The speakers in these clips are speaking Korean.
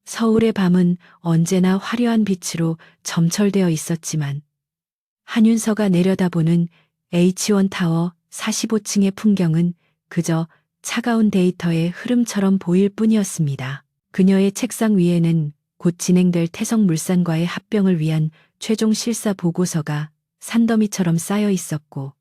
서울의 밤은 언제나 화려한 빛으로 점철되어 있었지만 한윤서가 내려다보는 H1타워 45층의 풍경은 그저 차가운 데이터의 흐름처럼 보일 뿐이었습니다. 그녀의 책상 위에는 곧 진행될 태성물산과의 합병을 위한 최종 실사 보고서가 산더미처럼 쌓여 있었고,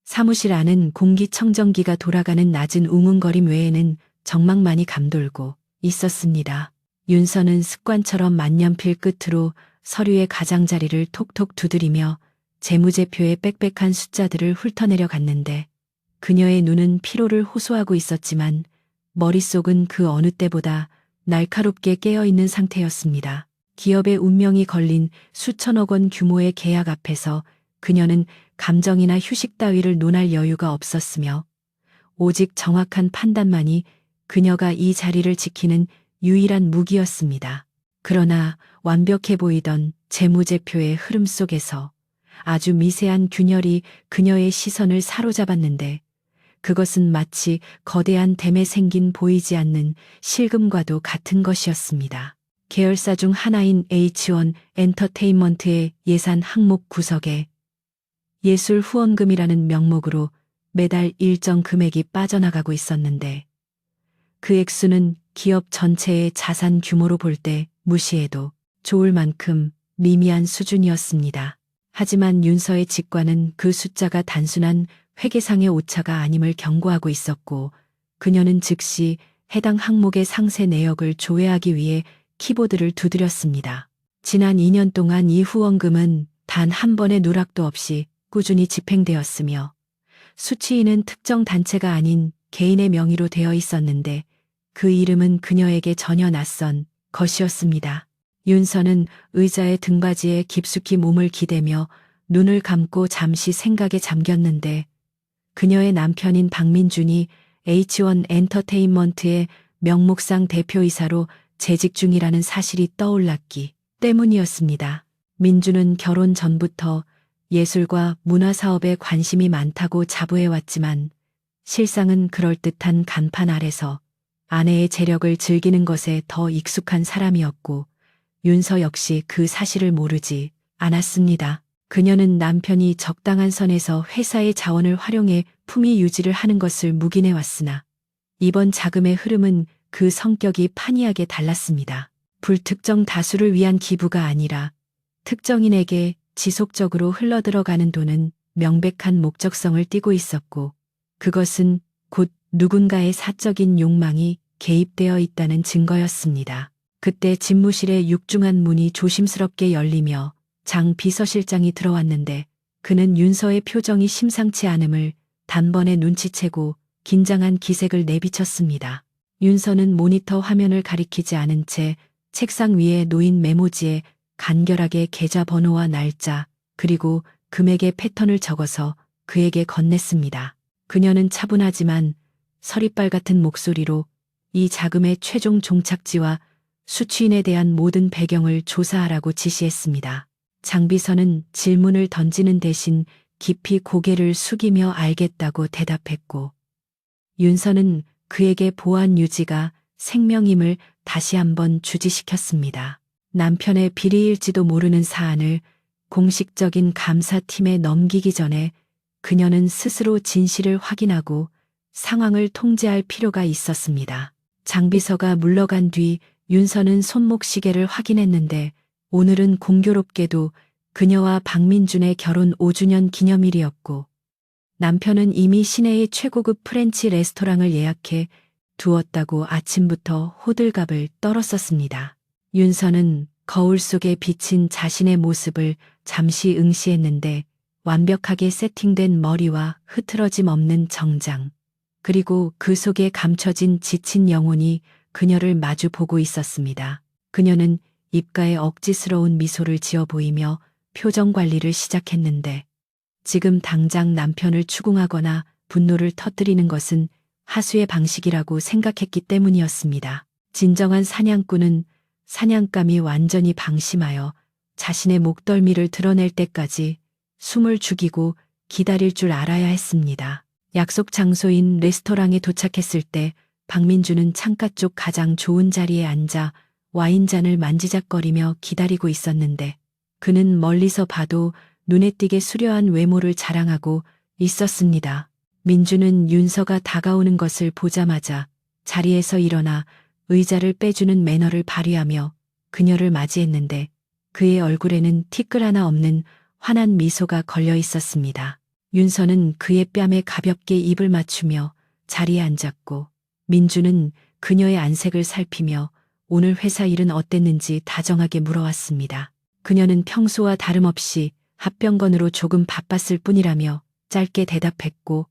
사무실 안은 공기청정기가 돌아가는 낮은 웅웅거림 외에는 정막만이 감돌고 있었습니다. 윤서는 습관처럼 만년필 끝으로 서류의 가장자리를 톡톡 두드리며 재무제표의 빽빽한 숫자들을 훑어내려 갔는데, 그녀의 눈은 피로를 호소하고 있었지만 머릿속은 그 어느 때보다 날카롭게 깨어있는 상태였습니다. 기업의 운명이 걸린 수천억 원 규모의 계약 앞에서 그녀는 감정이나 휴식 따위를 논할 여유가 없었으며, 오직 정확한 판단만이 그녀가 이 자리를 지키는 유일한 무기였습니다. 그러나 완벽해 보이던 재무제표의 흐름 속에서 아주 미세한 균열이 그녀의 시선을 사로잡았는데, 그것은 마치 거대한 댐에 생긴 보이지 않는 실금과도 같은 것이었습니다. 계열사 중 하나인 H1 엔터테인먼트의 예산 항목 구석에 예술 후원금이라는 명목으로 매달 일정 금액이 빠져나가고 있었는데, 그 액수는 기업 전체의 자산 규모로 볼 때 무시해도 좋을 만큼 미미한 수준이었습니다. 하지만 윤서의 직관은 그 숫자가 단순한 회계상의 오차가 아님을 경고하고 있었고, 그녀는 즉시 해당 항목의 상세 내역을 조회하기 위해 키보드를 두드렸습니다. 지난 2년 동안 이 후원금은 단 한 번의 누락도 없이 꾸준히 집행되었으며, 수취인은 특정 단체가 아닌 개인의 명의로 되어 있었는데, 그 이름은 그녀에게 전혀 낯선 것이었습니다. 윤서는 의자의 등받이에 깊숙이 몸을 기대며 눈을 감고 잠시 생각에 잠겼는데, 그녀의 남편인 박민준이 H1 엔터테인먼트의 명목상 대표이사로 재직 중이라는 사실이 떠올랐기 때문이었습니다. 민준은 결혼 전부터 예술과 문화 사업에 관심이 많다고 자부해왔지만, 실상은 그럴듯한 간판 아래서 아내의 재력을 즐기는 것에 더 익숙한 사람이었고, 윤서 역시 그 사실을 모르지 않았습니다. 그녀는 남편이 적당한 선에서 회사의 자원을 활용해 품위 유지를 하는 것을 묵인해왔으나, 이번 자금의 흐름은 그 성격이 판이하게 달랐습니다. 불특정 다수를 위한 기부가 아니라 특정인에게 지속적으로 흘러들어가는 돈은 명백한 목적성을 띠고 있었고, 그것은 곧 누군가의 사적인 욕망이 개입되어 있다는 증거였습니다. 그때 집무실의 육중한 문이 조심스럽게 열리며 장 비서실장이 들어왔는데, 그는 윤서의 표정이 심상치 않음을 단번에 눈치채고 긴장한 기색을 내비쳤습니다. 윤서는 모니터 화면을 가리키지 않은 채 책상 위에 놓인 메모지에 간결하게 계좌 번호와 날짜, 그리고 금액의 패턴을 적어서 그에게 건넸습니다. 그녀는 차분하지만 서리빨 같은 목소리로 이 자금의 최종 종착지와 수취인에 대한 모든 배경을 조사하라고 지시했습니다. 장비서는 질문을 던지는 대신 깊이 고개를 숙이며 알겠다고 대답했고, 윤서는 그에게 보안 유지가 생명임을 다시 한번 주지시켰습니다. 남편의 비리일지도 모르는 사안을 공식적인 감사팀에 넘기기 전에 그녀는 스스로 진실을 확인하고 상황을 통제할 필요가 있었습니다. 장비서가 물러간 뒤 윤서는 손목시계를 확인했는데, 오늘은 공교롭게도 그녀와 박민준의 결혼 5주년 기념일이었고, 남편은 이미 시내의 최고급 프렌치 레스토랑을 예약해 두었다고 아침부터 호들갑을 떨었었습니다. 윤서는 거울 속에 비친 자신의 모습을 잠시 응시했는데, 완벽하게 세팅된 머리와 흐트러짐 없는 정장, 그리고 그 속에 감춰진 지친 영혼이 그녀를 마주 보고 있었습니다. 그녀는 입가에 억지스러운 미소를 지어 보이며 표정 관리를 시작했는데, 지금 당장 남편을 추궁하거나 분노를 터뜨리는 것은 하수의 방식이라고 생각했기 때문이었습니다. 진정한 사냥꾼은 사냥감이 완전히 방심하여 자신의 목덜미를 드러낼 때까지 숨을 죽이고 기다릴 줄 알아야 했습니다. 약속 장소인 레스토랑에 도착했을 때 박민주는 창가 쪽 가장 좋은 자리에 앉아 와인잔을 만지작거리며 기다리고 있었는데 그는 멀리서 봐도 눈에 띄게 수려한 외모를 자랑하고 있었습니다. 민주는 윤서가 다가오는 것을 보자마자 자리에서 일어나 의자를 빼주는 매너를 발휘하며 그녀를 맞이했는데 그의 얼굴에는 티끌 하나 없는 환한 미소가 걸려 있었습니다. 윤서는 그의 뺨에 가볍게 입을 맞추며 자리에 앉았고 민주는 그녀의 안색을 살피며 오늘 회사 일은 어땠는지 다정하게 물어왔습니다. 그녀는 평소와 다름없이 합병건으로 조금 바빴을 뿐이라며 짧게 대답했고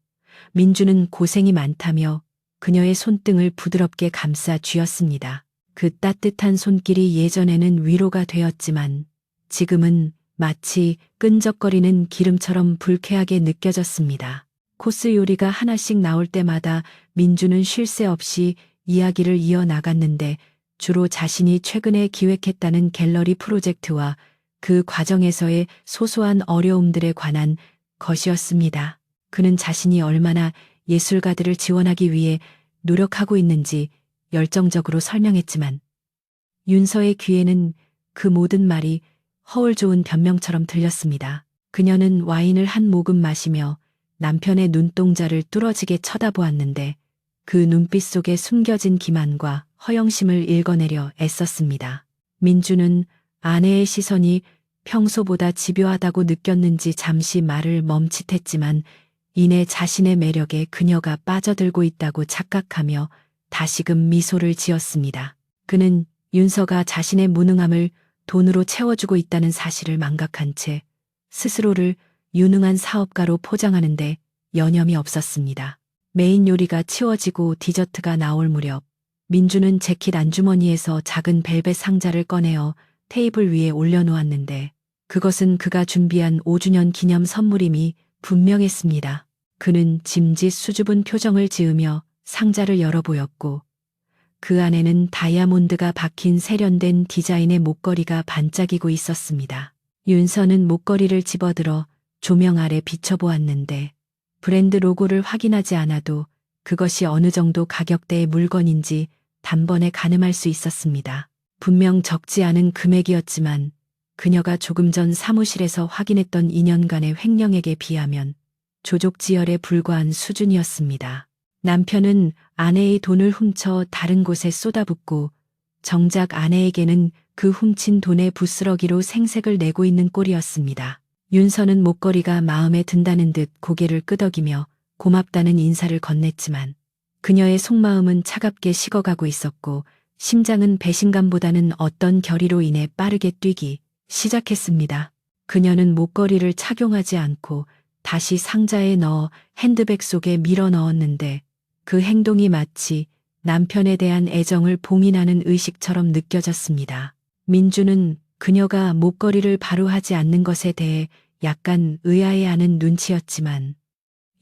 민주는 고생이 많다며 그녀의 손등을 부드럽게 감싸 쥐었습니다. 그 따뜻한 손길이 예전에는 위로가 되었지만 지금은 마치 끈적거리는 기름처럼 불쾌하게 느껴졌습니다. 코스 요리가 하나씩 나올 때마다 민주는 쉴 새 없이 이야기를 이어나갔는데 주로 자신이 최근에 기획했다는 갤러리 프로젝트와 그 과정에서의 소소한 어려움들에 관한 것이었습니다. 그는 자신이 얼마나 예술가들을 지원하기 위해 노력하고 있는지 열정적으로 설명했지만 윤서의 귀에는 그 모든 말이 허울 좋은 변명처럼 들렸습니다. 그녀는 와인을 한 모금 마시며 남편의 눈동자를 뚫어지게 쳐다보았는데 그 눈빛 속에 숨겨진 기만과 허영심을 읽어내려 애썼습니다. 민주는 아내의 시선이 평소보다 집요하다고 느꼈는지 잠시 말을 멈칫했지만 이내 자신의 매력에 그녀가 빠져들고 있다고 착각하며 다시금 미소를 지었습니다. 그는 윤서가 자신의 무능함을 돈으로 채워주고 있다는 사실을 망각한 채 스스로를 유능한 사업가로 포장하는데 여념이 없었습니다. 메인 요리가 치워지고 디저트가 나올 무렵 민주는 재킷 안주머니에서 작은 벨벳 상자를 꺼내어 테이블 위에 올려놓았는데 그것은 그가 준비한 5주년 기념 선물임이 분명했습니다. 그는 짐짓 수줍은 표정을 지으며 상자를 열어보였고 그 안에는 다이아몬드가 박힌 세련된 디자인의 목걸이가 반짝이고 있었습니다. 윤서는 목걸이를 집어들어 조명 아래 비춰보았는데 브랜드 로고를 확인하지 않아도 그것이 어느 정도 가격대의 물건인지 단번에 가늠할 수 있었습니다. 분명 적지 않은 금액이었지만 그녀가 조금 전 사무실에서 확인했던 2년간의 횡령액에 비하면 조족지혈에 불과한 수준이었습니다. 남편은 아내의 돈을 훔쳐 다른 곳에 쏟아붓고 정작 아내에게는 그 훔친 돈의 부스러기로 생색을 내고 있는 꼴이었습니다. 윤서는 목걸이가 마음에 든다는 듯 고개를 끄덕이며 고맙다는 인사를 건넸지만 그녀의 속마음은 차갑게 식어가고 있었고 심장은 배신감보다는 어떤 결의로 인해 빠르게 뛰기 시작했습니다. 그녀는 목걸이를 착용하지 않고 다시 상자에 넣어 핸드백 속에 밀어 넣었는데 그 행동이 마치 남편에 대한 애정을 봉인하는 의식처럼 느껴졌습니다. 민주는 그녀가 목걸이를 바로 하지 않는 것에 대해 약간 의아해하는 눈치였지만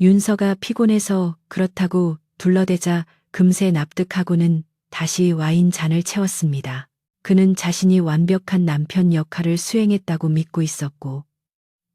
윤서가 피곤해서 그렇다고 둘러대자 금세 납득하고는 다시 와인 잔을 채웠습니다. 그는 자신이 완벽한 남편 역할을 수행했다고 믿고 있었고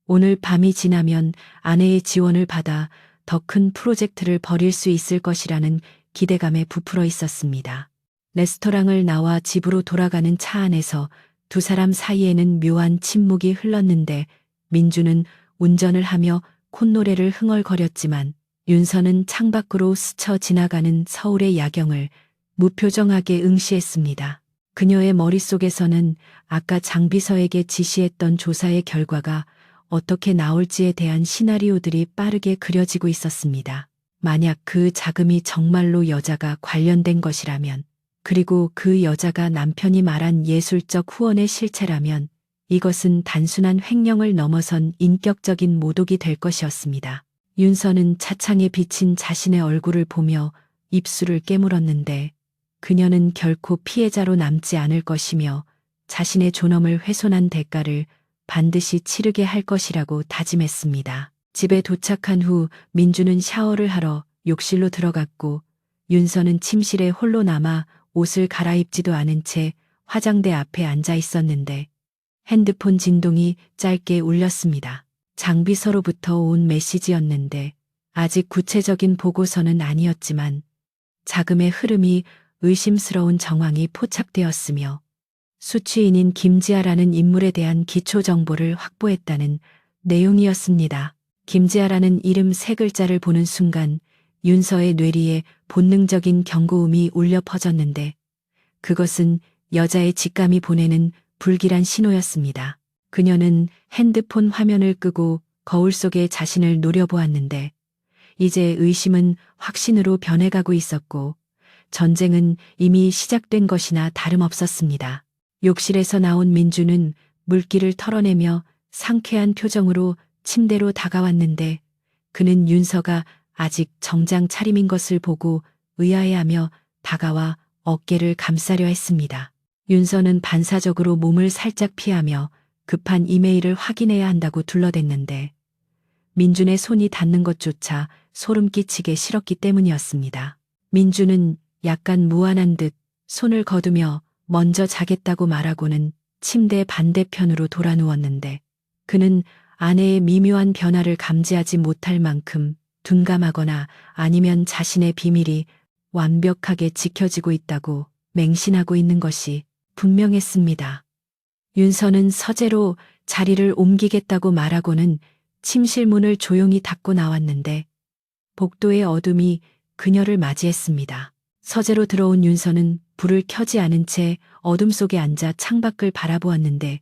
오늘 밤이 지나면 아내의 지원을 받아 더 큰 프로젝트를 벌일 수 있을 것이라는 기대감에 부풀어 있었습니다. 레스토랑을 나와 집으로 돌아가는 차 안에서 두 사람 사이에는 묘한 침묵이 흘렀는데 민주는 운전을 하며 콧노래를 흥얼거렸지만 윤서는 창밖으로 스쳐 지나가는 서울의 야경을 무표정하게 응시했습니다. 그녀의 머릿속에서는 아까 장비서에게 지시했던 조사의 결과가 어떻게 나올지에 대한 시나리오들이 빠르게 그려지고 있었습니다. 만약 그 자금이 정말로 여자가 관련된 것이라면, 그리고 그 여자가 남편이 말한 예술적 후원의 실체라면 이것은 단순한 횡령을 넘어선 인격적인 모독이 될 것이었습니다. 윤서는 차창에 비친 자신의 얼굴을 보며 입술을 깨물었는데 그녀는 결코 피해자로 남지 않을 것이며 자신의 존엄을 훼손한 대가를 반드시 치르게 할 것이라고 다짐했습니다. 집에 도착한 후 민주는 샤워를 하러 욕실로 들어갔고 윤서는 침실에 홀로 남아 옷을 갈아입지도 않은 채 화장대 앞에 앉아 있었는데 핸드폰 진동이 짧게 울렸습니다. 장비서로부터 온 메시지였는데 아직 구체적인 보고서는 아니었지만 자금의 흐름이 의심스러운 정황이 포착되었으며 수취인인 김지아라는 인물에 대한 기초 정보를 확보했다는 내용이었습니다. 김지아라는 이름 세 글자를 보는 순간 윤서의 뇌리에 본능적인 경고음이 울려 퍼졌는데 그것은 여자의 직감이 보내는 불길한 신호였습니다. 그녀는 핸드폰 화면을 끄고 거울 속에 자신을 노려보았는데 이제 의심은 확신으로 변해가고 있었고 전쟁은 이미 시작된 것이나 다름없었습니다. 욕실에서 나온 민주는 물기를 털어내며 상쾌한 표정으로 침대로 다가왔는데 그는 윤서가 아직 정장 차림인 것을 보고 의아해하며 다가와 어깨를 감싸려 했습니다. 윤서는 반사적으로 몸을 살짝 피하며 급한 이메일을 확인해야 한다고 둘러댔는데 민준의 손이 닿는 것조차 소름 끼치게 싫었기 때문이었습니다. 민준은 약간 무안한 듯 손을 거두며 먼저 자겠다고 말하고는 침대 반대편으로 돌아 누웠는데 그는 아내의 미묘한 변화를 감지하지 못할 만큼 둔감하거나 아니면 자신의 비밀이 완벽하게 지켜지고 있다고 맹신하고 있는 것이 분명했습니다. 윤서는 서재로 자리를 옮기겠다고 말하고는 침실 문을 조용히 닫고 나왔는데 복도의 어둠이 그녀를 맞이했습니다. 서재로 들어온 윤서는 불을 켜지 않은 채 어둠 속에 앉아 창밖을 바라보았는데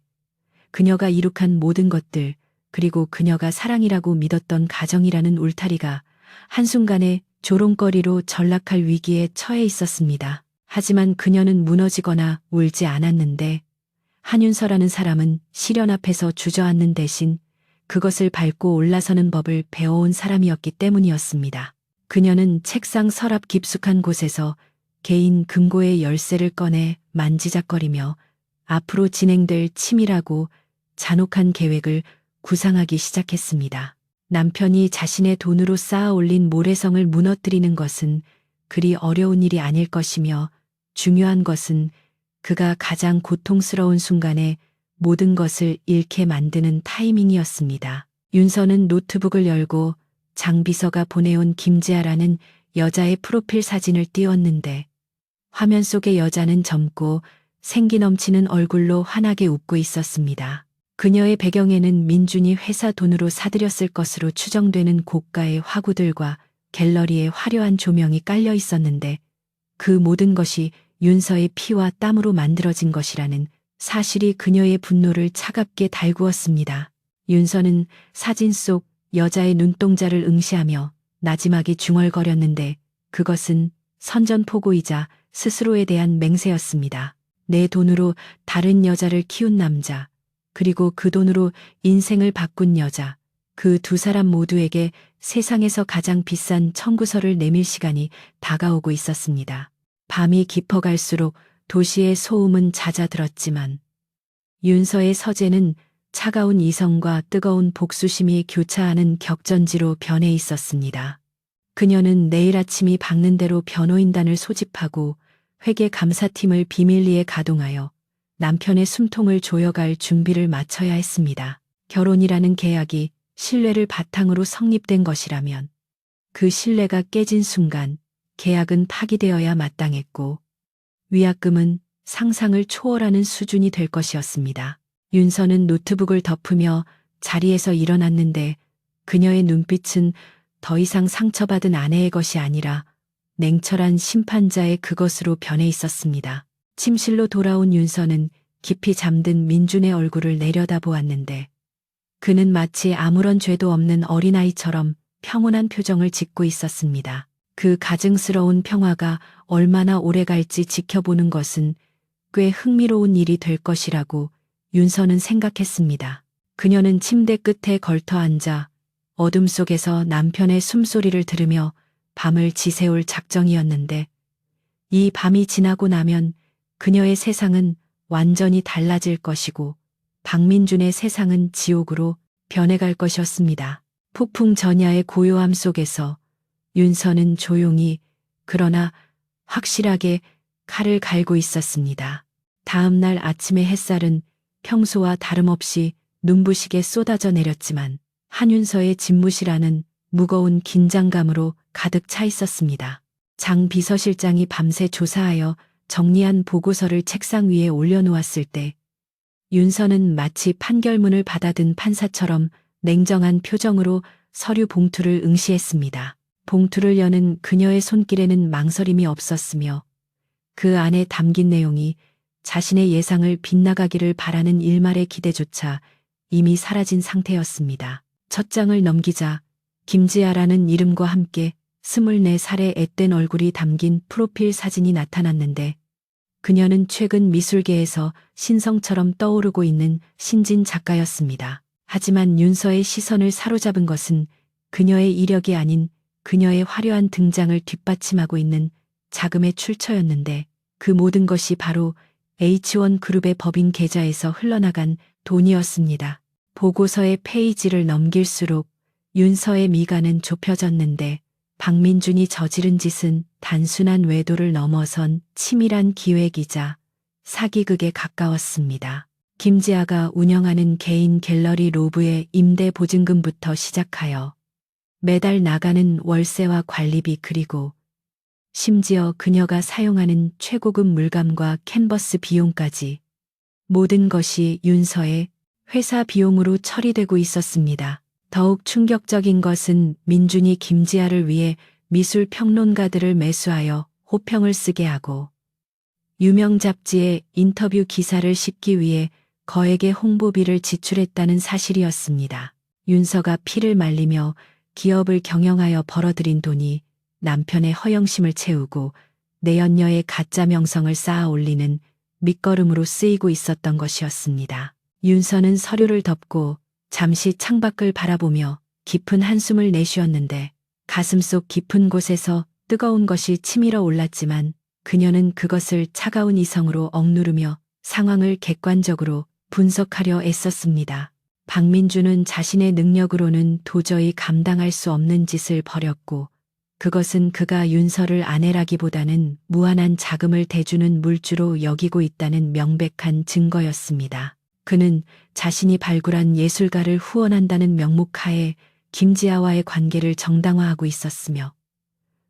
그녀가 이룩한 모든 것들 그리고 그녀가 사랑이라고 믿었던 가정이라는 울타리가 한순간에 조롱거리로 전락할 위기에 처해 있었습니다. 하지만 그녀는 무너지거나 울지 않았는데 한윤서라는 사람은 시련 앞에서 주저앉는 대신 그것을 밟고 올라서는 법을 배워온 사람이었기 때문이었습니다. 그녀는 책상 서랍 깊숙한 곳에서 개인 금고의 열쇠를 꺼내 만지작거리며 앞으로 진행될 치밀하고 잔혹한 계획을 구상하기 시작했습니다. 남편이 자신의 돈으로 쌓아 올린 모래성을 무너뜨리는 것은 그리 어려운 일이 아닐 것이며 중요한 것은 그가 가장 고통스러운 순간에 모든 것을 잃게 만드는 타이밍이었습니다. 윤서는 노트북을 열고 장비서가 보내온 김지아라는 여자의 프로필 사진을 띄웠는데 화면 속의 여자는 젊고 생기 넘치는 얼굴로 환하게 웃고 있었습니다. 그녀의 배경에는 민준이 회사 돈으로 사들였을 것으로 추정되는 고가의 화구들과 갤러리에 화려한 조명이 깔려 있었는데 그 모든 것이 윤서의 피와 땀으로 만들어진 것이라는 사실이 그녀의 분노를 차갑게 달구었습니다. 윤서는 사진 속 여자의 눈동자를 응시하며 나지막이 중얼거렸는데 그것은 선전포고이자 스스로에 대한 맹세였습니다. 내 돈으로 다른 여자를 키운 남자, 그리고 그 돈으로 인생을 바꾼 여자, 그 두 사람 모두에게 세상에서 가장 비싼 청구서를 내밀 시간이 다가오고 있었습니다. 밤이 깊어갈수록 도시의 소음은 잦아들었지만 윤서의 서재는 차가운 이성과 뜨거운 복수심이 교차하는 격전지로 변해 있었습니다. 그녀는 내일 아침이 밝는 대로 변호인단을 소집하고 회계 감사팀을 비밀리에 가동하여 남편의 숨통을 조여갈 준비를 마쳐야 했습니다. 결혼이라는 계약이 신뢰를 바탕으로 성립된 것이라면 그 신뢰가 깨진 순간 계약은 파기되어야 마땅했고 위약금은 상상을 초월하는 수준이 될 것이었습니다. 윤서는 노트북을 덮으며 자리에서 일어났는데 그녀의 눈빛은 더 이상 상처받은 아내의 것이 아니라 냉철한 심판자의 그것으로 변해 있었습니다. 침실로 돌아온 윤서는 깊이 잠든 민준의 얼굴을 내려다보았는데 그는 마치 아무런 죄도 없는 어린아이처럼 평온한 표정을 짓고 있었습니다. 그 가증스러운 평화가 얼마나 오래 갈지 지켜보는 것은 꽤 흥미로운 일이 될 것이라고 윤서는 생각했습니다. 그녀는 침대 끝에 걸터 앉아 어둠 속에서 남편의 숨소리를 들으며 밤을 지새울 작정이었는데 이 밤이 지나고 나면 그녀의 세상은 완전히 달라질 것이고 박민준의 세상은 지옥으로 변해갈 것이었습니다. 폭풍 전야의 고요함 속에서 윤서는 조용히 그러나 확실하게 칼을 갈고 있었습니다. 다음 날 아침의 햇살은 평소와 다름없이 눈부시게 쏟아져 내렸지만 한윤서의 집무실안은 무거운 긴장감으로 가득 차 있었습니다. 장 비서실장이 밤새 조사하여 정리한 보고서를 책상 위에 올려놓았을 때 윤서는 마치 판결문을 받아든 판사처럼 냉정한 표정으로 서류 봉투를 응시했습니다. 봉투를 여는 그녀의 손길에는 망설임이 없었으며 그 안에 담긴 내용이 자신의 예상을 빗나가기를 바라는 일말의 기대조차 이미 사라진 상태였습니다. 첫 장을 넘기자 김지아라는 이름과 함께 24살의 앳된 얼굴이 담긴 프로필 사진이 나타났는데 그녀는 최근 미술계에서 신성처럼 떠오르고 있는 신진 작가였습니다. 하지만 윤서의 시선을 사로잡은 것은 그녀의 이력이 아닌 그녀의 화려한 등장을 뒷받침하고 있는 자금의 출처였는데 그 모든 것이 바로 H1 그룹의 법인 계좌에서 흘러나간 돈이었습니다. 보고서의 페이지를 넘길수록 윤서의 미간은 좁혀졌는데 박민준이 저지른 짓은 단순한 외도를 넘어선 치밀한 기획이자 사기극에 가까웠습니다. 김지아가 운영하는 개인 갤러리 로브의 임대 보증금부터 시작하여 매달 나가는 월세와 관리비 그리고 심지어 그녀가 사용하는 최고급 물감과 캔버스 비용까지 모든 것이 윤서의 회사 비용으로 처리되고 있었습니다. 더욱 충격적인 것은 민준이 김지아를 위해 미술 평론가들을 매수하여 호평을 쓰게 하고 유명 잡지에 인터뷰 기사를 싣기 위해 거액의 홍보비를 지출했다는 사실이었습니다. 윤서가 피를 말리며 기업을 경영하여 벌어들인 돈이 남편의 허영심을 채우고 내연녀의 가짜 명성을 쌓아 올리는 밑거름으로 쓰이고 있었던 것이었습니다. 윤서는 서류를 덮고 잠시 창밖을 바라보며 깊은 한숨을 내쉬었는데 가슴속 깊은 곳에서 뜨거운 것이 치밀어 올랐지만 그녀는 그것을 차가운 이성으로 억누르며 상황을 객관적으로 분석하려 애썼습니다. 박민주는 자신의 능력으로는 도저히 감당할 수 없는 짓을 벌였고 그것은 그가 윤서를 아내라기보다는 무한한 자금을 대주는 물주로 여기고 있다는 명백한 증거였습니다. 그는 자신이 발굴한 예술가를 후원한다는 명목하에 김지아와의 관계를 정당화하고 있었으며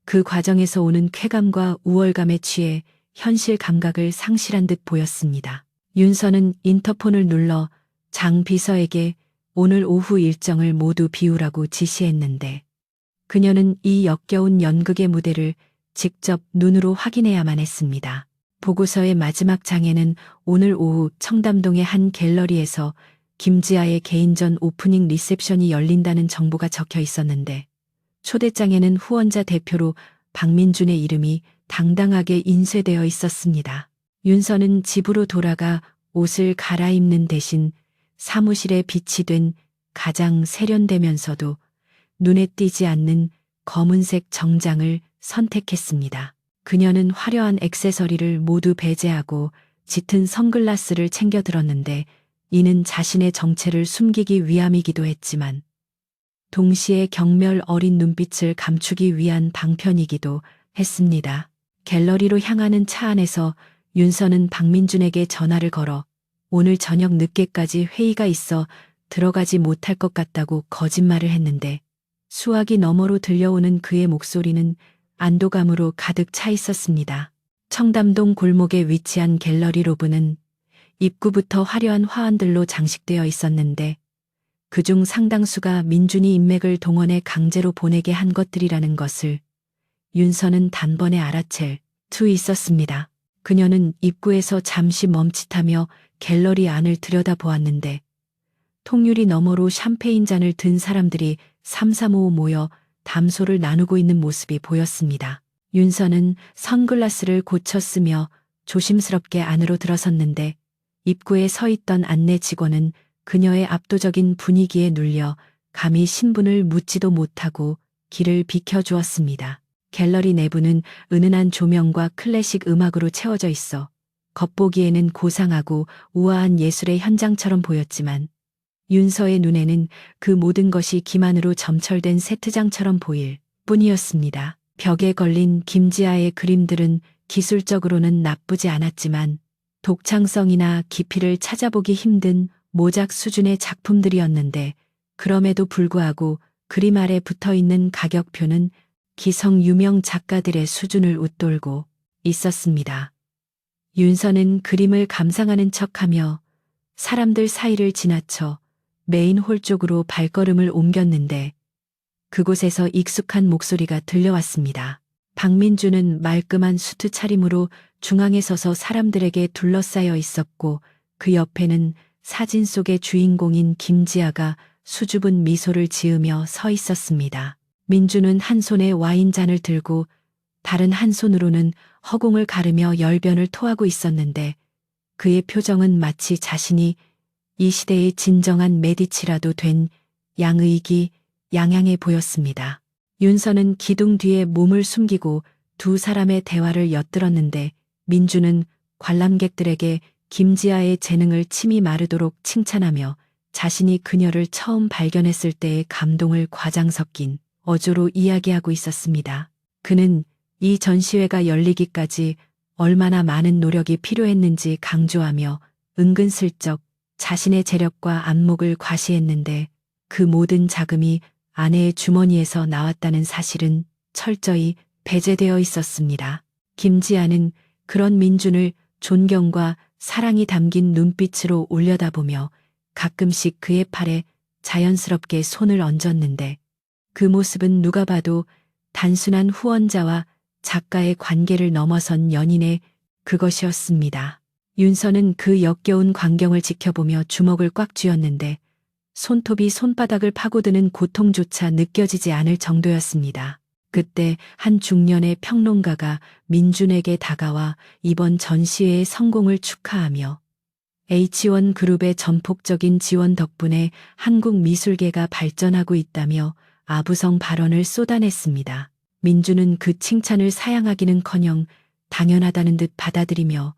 그 과정에서 오는 쾌감과 우월감에 취해 현실 감각을 상실한 듯 보였습니다. 윤서는 인터폰을 눌러 장 비서에게 오늘 오후 일정을 모두 비우라고 지시했는데 그녀는 이 역겨운 연극의 무대를 직접 눈으로 확인해야만 했습니다. 보고서의 마지막 장에는 오늘 오후 청담동의 한 갤러리에서 김지아의 개인전 오프닝 리셉션이 열린다는 정보가 적혀 있었는데 초대장에는 후원자 대표로 박민준의 이름이 당당하게 인쇄되어 있었습니다. 윤서는 집으로 돌아가 옷을 갈아입는 대신 사무실에 비치된 가장 세련되면서도 눈에 띄지 않는 검은색 정장을 선택했습니다. 그녀는 화려한 액세서리를 모두 배제하고 짙은 선글라스를 챙겨 들었는데 이는 자신의 정체를 숨기기 위함이기도 했지만 동시에 경멸 어린 눈빛을 감추기 위한 방편이기도 했습니다. 갤러리로 향하는 차 안에서 윤서는 박민준에게 전화를 걸어 오늘 저녁 늦게까지 회의가 있어 들어가지 못할 것 같다고 거짓말을 했는데 수화기 너머로 들려오는 그의 목소리는 안도감으로 가득 차 있었습니다. 청담동 골목에 위치한 갤러리 로브는 입구부터 화려한 화환들로 장식되어 있었는데 그중 상당수가 민준이 인맥을 동원해 강제로 보내게 한 것들이라는 것을 윤서는 단번에 알아챌 수 있었습니다. 그녀는 입구에서 잠시 멈칫하며 갤러리 안을 들여다보았는데 통유리 너머로 샴페인 잔을 든 사람들이 삼삼오오 모여 담소를 나누고 있는 모습이 보였습니다. 윤서는 선글라스를 고쳐 쓰며 조심스럽게 안으로 들어섰는데 입구에 서 있던 안내 직원은 그녀의 압도적인 분위기에 눌려 감히 신분을 묻지도 못하고 길을 비켜주었습니다. 갤러리 내부는 은은한 조명과 클래식 음악으로 채워져 있어 겉보기에는 고상하고 우아한 예술의 현장처럼 보였지만 윤서의 눈에는 그 모든 것이 기만으로 점철된 세트장처럼 보일 뿐이었습니다. 벽에 걸린 김지아의 그림들은 기술적으로는 나쁘지 않았지만 독창성이나 깊이를 찾아보기 힘든 모작 수준의 작품들이었는데 그럼에도 불구하고 그림 아래 붙어있는 가격표는 기성 유명 작가들의 수준을 웃돌고 있었습니다. 윤서는 그림을 감상하는 척하며 사람들 사이를 지나쳐 메인 홀 쪽으로 발걸음을 옮겼는데 그곳에서 익숙한 목소리가 들려왔습니다. 박민주는 말끔한 수트 차림으로 중앙에 서서 사람들에게 둘러싸여 있었고 그 옆에는 사진 속의 주인공인 김지아가 수줍은 미소를 지으며 서 있었습니다. 민주는 한 손에 와인잔을 들고 다른 한 손으로는 허공을 가르며 열변을 토하고 있었는데 그의 표정은 마치 자신이 이 시대의 진정한 메디치라도 된 양의기 양양해 보였습니다. 윤서는 기둥 뒤에 몸을 숨기고 두 사람의 대화를 엿들었는데 민주는 관람객들에게 김지아의 재능을 침이 마르도록 칭찬하며 자신이 그녀를 처음 발견했을 때의 감동을 과장 섞인 어조로 이야기하고 있었습니다. 그는 이 전시회가 열리기까지 얼마나 많은 노력이 필요했는지 강조하며 은근슬쩍 자신의 재력과 안목을 과시했는데 그 모든 자금이 아내의 주머니에서 나왔다는 사실은 철저히 배제되어 있었습니다. 김지아는 그런 민준을 존경과 사랑이 담긴 눈빛으로 올려다보며 가끔씩 그의 팔에 자연스럽게 손을 얹었는데 그 모습은 누가 봐도 단순한 후원자와 작가의 관계를 넘어선 연인의 그것이었습니다. 윤서는 그 역겨운 광경을 지켜보며 주먹을 꽉 쥐었는데 손톱이 손바닥을 파고드는 고통조차 느껴지지 않을 정도였습니다. 그때 한 중년의 평론가가 민준에게 다가와 이번 전시회의 성공을 축하하며 H1 그룹의 전폭적인 지원 덕분에 한국 미술계가 발전하고 있다며 아부성 발언을 쏟아냈습니다. 민준은 그 칭찬을 사양하기는커녕 당연하다는 듯 받아들이며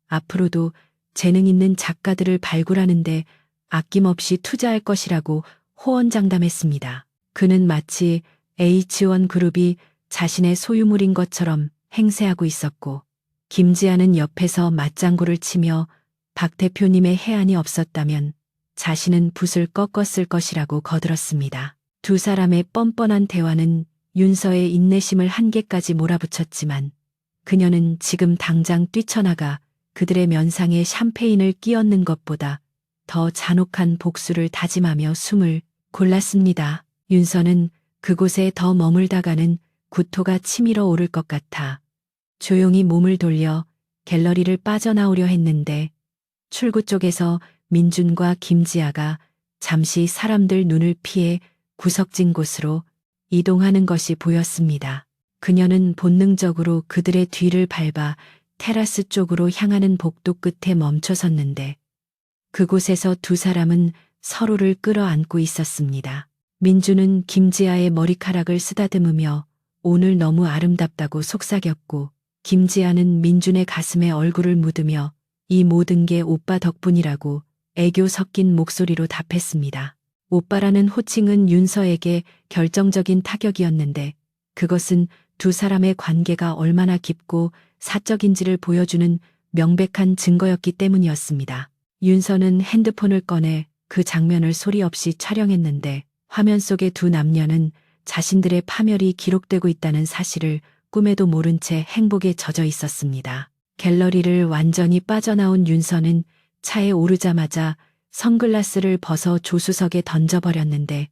앞으로도 재능 있는 작가들을 발굴하는데 아낌없이 투자할 것이라고 호언장담했습니다. 그는 마치 H1 그룹이 자신의 소유물인 것처럼 행세하고 있었고 김지아는 옆에서 맞장구를 치며 박 대표님의 해안이 없었다면 자신은 붓을 꺾었을 것이라고 거들었습니다. 두 사람의 뻔뻔한 대화는 윤서의 인내심을 한계까지 몰아붙였지만 그녀는 지금 당장 뛰쳐나가 그들의 면상에 샴페인을 끼얹는 것보다 더 잔혹한 복수를 다짐하며 숨을 골랐습니다. 윤서는 그곳에 더 머물다가는 구토가 치밀어 오를 것 같아 조용히 몸을 돌려 갤러리를 빠져나오려 했는데 출구 쪽에서 민준과 김지아가 잠시 사람들 눈을 피해 구석진 곳으로 이동하는 것이 보였습니다. 그녀는 본능적으로 그들의 뒤를 밟아 테라스 쪽으로 향하는 복도 끝에 멈춰섰는데 그곳에서 두 사람은 서로를 끌어안고 있었습니다. 민주는 김지아의 머리카락을 쓰다듬으며 오늘 너무 아름답다고 속삭였고 김지아는 민준의 가슴에 얼굴을 묻으며 이 모든 게 오빠 덕분이라고 애교 섞인 목소리로 답했습니다. 오빠라는 호칭은 윤서에게 결정적인 타격이었는데 그것은 두 사람의 관계가 얼마나 깊고 사적인지를 보여주는 명백한 증거였기 때문이었습니다. 윤서는 핸드폰을 꺼내 그 장면을 소리 없이 촬영했는데 화면 속의 두 남녀는 자신들의 파멸이 기록되고 있다는 사실을 꿈에도 모른 채 행복에 젖어 있었습니다. 갤러리를 완전히 빠져나온 윤서는 차에 오르자마자 선글라스를 벗어 조수석에 던져버렸는데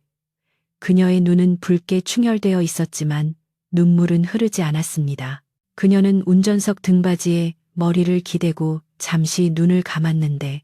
그녀의 눈은 붉게 충혈되어 있었지만 눈물은 흐르지 않았습니다. 그녀는 운전석 등받이에 머리를 기대고 잠시 눈을 감았는데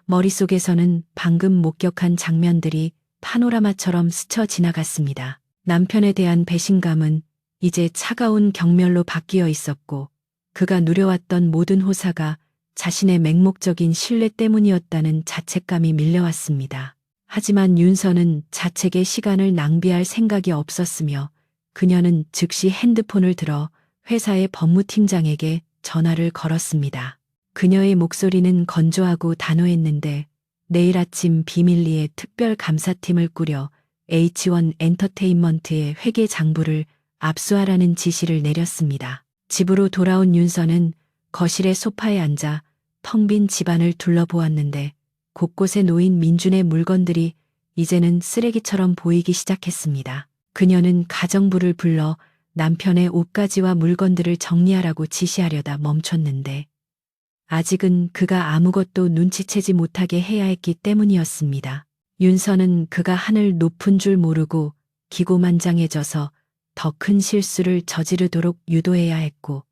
머릿속에서는 방금 목격한 장면들이 파노라마처럼 스쳐 지나갔습니다. 남편에 대한 배신감은 이제 차가운 경멸로 바뀌어 있었고 그가 누려왔던 모든 호사가 자신의 맹목적인 신뢰 때문이었다는 자책감이 밀려왔습니다. 하지만 윤서는 자책의 시간을 낭비할 생각이 없었으며 그녀는 즉시 핸드폰을 들어 회사의 법무팀장에게 전화를 걸었습니다. 그녀의 목소리는 건조하고 단호했는데 내일 아침 비밀리에 특별 감사팀을 꾸려 H1 엔터테인먼트의 회계 장부를 압수하라는 지시를 내렸습니다. 집으로 돌아온 윤서는 거실의 소파에 앉아 텅 빈 집안을 둘러보았는데 곳곳에 놓인 민준의 물건들이 이제는 쓰레기처럼 보이기 시작했습니다. 그녀는 가정부를 불러 남편의 옷가지와 물건들을 정리하라고 지시하려다 멈췄는데 아직은 그가 아무것도 눈치채지 못하게 해야 했기 때문이었습니다. 윤서는 그가 하늘 높은 줄 모르고 기고만장해져서 더 큰 실수를 저지르도록 유도해야 했고,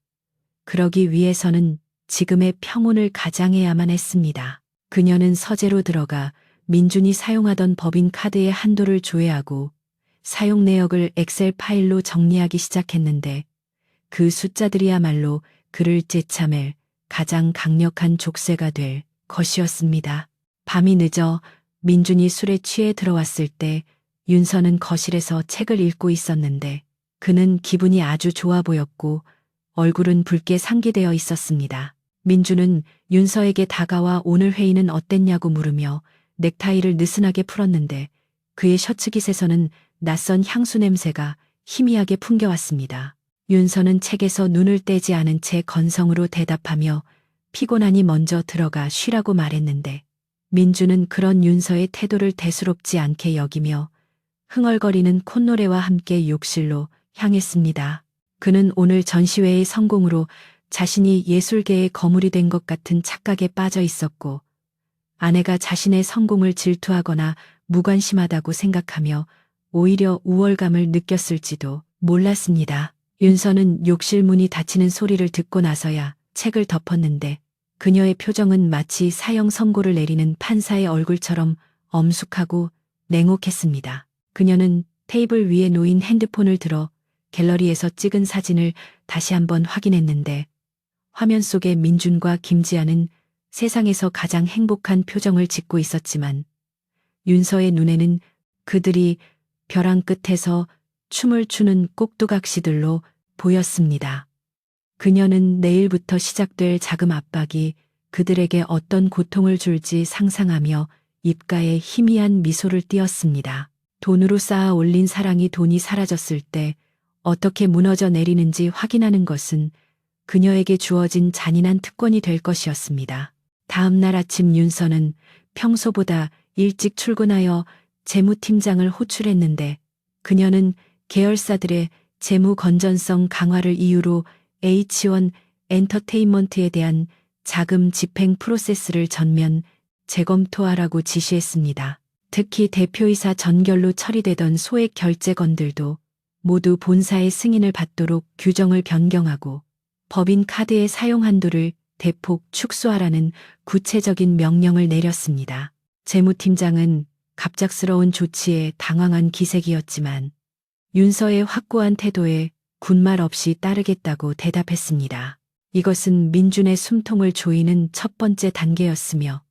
그러기 위해서는 지금의 평온을 가장해야만 했습니다. 그녀는 서재로 들어가 민준이 사용하던 법인 카드의 한도를 조회하고 사용 내역을 엑셀 파일로 정리하기 시작했는데, 그 숫자들이야말로 그를 째참할 가장 강력한 족쇄가 될 것이었습니다. 밤이 늦어 민준이 술에 취해 들어왔을 때 윤서는 거실에서 책을 읽고 있었는데, 그는 기분이 아주 좋아 보였고 얼굴은 붉게 상기되어 있었습니다. 민준은 윤서에게 다가와 오늘 회의는 어땠냐고 물으며 넥타이를 느슨하게 풀었는데, 그의 셔츠깃에서는 낯선 향수 냄새가 희미하게 풍겨왔습니다. 윤서는 책에서 눈을 떼지 않은 채 건성으로 대답하며 피곤하니 먼저 들어가 쉬라고 말했는데, 민준은 그런 윤서의 태도를 대수롭지 않게 여기며 흥얼거리는 콧노래와 함께 욕실로 향했습니다. 그는 오늘 전시회의 성공으로 자신이 예술계의 거물이 된 것 같은 착각에 빠져 있었고, 아내가 자신의 성공을 질투하거나 무관심하다고 생각하며 오히려 우월감을 느꼈을지도 몰랐습니다. 윤서는 욕실 문이 닫히는 소리를 듣고 나서야 책을 덮었는데, 그녀의 표정은 마치 사형 선고를 내리는 판사의 얼굴처럼 엄숙하고 냉혹했습니다. 그녀는 테이블 위에 놓인 핸드폰을 들어 갤러리에서 찍은 사진을 다시 한번 확인했는데, 화면 속의 민준과 김지아는 세상에서 가장 행복한 표정을 짓고 있었지만, 윤서의 눈에는 그들이 벼랑 끝에서 춤을 추는 꼭두각시들로 보였습니다. 그녀는 내일부터 시작될 자금 압박이 그들에게 어떤 고통을 줄지 상상하며 입가에 희미한 미소를 띄었습니다. 돈으로 쌓아 올린 사랑이 돈이 사라졌을 때 어떻게 무너져 내리는지 확인하는 것은 그녀에게 주어진 잔인한 특권이 될 것이었습니다. 다음 날 아침 윤서는 평소보다 일찍 출근하여 재무팀장을 호출했는데, 그녀는 계열사들의 재무 건전성 강화를 이유로 H1 엔터테인먼트에 대한 자금 집행 프로세스를 전면 재검토하라고 지시했습니다. 특히 대표이사 전결로 처리되던 소액 결제건들도 모두 본사의 승인을 받도록 규정을 변경하고 법인 카드의 사용 한도를 대폭 축소하라는 구체적인 명령을 내렸습니다. 재무팀장은 갑작스러운 조치에 당황한 기색이었지만 윤서의 확고한 태도에 군말 없이 따르겠다고 대답했습니다. 이것은 민준의 숨통을 조이는 첫 번째 단계였으며,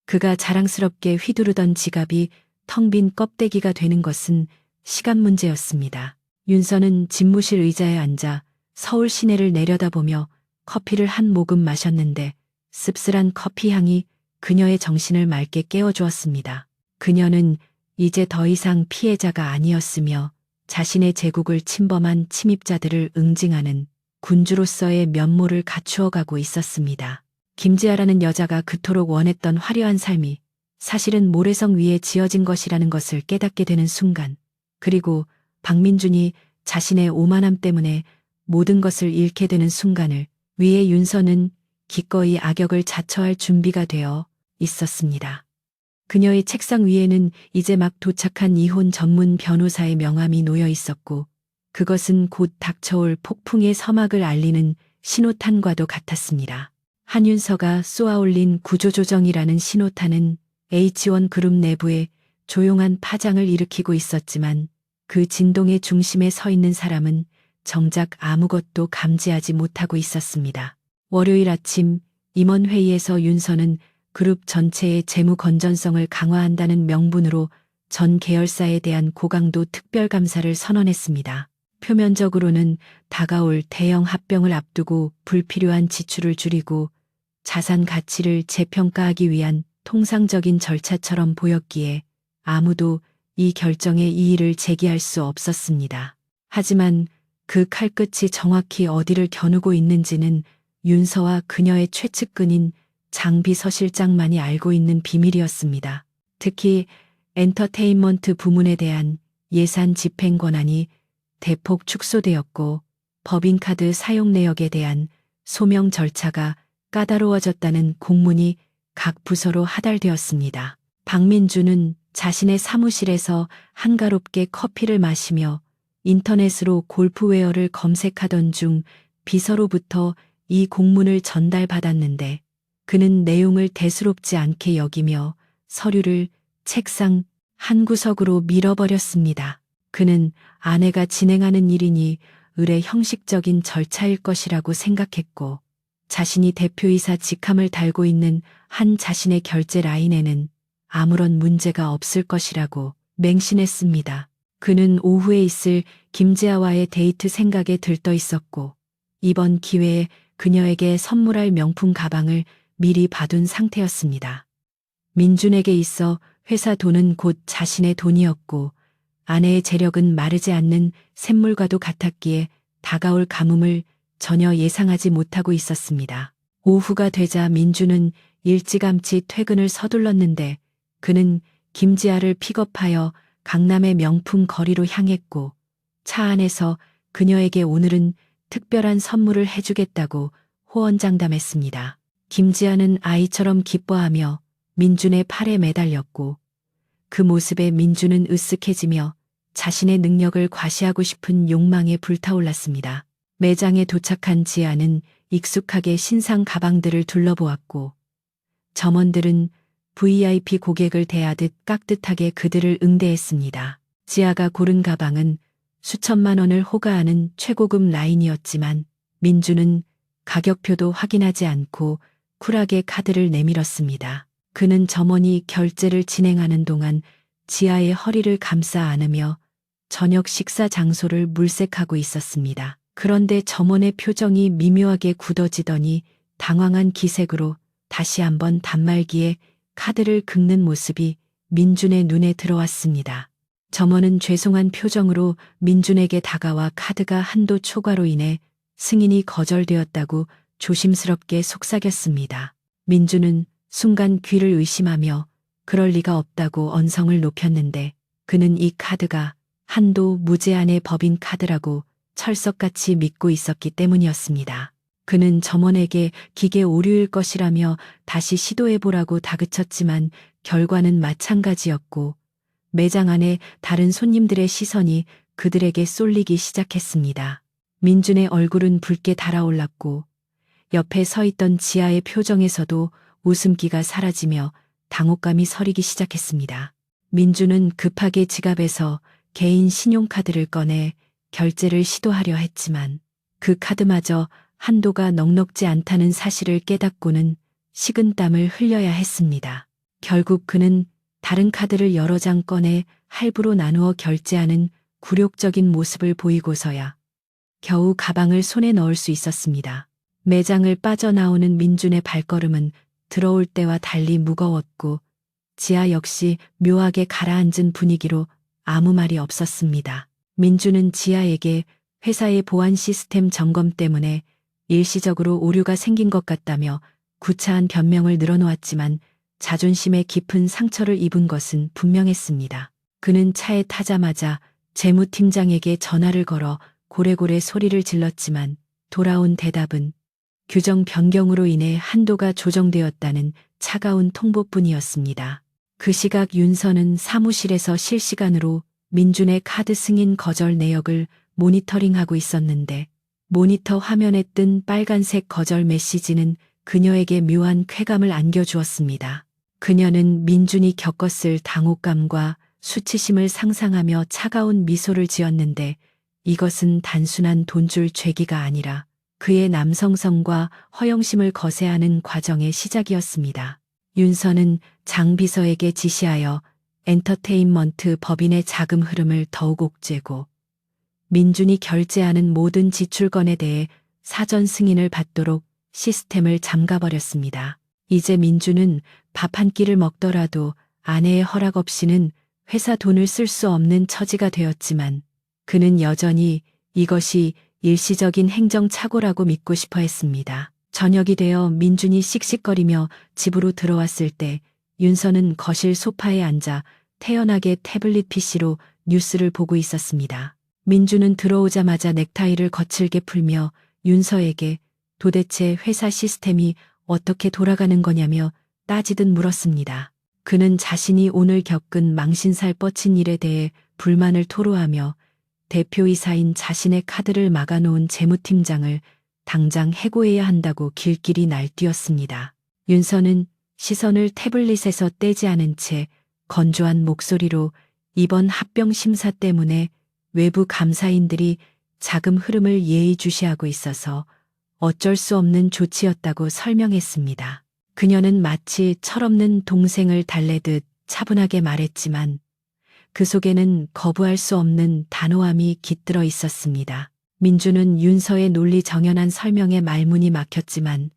그가 자랑스럽게 휘두르던 지갑이 텅 빈 껍데기가 되는 것은 시간 문제였습니다. 윤서는 집무실 의자에 앉아 서울 시내를 내려다보며 커피를 한 모금 마셨는데, 씁쓸한 커피 향이 그녀의 정신을 맑게 깨워주었습니다. 그녀는 이제 더 이상 피해자가 아니었으며 자신의 제국을 침범한 침입자들을 응징하는 군주로서의 면모를 갖추어가고 있었습니다. 김지아라는 여자가 그토록 원했던 화려한 삶이 사실은 모래성 위에 지어진 것이라는 것을 깨닫게 되는 순간, 그리고 박민준이 자신의 오만함 때문에 모든 것을 잃게 되는 순간을 위해 윤서는 기꺼이 악역을 자처할 준비가 되어 있었습니다. 그녀의 책상 위에는 이제 막 도착한 이혼 전문 변호사의 명함이 놓여 있었고, 그것은 곧 닥쳐올 폭풍의 서막을 알리는 신호탄과도 같았습니다. 한윤서가 쏘아올린 구조조정이라는 신호탄은 H1 그룹 내부에 조용한 파장을 일으키고 있었지만, 그 진동의 중심에 서 있는 사람은 정작 아무것도 감지하지 못하고 있었습니다. 월요일 아침 임원회의에서 윤서는 그룹 전체의 재무 건전성을 강화한다는 명분으로 전 계열사에 대한 고강도 특별감사를 선언했습니다. 표면적으로는 다가올 대형 합병을 앞두고 불필요한 지출을 줄이고 자산 가치를 재평가하기 위한 통상적인 절차처럼 보였기에 아무도 이 결정에 이의를 제기할 수 없었습니다. 하지만 그 칼끝이 정확히 어디를 겨누고 있는지는 윤서와 그녀의 최측근인 장 비서실장만이 알고 있는 비밀이었습니다. 특히 엔터테인먼트 부문에 대한 예산 집행 권한이 대폭 축소되었고, 법인카드 사용 내역에 대한 소명 절차가 까다로워졌다는 공문이 각 부서로 하달되었습니다. 박민주는 자신의 사무실에서 한가롭게 커피를 마시며 인터넷으로 골프웨어를 검색하던 중 비서로부터 이 공문을 전달받았는데 그는 내용을 대수롭지 않게 여기며 서류를 책상 한 구석으로 밀어버렸습니다. 그는 아내가 진행하는 일이니 의례 형식적인 절차일 것이라고 생각했고 자신이 대표이사 직함을 달고 있는 한 자신의 결제 라인에는 아무런 문제가 없을 것이라고 맹신했습니다. 그는 오후에 있을 김지아와의 데이트 생각에 들떠 있었고 이번 기회에 그녀에게 선물할 명품 가방을 미리 봐둔 상태였습니다. 민준에게 있어 회사 돈은 곧 자신의 돈이었고 아내의 재력은 마르지 않는 샘물과도 같았기에 다가올 가뭄을 전혀 예상하지 못하고 있었습니다. 오후가 되자 민주는 일찌감치 퇴근을 서둘렀는데 그는 김지아를 픽업하여 강남의 명품 거리로 향했고 차 안에서 그녀에게 오늘은 특별한 선물을 해주겠다고 호언장담했습니다. 김지아는 아이처럼 기뻐하며 민준의 팔에 매달렸고 그 모습에 민준은 으쓱해지며 자신의 능력을 과시하고 싶은 욕망에 불타올랐습니다. 매장에 도착한 지아는 익숙하게 신상 가방들을 둘러보았고 점원들은 VIP 고객을 대하듯 깍듯하게 그들을 응대했습니다. 지아가 고른 가방은 수천만 원을 호가하는 최고급 라인이었지만 민주는 가격표도 확인하지 않고 쿨하게 카드를 내밀었습니다. 그는 점원이 결제를 진행하는 동안 지아의 허리를 감싸 안으며 저녁 식사 장소를 물색하고 있었습니다. 그런데 점원의 표정이 미묘하게 굳어지더니 당황한 기색으로 다시 한번 단말기에 카드를 긁는 모습이 민준의 눈에 들어왔습니다. 점원은 죄송한 표정으로 민준에게 다가와 카드가 한도 초과로 인해 승인이 거절되었다고 조심스럽게 속삭였습니다. 민준은 순간 귀를 의심하며 그럴 리가 없다고 언성을 높였는데 그는 이 카드가 한도 무제한의 법인 카드라고 철석같이 믿고 있었기 때문이었습니다. 그는 점원에게 기계 오류일 것이라며 다시 시도해보라고 다그쳤지만 결과는 마찬가지였고 매장 안에 다른 손님들의 시선이 그들에게 쏠리기 시작했습니다. 민준의 얼굴은 붉게 달아올랐고 옆에 서 있던 지아의 표정에서도 웃음기가 사라지며 당혹감이 서리기 시작했습니다. 민준은 급하게 지갑에서 개인 신용카드를 꺼내 결제를 시도하려 했지만 그 카드마저 한도가 넉넉지 않다는 사실을 깨닫고는 식은땀을 흘려야 했습니다. 결국 그는 다른 카드를 여러 장 꺼내 할부로 나누어 결제하는 굴욕적인 모습을 보이고서야 겨우 가방을 손에 넣을 수 있었습니다. 매장을 빠져나오는 민준의 발걸음은 들어올 때와 달리 무거웠고 지아 역시 묘하게 가라앉은 분위기로 아무 말이 없었습니다. 민준은 지아에게 회사의 보안 시스템 점검 때문에 일시적으로 오류가 생긴 것 같다며 구차한 변명을 늘어놓았지만 자존심에 깊은 상처를 입은 것은 분명했습니다. 그는 차에 타자마자 재무팀장에게 전화를 걸어 고래고래 소리를 질렀지만 돌아온 대답은 규정 변경으로 인해 한도가 조정되었다는 차가운 통보뿐이었습니다. 그 시각 윤서는 사무실에서 실시간으로 민준의 카드 승인 거절 내역을 모니터링하고 있었는데 모니터 화면에 뜬 빨간색 거절 메시지는 그녀에게 묘한 쾌감을 안겨주었습니다. 그녀는 민준이 겪었을 당혹감과 수치심을 상상하며 차가운 미소를 지었는데 이것은 단순한 돈줄 죄기가 아니라 그의 남성성과 허영심을 거세하는 과정의 시작이었습니다. 윤서는 장 비서에게 지시하여 엔터테인먼트 법인의 자금 흐름을 더욱 옥죄고 민준이 결제하는 모든 지출건에 대해 사전 승인을 받도록 시스템을 잠가버렸습니다. 이제 민준은 밥 한 끼를 먹더라도 아내의 허락 없이는 회사 돈을 쓸 수 없는 처지가 되었지만 그는 여전히 이것이 일시적인 행정착오라고 믿고 싶어 했습니다. 저녁이 되어 민준이 씩씩거리며 집으로 들어왔을 때 윤서는 거실 소파에 앉아 태연하게 태블릿 PC로 뉴스를 보고 있었습니다. 민준은 들어오자마자 넥타이를 거칠게 풀며 윤서에게 도대체 회사 시스템이 어떻게 돌아가는 거냐며 따지듯 물었습니다. 그는 자신이 오늘 겪은 망신살 뻗친 일에 대해 불만을 토로하며 대표이사인 자신의 카드를 막아놓은 재무팀장을 당장 해고해야 한다고 길길이 날뛰었습니다. 윤서는 시선을 태블릿에서 떼지 않은 채 건조한 목소리로 이번 합병 심사 때문에 외부 감사인들이 자금 흐름을 예의주시하고 있어서 어쩔 수 없는 조치였다고 설명했습니다. 그녀는 마치 철없는 동생을 달래듯 차분하게 말했지만 그 속에는 거부할 수 없는 단호함이 깃들어 있었습니다. 민주는 윤서의 논리 정연한 설명에 말문이 막혔지만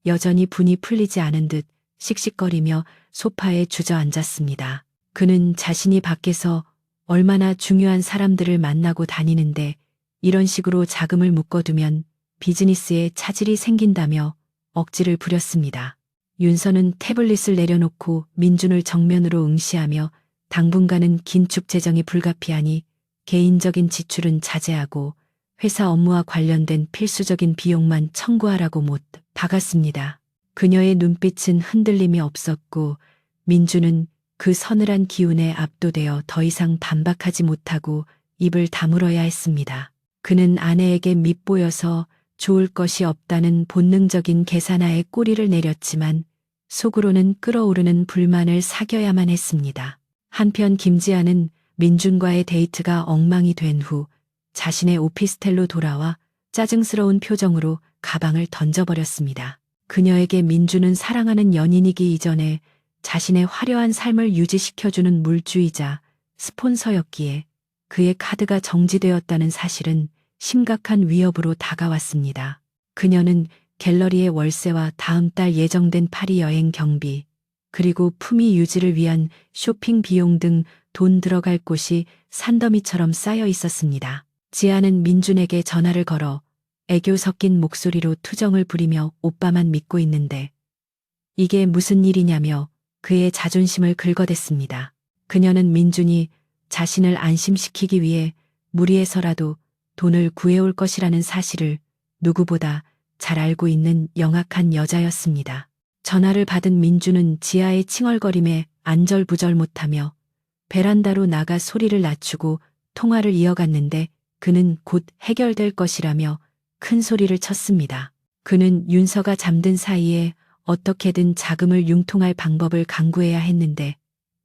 여전히 분이 풀리지 않은 듯 씩씩거리며 소파에 주저앉았습니다. 그는 자신이 밖에서 얼마나 중요한 사람들을 만나고 다니는데 이런 식으로 자금을 묶어두면 비즈니스에 차질이 생긴다며 억지를 부렸습니다. 윤서는 태블릿을 내려놓고 민준을 정면으로 응시하며 당분간은 긴축 재정이 불가피하니 개인적인 지출은 자제하고 회사 업무와 관련된 필수적인 비용만 청구하라고 못 박았습니다. 그녀의 눈빛은 흔들림이 없었고 민주는 그 서늘한 기운에 압도되어 더 이상 반박하지 못하고 입을 다물어야 했습니다. 그는 아내에게 밉보여서 좋을 것이 없다는 본능적인 계산하에 꼬리를 내렸지만 속으로는 끓어오르는 불만을 사겨야만 했습니다. 한편 김지아는 민준과의 데이트가 엉망이 된 후 자신의 오피스텔로 돌아와 짜증스러운 표정으로 가방을 던져버렸습니다. 그녀에게 민준은 사랑하는 연인이기 이전에 자신의 화려한 삶을 유지시켜주는 물주이자 스폰서였기에 그의 카드가 정지되었다는 사실은 심각한 위협으로 다가왔습니다. 그녀는 갤러리의 월세와 다음 달 예정된 파리 여행 경비, 그리고 품위 유지를 위한 쇼핑 비용 등 돈 들어갈 곳이 산더미처럼 쌓여 있었습니다. 지아는 민준에게 전화를 걸어 애교 섞인 목소리로 투정을 부리며 오빠만 믿고 있는데 이게 무슨 일이냐며 그의 자존심을 긁어댔습니다. 그녀는 민준이 자신을 안심시키기 위해 무리해서라도 돈을 구해올 것이라는 사실을 누구보다 잘 알고 있는 영악한 여자였습니다. 전화를 받은 민준은 지아의 칭얼거림에 안절부절 못하며 베란다로 나가 소리를 낮추고 통화를 이어갔는데 그는 곧 해결될 것이라며 큰 소리를 쳤습니다. 그는 윤서가 잠든 사이에 어떻게든 자금을 융통할 방법을 강구해야 했는데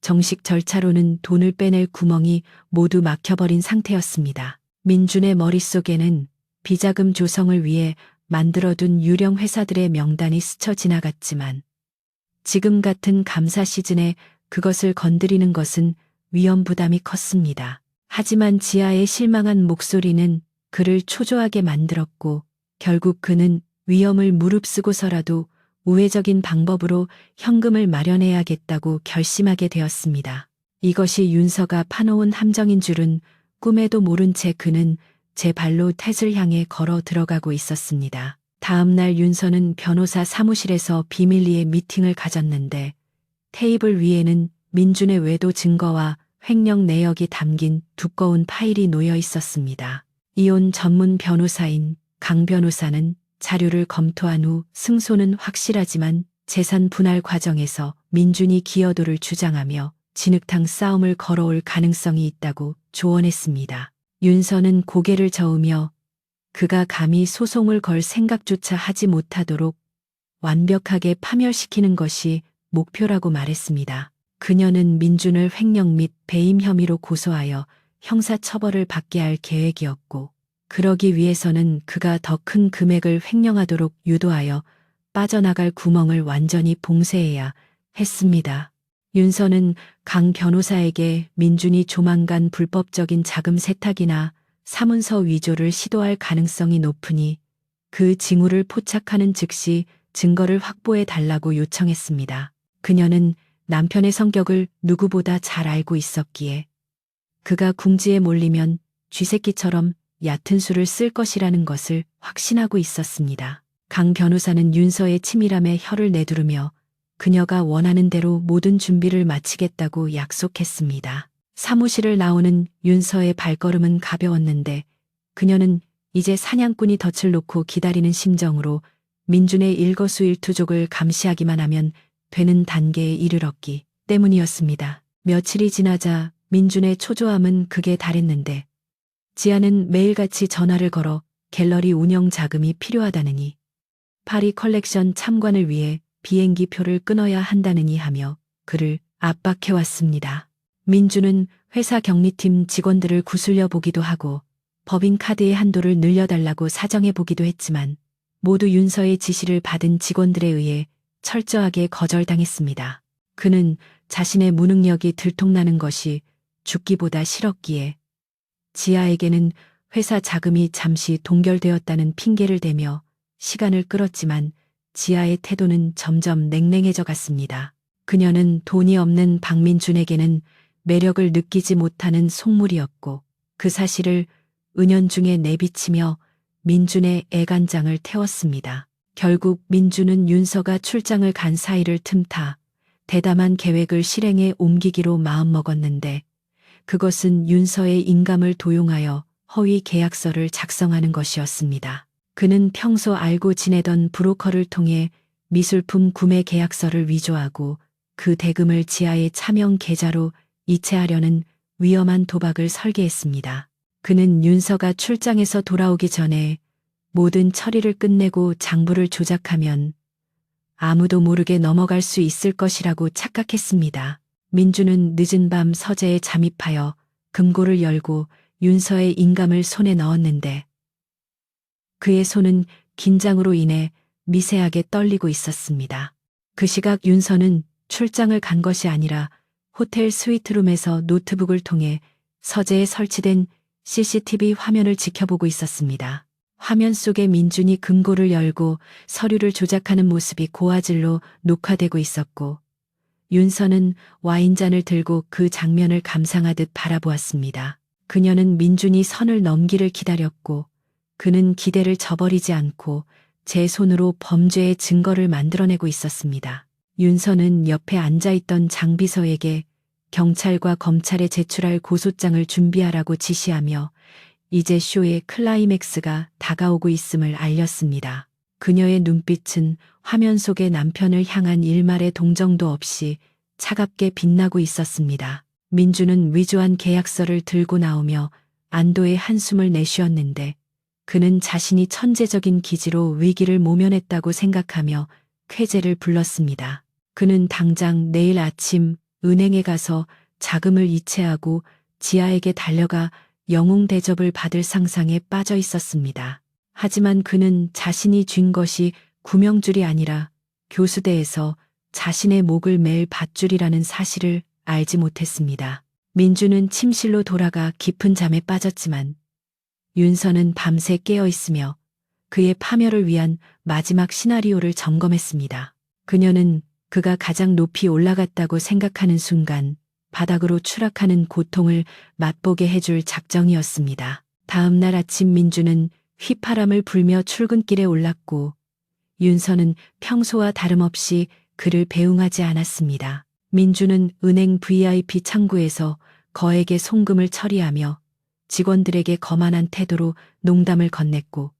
정식 절차로는 돈을 빼낼 구멍이 모두 막혀버린 상태였습니다. 민준의 머릿속에는 비자금 조성을 위해 만들어둔 유령 회사들의 명단이 스쳐 지나갔지만 지금 같은 감사 시즌에 그것을 건드리는 것은 위험 부담이 컸습니다. 하지만 지아의 실망한 목소리는 그를 초조하게 만들었고 결국 그는 위험을 무릅쓰고서라도 우회적인 방법으로 현금을 마련해야겠다고 결심하게 되었습니다. 이것이 윤서가 파놓은 함정인 줄은 꿈에도 모른 채 그는 제 발로 텟을 향해 걸어 들어가고 있었습니다. 다음 날 윤서는 변호사 사무실에서 비밀리에 미팅을 가졌는데 테이블 위에는 민준의 외도 증거와 횡령 내역이 담긴 두꺼운 파일이 놓여 있었습니다. 이혼 전문 변호사인 강 변호사는 자료를 검토한 후 승소는 확실하지만 재산 분할 과정에서 민준이 기여도를 주장하며 진흙탕 싸움을 걸어올 가능성이 있다고 조언했습니다. 윤서는 고개를 저으며 그가 감히 소송을 걸 생각조차 하지 못하도록 완벽하게 파멸시키는 것이 목표라고 말했습니다. 그녀는 민준을 횡령 및 배임 혐의로 고소하여 형사처벌을 받게 할 계획이었고 그러기 위해서는 그가 더 큰 금액을 횡령하도록 유도하여 빠져나갈 구멍을 완전히 봉쇄해야 했습니다. 윤서는 강 변호사에게 민준이 조만간 불법적인 자금 세탁이나 사문서 위조를 시도할 가능성이 높으니 그 징후를 포착하는 즉시 증거를 확보해 달라고 요청했습니다. 그녀는 남편의 성격을 누구보다 잘 알고 있었기에 그가 궁지에 몰리면 쥐새끼처럼 얕은 수를 쓸 것이라는 것을 확신하고 있었습니다. 강 변호사는 윤서의 치밀함에 혀를 내두르며 그녀가 원하는 대로 모든 준비를 마치겠다고 약속했습니다. 사무실을 나오는 윤서의 발걸음은 가벼웠는데 그녀는 이제 사냥꾼이 덫을 놓고 기다리는 심정으로 민준의 일거수일투족을 감시하기만 하면 되는 단계에 이르렀기 때문이었습니다. 며칠이 지나자 민준의 초조함은 극에 달했는데 지아는 매일같이 전화를 걸어 갤러리 운영 자금이 필요하다느니 파리 컬렉션 참관을 위해 비행기 표를 끊어야 한다느니 하며 그를 압박해왔습니다. 민준은 회사 격리팀 직원들을 구슬려 보기도 하고 법인카드의 한도를 늘려달라고 사정해 보기도 했지만 모두 윤서의 지시를 받은 직원들에 의해 철저하게 거절당했습니다. 그는 자신의 무능력이 들통나는 것이 죽기보다 싫었기에 지아에게는 회사 자금이 잠시 동결되었다는 핑계를 대며 시간을 끌었지만 지아의 태도는 점점 냉랭해져 갔습니다. 그녀는 돈이 없는 박민준에게는 매력을 느끼지 못하는 속물이었고 그 사실을 은연중에 내비치며 민준의 애간장을 태웠습니다. 결국 민준은 윤서가 출장을 간 사이를 틈타 대담한 계획을 실행에 옮기기로 마음먹었는데 그것은 윤서의 인감을 도용하여 허위 계약서를 작성하는 것이었습니다. 그는 평소 알고 지내던 브로커를 통해 미술품 구매 계약서를 위조하고 그 대금을 지아의 차명 계좌로 이체하려는 위험한 도박을 설계했습니다. 그는 윤서가 출장에서 돌아오기 전에 모든 처리를 끝내고 장부를 조작하면 아무도 모르게 넘어갈 수 있을 것이라고 착각했습니다. 민주는 늦은 밤 서재에 잠입하여 금고를 열고 윤서의 인감을 손에 넣었는데 그의 손은 긴장으로 인해 미세하게 떨리고 있었습니다. 그 시각 윤서는 출장을 간 것이 아니라 호텔 스위트룸에서 노트북을 통해 서재에 설치된 CCTV 화면을 지켜보고 있었습니다. 화면 속에 민준이 금고를 열고 서류를 조작하는 모습이 고화질로 녹화되고 있었고 윤서는 와인잔을 들고 그 장면을 감상하듯 바라보았습니다. 그녀는 민준이 선을 넘기를 기다렸고 그는 기대를 저버리지 않고 제 손으로 범죄의 증거를 만들어내고 있었습니다. 윤서는 옆에 앉아있던 장비서에게 경찰과 검찰에 제출할 고소장을 준비하라고 지시하며 이제 쇼의 클라이맥스가 다가오고 있음을 알렸습니다. 그녀의 눈빛은 화면 속의 남편을 향한 일말의 동정도 없이 차갑게 빛나고 있었습니다. 민주는 위조한 계약서를 들고 나오며 안도의 한숨을 내쉬었는데 그는 자신이 천재적인 기지로 위기를 모면했다고 생각하며 쾌재를 불렀습니다. 그는 당장 내일 아침 은행에 가서 자금을 이체하고 지아에게 달려가 영웅 대접을 받을 상상에 빠져 있었습니다. 하지만 그는 자신이 쥔 것이 구명줄이 아니라 교수대에서 자신의 목을 맬 밧줄이라는 사실을 알지 못했습니다. 민주는 침실로 돌아가 깊은 잠에 빠졌지만 윤서는 밤새 깨어 있으며 그의 파멸을 위한 마지막 시나리오를 점검했습니다. 그녀는 그가 가장 높이 올라갔다고 생각하는 순간 바닥으로 추락하는 고통을 맛보게 해줄 작정이었습니다. 다음 날 아침 민주는 휘파람을 불며 출근길에 올랐고 윤서는 평소와 다름없이 그를 배웅하지 않았습니다. 민주는 은행 VIP 창구에서 거액의 송금을 처리하며 직원들에게 거만한 태도로 농담을 건넸고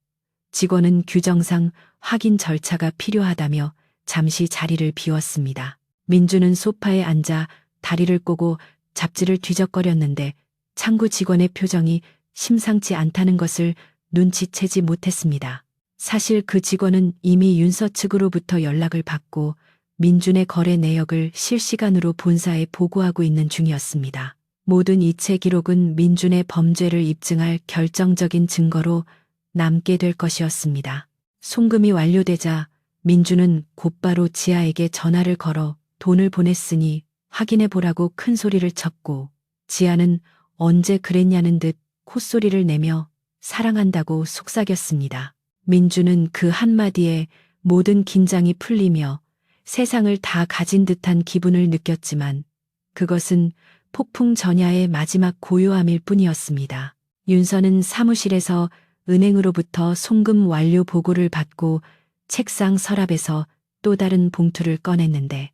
직원은 규정상 확인 절차가 필요하다며 잠시 자리를 비웠습니다. 민주는 소파에 앉아 다리를 꼬고 잡지를 뒤적거렸는데 창구 직원의 표정이 심상치 않다는 것을 눈치채지 못했습니다. 사실 그 직원은 이미 윤서 측으로부터 연락을 받고 민준의 거래 내역을 실시간으로 본사에 보고하고 있는 중이었습니다. 모든 이체 기록은 민준의 범죄를 입증할 결정적인 증거로 남게 될 것이었습니다. 송금이 완료되자 민주는 곧바로 지아에게 전화를 걸어 돈을 보냈으니 확인해 보라고 큰 소리를 쳤고 지아는 언제 그랬냐는 듯 콧소리를 내며 사랑한다고 속삭였습니다. 민주는 그 한마디에 모든 긴장이 풀리며 세상을 다 가진 듯한 기분을 느꼈지만 그것은 폭풍 전야의 마지막 고요함일 뿐이었습니다. 윤서는 사무실에서 은행으로부터 송금 완료 보고를 받고 책상 서랍에서 또 다른 봉투를 꺼냈는데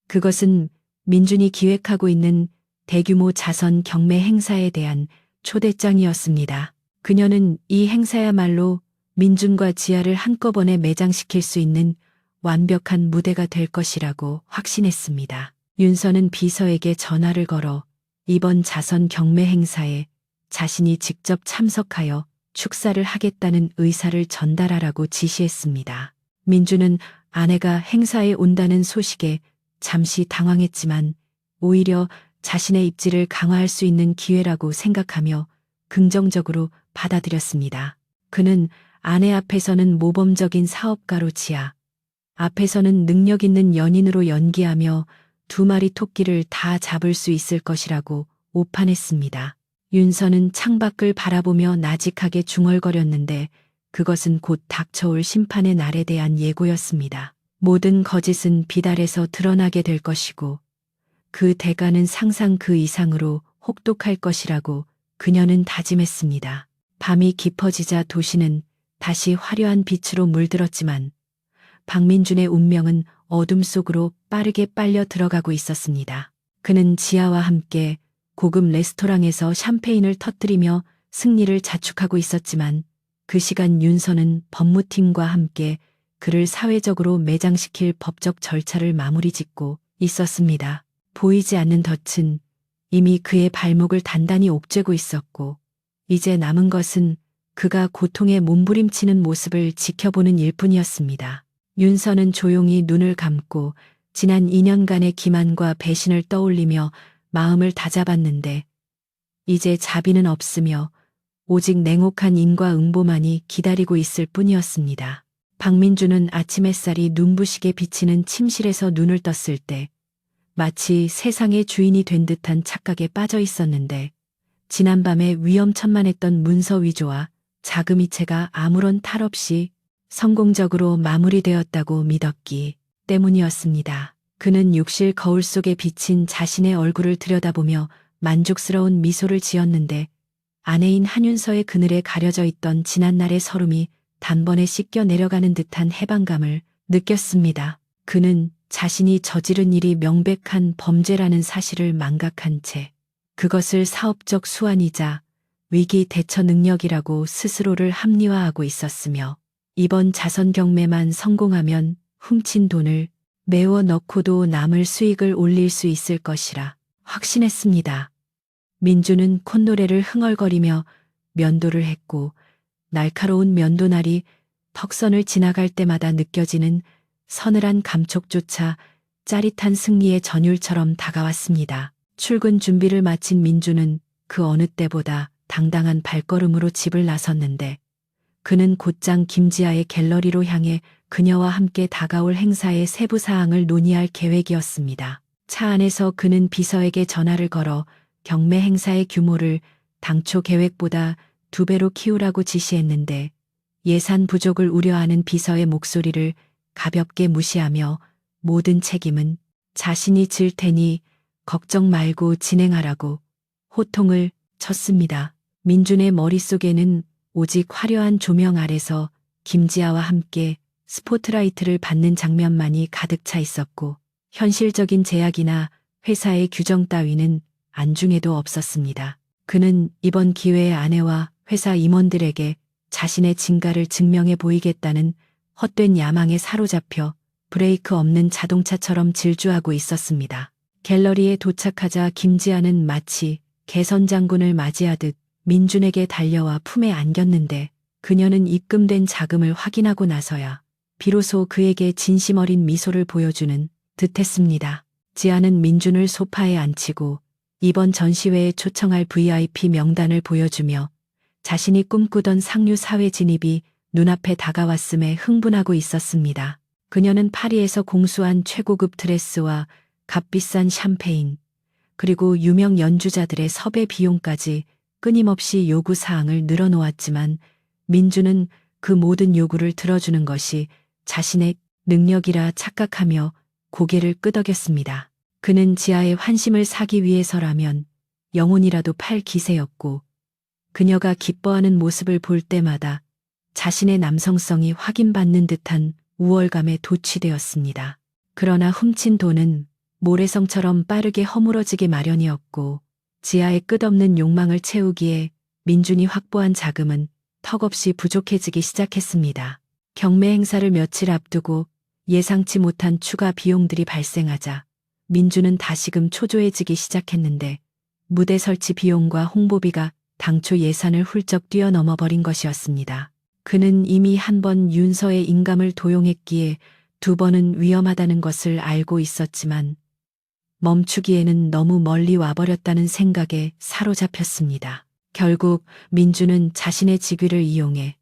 그것은 민준이 기획하고 있는 대규모 자선 경매 행사에 대한 초대장이었습니다. 그녀는 이 행사야말로 민준과 지아를 한꺼번에 매장시킬 수 있는 완벽한 무대가 될 것이라고 확신했습니다. 윤서는 비서에게 전화를 걸어 이번 자선 경매 행사에 자신이 직접 참석하여 축사를 하겠다는 의사를 전달하라고 지시했습니다. 민주는 아내가 행사에 온다는 소식에 잠시 당황했지만 오히려 자신의 입지를 강화할 수 있는 기회라고 생각하며 긍정적으로 받아들였습니다. 그는 아내 앞에서는 모범적인 사업가로, 지아 앞에서는 능력 있는 연인으로 연기하며 두 마리 토끼를 다 잡을 수 있을 것이라고 오판했습니다. 윤서는 창밖을 바라보며 나직하게 중얼거렸는데 그것은 곧 닥쳐올 심판의 날에 대한 예고였습니다. 모든 거짓은 비달에서 드러나게 될 것이고 그 대가는 상상 그 이상으로 혹독할 것이라고 그녀는 다짐했습니다. 밤이 깊어지자 도시는 다시 화려한 빛으로 물들었지만 박민준의 운명은 어둠 속으로 빠르게 빨려 들어가고 있었습니다. 그는 지아와 함께 고급 레스토랑에서 샴페인을 터뜨리며 승리를 자축하고 있었지만 그 시간 윤서는 법무팀과 함께 그를 사회적으로 매장시킬 법적 절차를 마무리 짓고 있었습니다. 보이지 않는 덫은 이미 그의 발목을 단단히 옥죄고 있었고 이제 남은 것은 그가 고통에 몸부림치는 모습을 지켜보는 일뿐이었습니다. 윤서는 조용히 눈을 감고 지난 2년간의 기만과 배신을 떠올리며 마음을 다잡았는데 이제 자비는 없으며 오직 냉혹한 인과응보만이 기다리고 있을 뿐이었습니다. 박민주는 아침 햇살이 눈부시게 비치는 침실에서 눈을 떴을 때 마치 세상의 주인이 된 듯한 착각에 빠져 있었는데 지난밤에 위험천만했던 문서 위조와 자금이체가 아무런 탈 없이 성공적으로 마무리되었다고 믿었기 때문이었습니다. 그는 욕실 거울 속에 비친 자신의 얼굴을 들여다보며 만족스러운 미소를 지었는데 아내인 한윤서의 그늘에 가려져 있던 지난날의 서름이 단번에 씻겨 내려가는 듯한 해방감을 느꼈습니다. 그는 자신이 저지른 일이 명백한 범죄라는 사실을 망각한 채 그것을 사업적 수완이자 위기 대처 능력이라고 스스로를 합리화하고 있었으며 이번 자선 경매만 성공하면 훔친 돈을 메워 넣고도 남을 수익을 올릴 수 있을 것이라 확신했습니다. 민주는 콧노래를 흥얼거리며 면도를 했고 날카로운 면도날이 턱선을 지나갈 때마다 느껴지는 서늘한 감촉조차 짜릿한 승리의 전율처럼 다가왔습니다. 출근 준비를 마친 민주는 그 어느 때보다 당당한 발걸음으로 집을 나섰는데 그는 곧장 김지아의 갤러리로 향해 그녀와 함께 다가올 행사의 세부 사항을 논의할 계획이었습니다. 차 안에서 그는 비서에게 전화를 걸어 경매 행사의 규모를 당초 계획보다 2배로 키우라고 지시했는데 예산 부족을 우려하는 비서의 목소리를 가볍게 무시하며 모든 책임은 자신이 질 테니 걱정 말고 진행하라고 호통을 쳤습니다. 민준의 머릿속에는 오직 화려한 조명 아래서 김지아와 함께 스포트라이트를 받는 장면만이 가득 차 있었고 현실적인 제약이나 회사의 규정 따위는 안중에도 없었습니다. 그는 이번 기회에 아내와 회사 임원들에게 자신의 진가를 증명해 보이겠다는 헛된 야망에 사로잡혀 브레이크 없는 자동차처럼 질주하고 있었습니다. 갤러리에 도착하자 김지아는 마치 개선 장군을 맞이하듯 민준에게 달려와 품에 안겼는데 그녀는 입금된 자금을 확인하고 나서야 비로소 그에게 진심 어린 미소를 보여주는 듯했습니다. 지아는 민준을 소파에 앉히고 이번 전시회에 초청할 VIP 명단을 보여주며 자신이 꿈꾸던 상류 사회 진입이 눈앞에 다가왔음에 흥분하고 있었습니다. 그녀는 파리에서 공수한 최고급 드레스와 값비싼 샴페인, 그리고 유명 연주자들의 섭외 비용까지 끊임없이 요구 사항을 늘어놓았지만 민주는 그 모든 요구를 들어주는 것이 자신의 능력이라 착각하며 고개를 끄덕였습니다. 그는 지아의 환심을 사기 위해서라면 영혼이라도 팔 기세였고 그녀가 기뻐하는 모습을 볼 때마다 자신의 남성성이 확인받는 듯한 우월감에 도취되었습니다. 그러나 훔친 돈은 모래성처럼 빠르게 허물어지기 마련이었고 지아의 끝없는 욕망을 채우기에 민준이 확보한 자금은 턱없이 부족해지기 시작했습니다. 경매 행사를 며칠 앞두고 예상치 못한 추가 비용들이 발생하자 민주는 다시금 초조해지기 시작했는데 무대 설치 비용과 홍보비가 당초 예산을 훌쩍 뛰어넘어 버린 것이었습니다. 그는 이미 한 번 윤서의 인감을 도용했기에 두 번은 위험하다는 것을 알고 있었지만 멈추기에는 너무 멀리 와버렸다는 생각에 사로잡혔습니다. 결국 민주는 자신의 직위를 이용해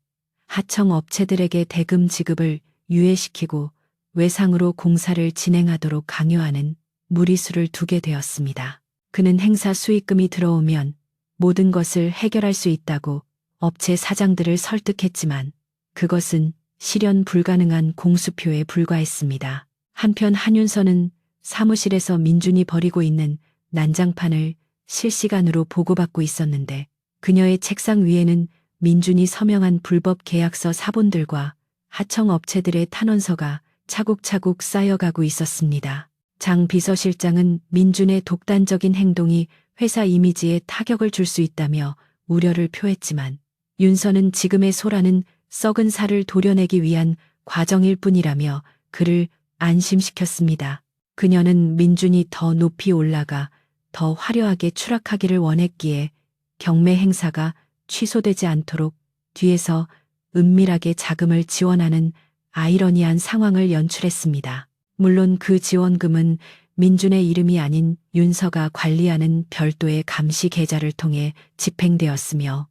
하청 업체들에게 대금 지급을 유예시키고 외상으로 공사를 진행하도록 강요하는 무리수를 두게 되었습니다. 그는 행사 수익금이 들어오면 모든 것을 해결할 수 있다고 업체 사장들을 설득했지만 그것은 실현 불가능한 공수표에 불과했습니다. 한편 한윤서는 사무실에서 민준이 버리고 있는 난장판을 실시간으로 보고받고 있었는데 그녀의 책상 위에는 민준이 서명한 불법 계약서 사본들과 하청 업체들의 탄원서가 차곡차곡 쌓여가고 있었습니다. 장 비서실장은 민준의 독단적인 행동이 회사 이미지에 타격을 줄 수 있다며 우려를 표했지만 윤서는 지금의 소라는 썩은 살을 도려내기 위한 과정일 뿐이라며 그를 안심시켰습니다. 그녀는 민준이 더 높이 올라가 더 화려하게 추락하기를 원했기에 경매 행사가 취소되지 않도록 뒤에서 은밀하게 자금을 지원하는 아이러니한 상황을 연출했습니다. 물론 그 지원금은 민준의 이름이 아닌 윤서가 관리하는 별도의 감시 계좌를 통해 집행되었으며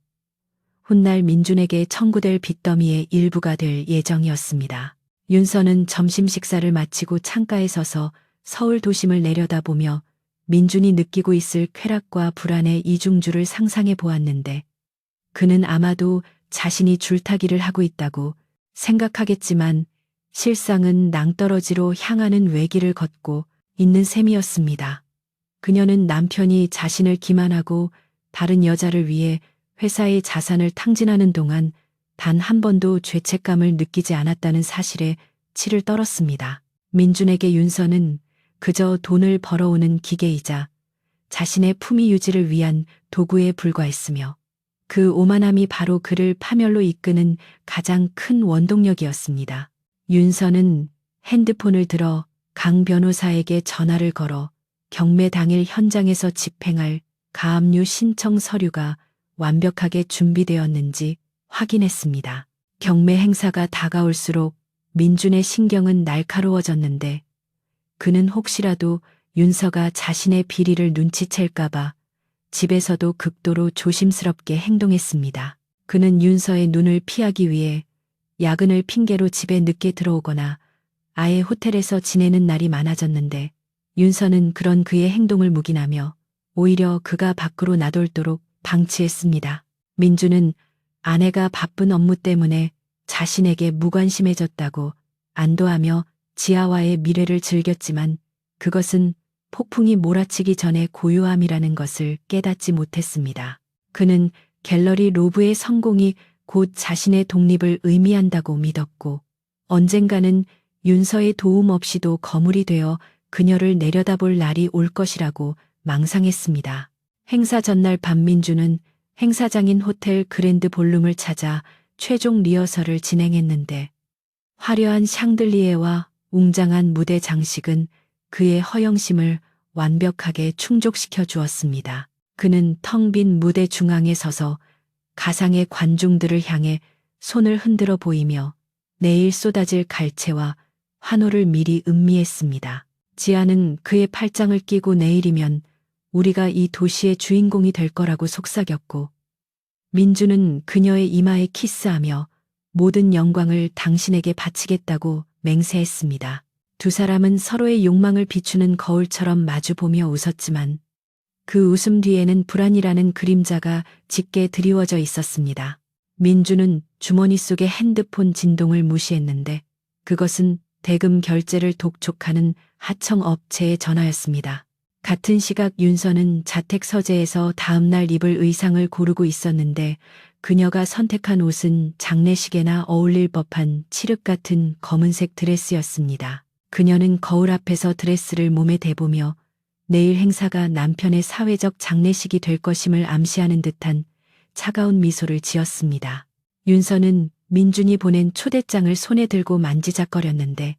훗날 민준에게 청구될 빚더미의 일부가 될 예정이었습니다. 윤서는 점심 식사를 마치고 창가에 서서 서울 도심을 내려다보며 민준이 느끼고 있을 쾌락과 불안의 이중주를 상상해 보았는데 그는 아마도 자신이 줄타기를 하고 있다고 생각하겠지만 실상은 낭떠러지로 향하는 외길을 걷고 있는 셈이었습니다. 그녀는 남편이 자신을 기만하고 다른 여자를 위해 회사의 자산을 탕진하는 동안 단 한 번도 죄책감을 느끼지 않았다는 사실에 치를 떨었습니다. 민준에게 윤서는 그저 돈을 벌어오는 기계이자 자신의 품위 유지를 위한 도구에 불과했으며 그 오만함이 바로 그를 파멸로 이끄는 가장 큰 원동력이었습니다. 윤서는 핸드폰을 들어 강 변호사에게 전화를 걸어 경매 당일 현장에서 집행할 가압류 신청 서류가 완벽하게 준비되었는지 확인했습니다. 경매 행사가 다가올수록 민준의 신경은 날카로워졌는데 그는 혹시라도 윤서가 자신의 비리를 눈치챌까봐 집에서도 극도로 조심스럽게 행동했습니다. 그는 윤서의 눈을 피하기 위해 야근을 핑계로 집에 늦게 들어오거나 아예 호텔에서 지내는 날이 많아졌는데 윤서는 그런 그의 행동을 묵인하며 오히려 그가 밖으로 나돌도록 방치했습니다. 민주는 아내가 바쁜 업무 때문에 자신에게 무관심해졌다고 안도하며 지아와의 미래를 즐겼지만 그것은 폭풍이 몰아치기 전에 고요함이라는 것을 깨닫지 못했습니다. 그는 갤러리 로브의 성공이 곧 자신의 독립을 의미한다고 믿었고 언젠가는 윤서의 도움 없이도 거물이 되어 그녀를 내려다볼 날이 올 것이라고 망상했습니다. 행사 전날 밤 민주는 행사장인 호텔 그랜드 볼룸을 찾아 최종 리허설을 진행했는데 화려한 샹들리에와 웅장한 무대 장식은 그의 허영심을 완벽하게 충족시켜 주었습니다. 그는 텅 빈 무대 중앙에 서서 가상의 관중들을 향해 손을 흔들어 보이며 내일 쏟아질 갈채와 환호를 미리 음미했습니다. 지아는 그의 팔짱을 끼고 내일이면 우리가 이 도시의 주인공이 될 거라고 속삭였고 민주는 그녀의 이마에 키스하며 모든 영광을 당신에게 바치겠다고 맹세했습니다. 두 사람은 서로의 욕망을 비추는 거울처럼 마주보며 웃었지만 그 웃음 뒤에는 불안이라는 그림자가 짙게 드리워져 있었습니다. 민주는 주머니 속의 핸드폰 진동을 무시했는데 그것은 대금 결제를 독촉하는 하청 업체의 전화였습니다. 같은 시각 윤서는 자택 서재에서 다음날 입을 의상을 고르고 있었는데 그녀가 선택한 옷은 장례식에나 어울릴 법한 칠흑 같은 검은색 드레스였습니다. 그녀는 거울 앞에서 드레스를 몸에 대보며 내일 행사가 남편의 사회적 장례식이 될 것임을 암시하는 듯한 차가운 미소를 지었습니다. 윤서는 민준이 보낸 초대장을 손에 들고 만지작거렸는데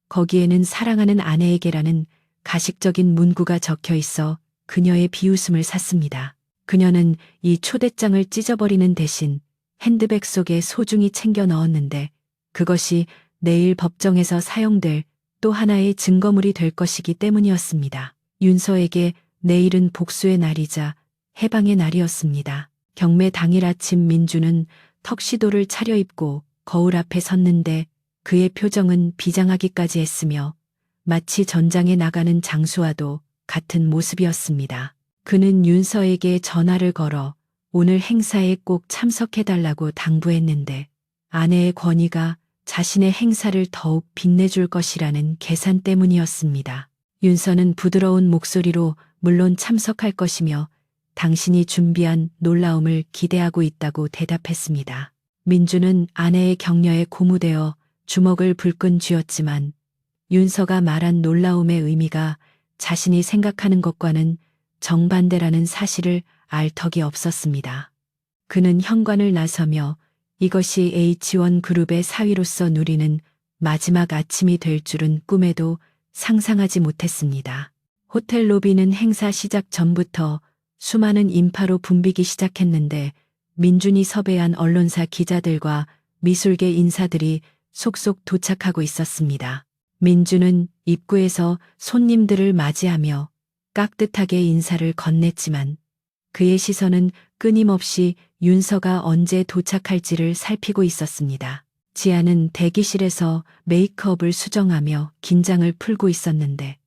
거기에는 사랑하는 아내에게라는 가식적인 문구가 적혀 있어 그녀의 비웃음을 샀습니다. 그녀는 이 초대장을 찢어버리는 대신 핸드백 속에 소중히 챙겨 넣었는데 그것이 내일 법정에서 사용될 또 하나의 증거물이 될 것이기 때문이었습니다. 윤서에게 내일은 복수의 날이자 해방의 날이었습니다. 경매 당일 아침 민주는 턱시도를 차려입고 거울 앞에 섰는데 그의 표정은 비장하기까지 했으며 마치 전장에 나가는 장수와도 같은 모습이었습니다. 그는 윤서에게 전화를 걸어 오늘 행사에 꼭 참석해달라고 당부했는데 아내의 권위가 자신의 행사를 더욱 빛내줄 것이라는 계산 때문이었습니다. 윤서는 부드러운 목소리로 물론 참석할 것이며 당신이 준비한 놀라움을 기대하고 있다고 대답했습니다. 민주는 아내의 격려에 고무되어 주먹을 불끈 쥐었지만 윤서가 말한 놀라움의 의미가 자신이 생각하는 것과는 정반대라는 사실을 알 턱이 없었습니다. 그는 현관을 나서며 이것이 H1 그룹의 사위로서 누리는 마지막 아침이 될 줄은 꿈에도 상상하지 못했습니다. 호텔 로비는 행사 시작 전부터 수많은 인파로 붐비기 시작했는데 민준이 섭외한 언론사 기자들과 미술계 인사들이 속속 도착하고 있었습니다. 민준은 입구에서 손님들을 맞이하며 깍듯하게 인사를 건넸지만 그의 시선은 끊임없이 윤서가 언제 도착할지를 살피고 있었습니다. 지아는 대기실에서 메이크업을 수정하며 긴장을 풀고 있었는데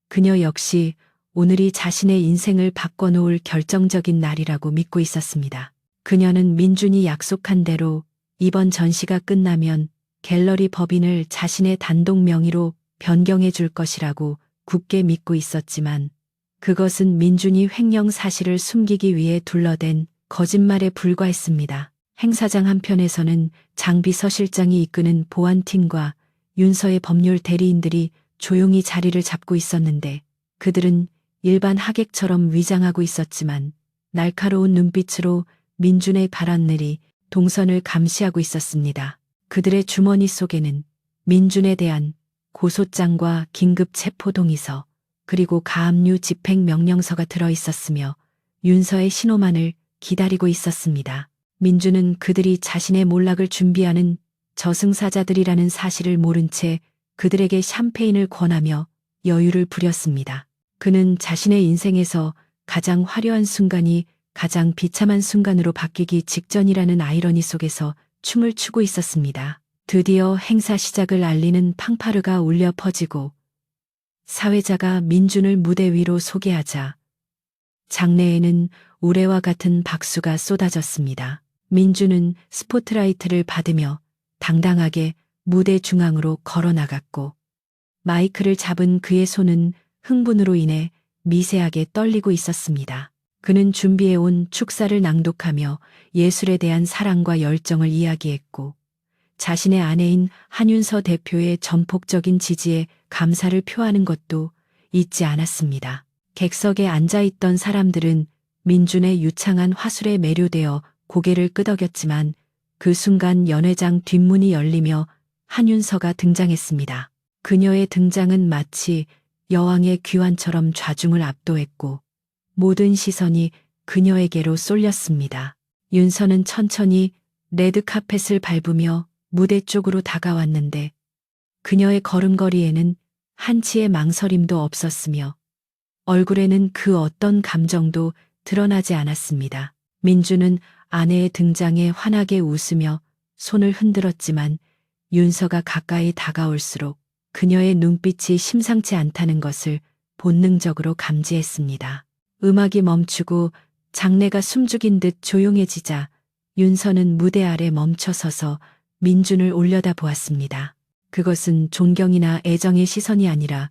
그녀 역시 오늘이 자신의 인생을 바꿔놓을 결정적인 날이라고 믿고 있었습니다. 그녀는 민준이 약속한 대로 이번 전시가 끝나면 갤러리 법인을 자신의 단독 명의로 변경해 줄 것이라고 굳게 믿고 있었지만 그것은 민준이 횡령 사실을 숨기기 위해 둘러댄 거짓말에 불과했습니다. 행사장 한편에서는 장비서 실장이 이끄는 보안팀과 윤서의 법률 대리인들이 조용히 자리를 잡고 있었는데 그들은 일반 하객처럼 위장하고 있었지만 날카로운 눈빛으로 민준의 발언들이 동선을 감시하고 있었습니다. 그들의 주머니 속에는 민준에 대한 고소장과 긴급 체포 동의서 그리고 가압류 집행 명령서가 들어 있었으며 윤서의 신호만을 기다리고 있었습니다. 민준은 그들이 자신의 몰락을 준비하는 저승사자들이라는 사실을 모른 채 그들에게 샴페인을 권하며 여유를 부렸습니다. 그는 자신의 인생에서 가장 화려한 순간이 가장 비참한 순간으로 바뀌기 직전이라는 아이러니 속에서 춤을 추고 있었습니다. 드디어 행사 시작을 알리는 팡파르가 울려 퍼지고 사회자가 민준을 무대 위로 소개하자 장내에는 우레와 같은 박수가 쏟아졌습니다. 민준은 스포트라이트를 받으며 당당하게 무대 중앙으로 걸어 나갔고 마이크를 잡은 그의 손은 흥분으로 인해 미세하게 떨리고 있었습니다. 그는 준비해온 축사를 낭독하며 예술에 대한 사랑과 열정을 이야기했고 자신의 아내인 한윤서 대표의 전폭적인 지지에 감사를 표하는 것도 잊지 않았습니다. 객석에 앉아있던 사람들은 민준의 유창한 화술에 매료되어 고개를 끄덕였지만 그 순간 연회장 뒷문이 열리며 한윤서가 등장했습니다. 그녀의 등장은 마치 여왕의 귀환처럼 좌중을 압도했고 모든 시선이 그녀에게로 쏠렸습니다. 윤서는 천천히 레드카펫을 밟으며 무대 쪽으로 다가왔는데 그녀의 걸음걸이에는 한치의 망설임도 없었으며 얼굴에는 그 어떤 감정도 드러나지 않았습니다. 민주는 아내의 등장에 환하게 웃으며 손을 흔들었지만 윤서가 가까이 다가올수록 그녀의 눈빛이 심상치 않다는 것을 본능적으로 감지했습니다. 음악이 멈추고 장내가 숨죽인 듯 조용해지자 윤서는 무대 아래 멈춰서서 민준을 올려다보았습니다. 그것은 존경이나 애정의 시선이 아니라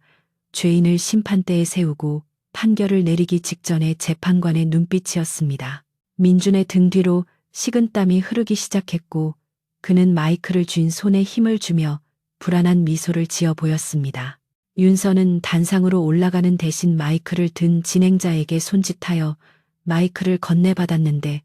죄인을 심판대에 세우고 판결을 내리기 직전의 재판관의 눈빛이었습니다. 민준의 등 뒤로 식은땀이 흐르기 시작했고 그는 마이크를 쥔 손에 힘을 주며 불안한 미소를 지어 보였습니다. 윤서는 단상으로 올라가는 대신 마이크를 든 진행자에게 손짓하여 마이크를 건네받았는데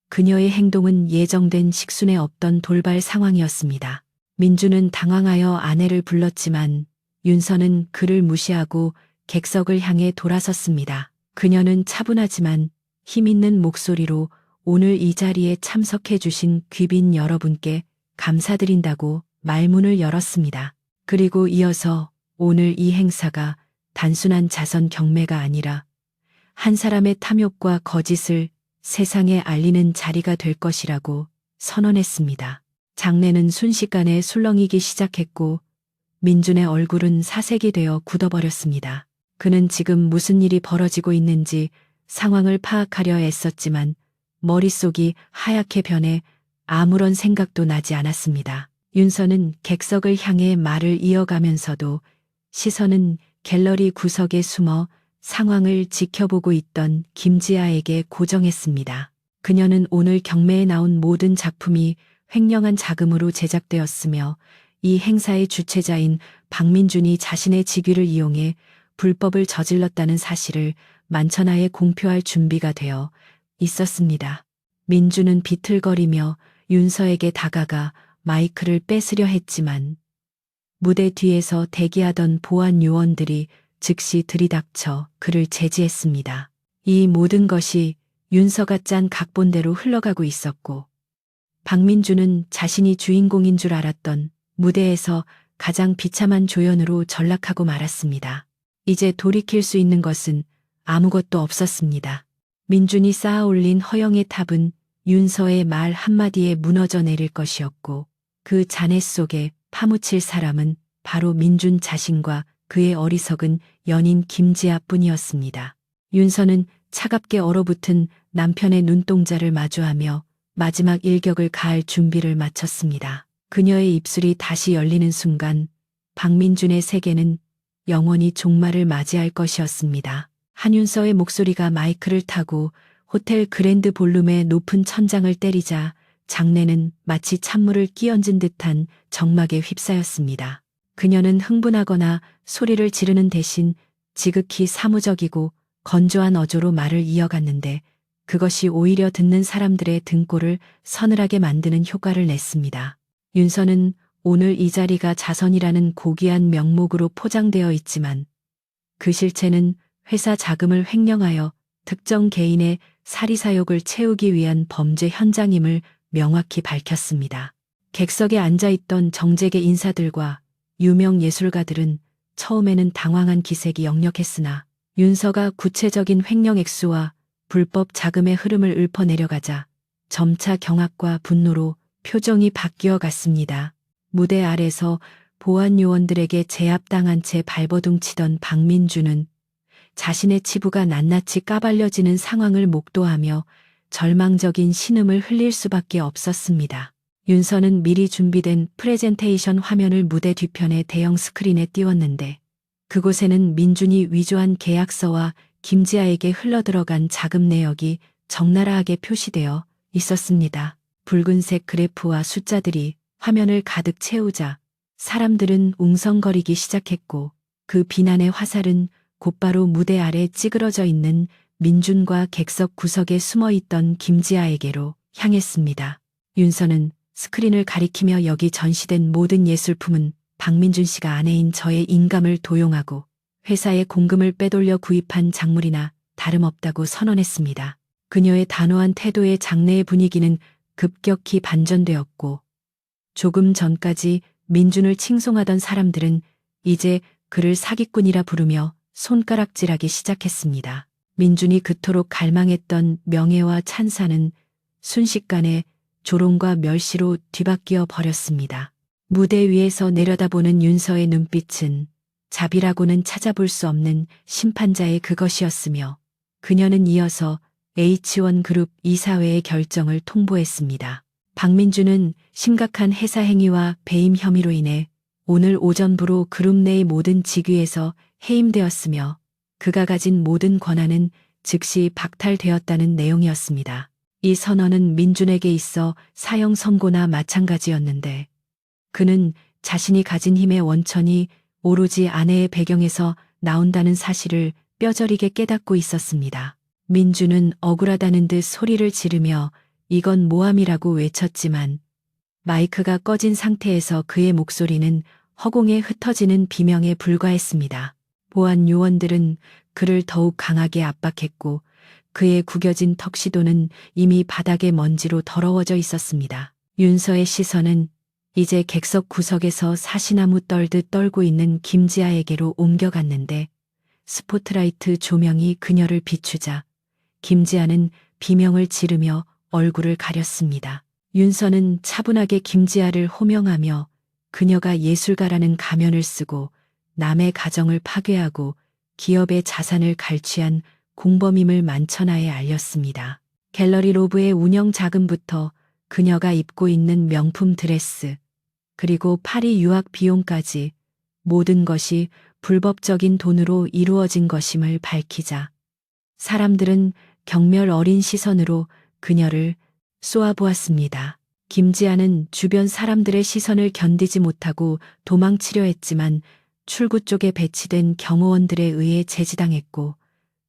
그녀의 행동은 예정된 식순에 없던 돌발 상황이었습니다. 민주는 당황하여 아내를 불렀지만 윤서는 그를 무시하고 객석을 향해 돌아섰습니다. 그녀는 차분하지만 힘있는 목소리로 오늘 이 자리에 참석해 주신 귀빈 여러분께 감사드린다고 말문을 열었습니다. 그리고 이어서 오늘 이 행사가 단순한 자선 경매가 아니라 한 사람의 탐욕과 거짓을 세상에 알리는 자리가 될 것이라고 선언했습니다. 장례는 순식간에 술렁이기 시작했고 민준의 얼굴은 사색이 되어 굳어버렸습니다. 그는 지금 무슨 일이 벌어지고 있는지 상황을 파악하려 애썼지만 머릿속이 하얗게 변해 아무런 생각도 나지 않았습니다. 윤서는 객석을 향해 말을 이어가면서도 시선은 갤러리 구석에 숨어 상황을 지켜보고 있던 김지아에게 고정했습니다. 그녀는 오늘 경매에 나온 모든 작품이 횡령한 자금으로 제작되었으며 이 행사의 주최자인 박민준이 자신의 직위를 이용해 불법을 저질렀다는 사실을 만천하에 공표할 준비가 되어 있었습니다. 민준은 비틀거리며 윤서에게 다가가 마이크를 뺏으려 했지만 무대 뒤에서 대기하던 보안 요원들이 즉시 들이닥쳐 그를 제지했습니다. 이 모든 것이 윤서가 짠 각본대로 흘러가고 있었고 박민준은 자신이 주인공인 줄 알았던 무대에서 가장 비참한 조연으로 전락하고 말았습니다. 이제 돌이킬 수 있는 것은 아무것도 없었습니다. 민준이 쌓아올린 허영의 탑은 윤서의 말 한마디에 무너져 내릴 것이었고 그 잔해 속에 파묻힐 사람은 바로 민준 자신과 그의 어리석은 연인 김지아뿐이었습니다. 윤서는 차갑게 얼어붙은 남편의 눈동자를 마주하며 마지막 일격을 가할 준비를 마쳤습니다. 그녀의 입술이 다시 열리는 순간 박민준의 세계는 영원히 종말을 맞이할 것이었습니다. 한윤서의 목소리가 마이크를 타고 호텔 그랜드 볼룸의 높은 천장을 때리자 장내는 마치 찬물을 끼얹은 듯한 정막에 휩싸였습니다. 그녀는 흥분하거나 소리를 지르는 대신 지극히 사무적이고 건조한 어조로 말을 이어갔는데 그것이 오히려 듣는 사람들의 등골을 서늘하게 만드는 효과를 냈습니다. 윤서는 오늘 이 자리가 자선이라는 고귀한 명목으로 포장되어 있지만 그 실체는 회사 자금을 횡령하여 특정 개인의 사리사욕을 채우기 위한 범죄 현장임을 명확히 밝혔습니다. 객석에 앉아있던 정재계 인사들과 유명 예술가들은 처음에는 당황한 기색이 역력했으나 윤서가 구체적인 횡령 액수와 불법 자금의 흐름을 읊어내려가자 점차 경악과 분노로 표정이 바뀌어 갔습니다. 무대 아래서 보안 요원들에게 제압당한 채 발버둥 치던 박민준은 자신의 치부가 낱낱이 까발려지는 상황을 목도하며 절망적인 신음을 흘릴 수밖에 없었습니다. 윤서는 미리 준비된 프레젠테이션 화면을 무대 뒤편의 대형 스크린에 띄웠는데 그곳에는 민준이 위조한 계약서와 김지아에게 흘러들어간 자금 내역이 적나라하게 표시되어 있었습니다. 붉은색 그래프와 숫자들이 화면을 가득 채우자 사람들은 웅성거리기 시작했고 그 비난의 화살은 곧바로 무대 아래 찌그러져 있는 민준과 객석 구석에 숨어있던 김지아에게로 향했습니다. 윤서는 스크린을 가리키며 여기 전시된 모든 예술품은 박민준 씨가 아내인 저의 인감을 도용하고 회사의 공금을 빼돌려 구입한 작물이나 다름없다고 선언했습니다. 그녀의 단호한 태도에 장내의 분위기는 급격히 반전되었고 조금 전까지 민준을 칭송하던 사람들은 이제 그를 사기꾼이라 부르며 손가락질하기 시작했습니다. 민준이 그토록 갈망했던 명예와 찬사는 순식간에 조롱과 멸시로 뒤바뀌어 버렸습니다. 무대 위에서 내려다보는 윤서의 눈빛은 자비라고는 찾아볼 수 없는 심판자의 그것이었으며 그녀는 이어서 H1 그룹 이사회의 결정을 통보했습니다. 박민준은 심각한 회사 행위와 배임 혐의로 인해 오늘 오전부로 그룹 내의 모든 직위에서 해임되었으며 그가 가진 모든 권한은 즉시 박탈되었다는 내용이었습니다. 이 선언은 민준에게 있어 사형 선고나 마찬가지였는데 그는 자신이 가진 힘의 원천이 오로지 아내의 배경에서 나온다는 사실을 뼈저리게 깨닫고 있었습니다. 민준은 억울하다는 듯 소리를 지르며 이건 모함이라고 외쳤지만 마이크가 꺼진 상태에서 그의 목소리는 허공에 흩어지는 비명에 불과했습니다. 보안 요원들은 그를 더욱 강하게 압박했고 그의 구겨진 턱시도는 이미 바닥에 먼지로 더러워져 있었습니다. 윤서의 시선은 이제 객석 구석에서 사시나무 떨듯 떨고 있는 김지아에게로 옮겨갔는데 스포트라이트 조명이 그녀를 비추자 김지아는 비명을 지르며 얼굴을 가렸습니다. 윤서는 차분하게 김지아를 호명하며 그녀가 예술가라는 가면을 쓰고 남의 가정을 파괴하고 기업의 자산을 갈취한 공범임을 만천하에 알렸습니다. 갤러리 로브의 운영 자금부터 그녀가 입고 있는 명품 드레스, 그리고 파리 유학 비용까지 모든 것이 불법적인 돈으로 이루어진 것임을 밝히자 사람들은 경멸 어린 시선으로 그녀를 쏘아보았습니다. 김지아는 주변 사람들의 시선을 견디지 못하고 도망치려 했지만 출구 쪽에 배치된 경호원들에 의해 제지당했고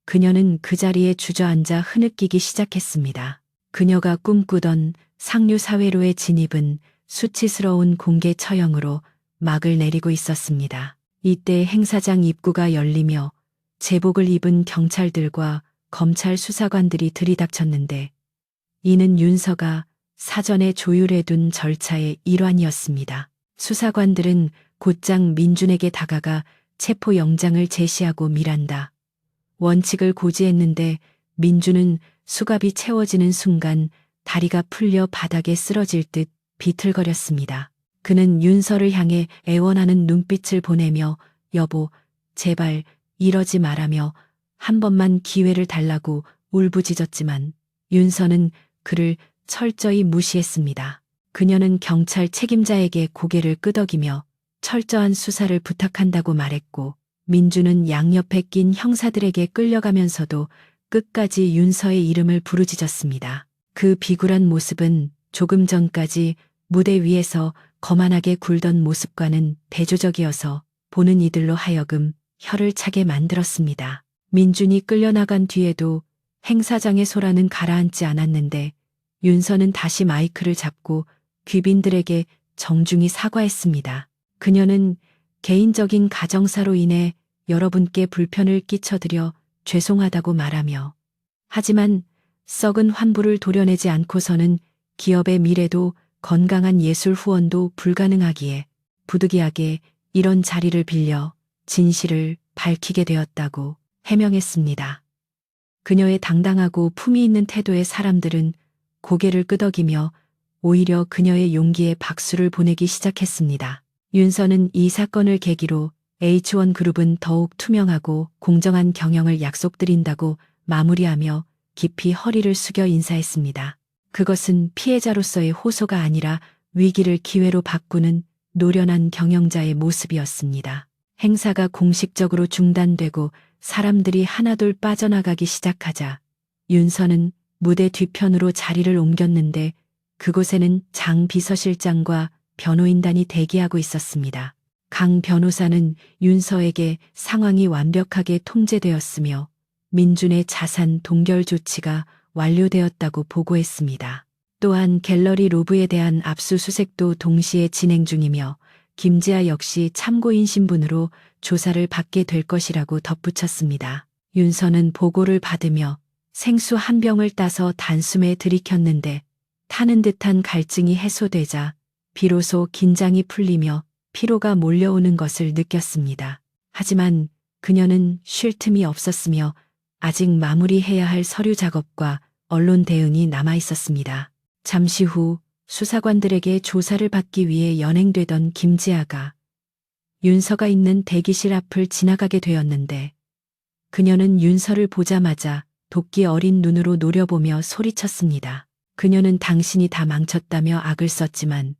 그녀는 그 자리에 주저앉아 흐느끼기 시작했습니다. 그녀가 꿈꾸던 상류 사회로의 진입은 수치스러운 공개 처형으로 막을 내리고 있었습니다. 이때 행사장 입구가 열리며 제복을 입은 경찰들과 검찰 수사관들이 들이닥쳤는데 이는 윤서가 사전에 조율해둔 절차의 일환이었습니다. 수사관들은 곧장 민준에게 다가가 체포영장을 제시하고 밀한다. 원칙을 고지했는데 민준은 수갑이 채워지는 순간 다리가 풀려 바닥에 쓰러질 듯 비틀거렸습니다. 그는 윤서를 향해 애원하는 눈빛을 보내며 여보, 제발 이러지 말라며 한 번만 기회를 달라고 울부짖었지만 윤서는 그를 철저히 무시했습니다. 그녀는 경찰 책임자에게 고개를 끄덕이며 철저한 수사를 부탁한다고 말했고 민주는 양옆에 낀 형사들에게 끌려가면서도 끝까지 윤서의 이름을 부르짖었습니다. 그 비굴한 모습은 조금 전까지 무대 위에서 거만하게 굴던 모습과는 대조적이어서 보는 이들로 하여금 혀를 차게 만들었습니다. 민준이 끌려나간 뒤에도 행사장의 소란은 가라앉지 않았는데 윤서는 다시 마이크를 잡고 귀빈들에게 정중히 사과했습니다. 그녀는 개인적인 가정사로 인해 여러분께 불편을 끼쳐드려 죄송하다고 말하며 하지만 썩은 환부를 도려내지 않고서는 기업의 미래도 건강한 예술 후원도 불가능하기에 부득이하게 이런 자리를 빌려 진실을 밝히게 되었다고 해명했습니다. 그녀의 당당하고 품위 있는 태도에 사람들은 고개를 끄덕이며 오히려 그녀의 용기에 박수를 보내기 시작했습니다. 윤서는 이 사건을 계기로 H1그룹은 더욱 투명하고 공정한 경영을 약속드린다고 마무리하며 깊이 허리를 숙여 인사했습니다. 그것은 피해자로서의 호소가 아니라 위기를 기회로 바꾸는 노련한 경영자의 모습이었습니다. 행사가 공식적으로 중단되고 사람들이 하나둘 빠져나가기 시작하자 윤서는 무대 뒤편으로 자리를 옮겼는데 그곳에는 장 비서실장과 변호인단이 대기하고 있었습니다. 강 변호사는 윤서에게 상황이 완벽하게 통제되었으며 민준의 자산 동결 조치가 완료되었다고 보고했습니다. 또한 갤러리 로브에 대한 압수수색도 동시에 진행 중이며 김지아 역시 참고인 신분으로 조사를 받게 될 것이라고 덧붙였습니다. 윤서는 보고를 받으며 생수 한 병을 따서 단숨에 들이켰는데 타는 듯한 갈증이 해소되자 비로소 긴장이 풀리며 피로가 몰려오는 것을 느꼈습니다. 하지만 그녀는 쉴 틈이 없었으며 아직 마무리해야 할 서류 작업과 언론 대응이 남아 있었습니다. 잠시 후 수사관들에게 조사를 받기 위해 연행되던 김지아가 윤서가 있는 대기실 앞을 지나가게 되었는데 그녀는 윤서를 보자마자 도끼 어린 눈으로 노려보며 소리쳤습니다. 그녀는 당신이 다 망쳤다며 악을 썼지만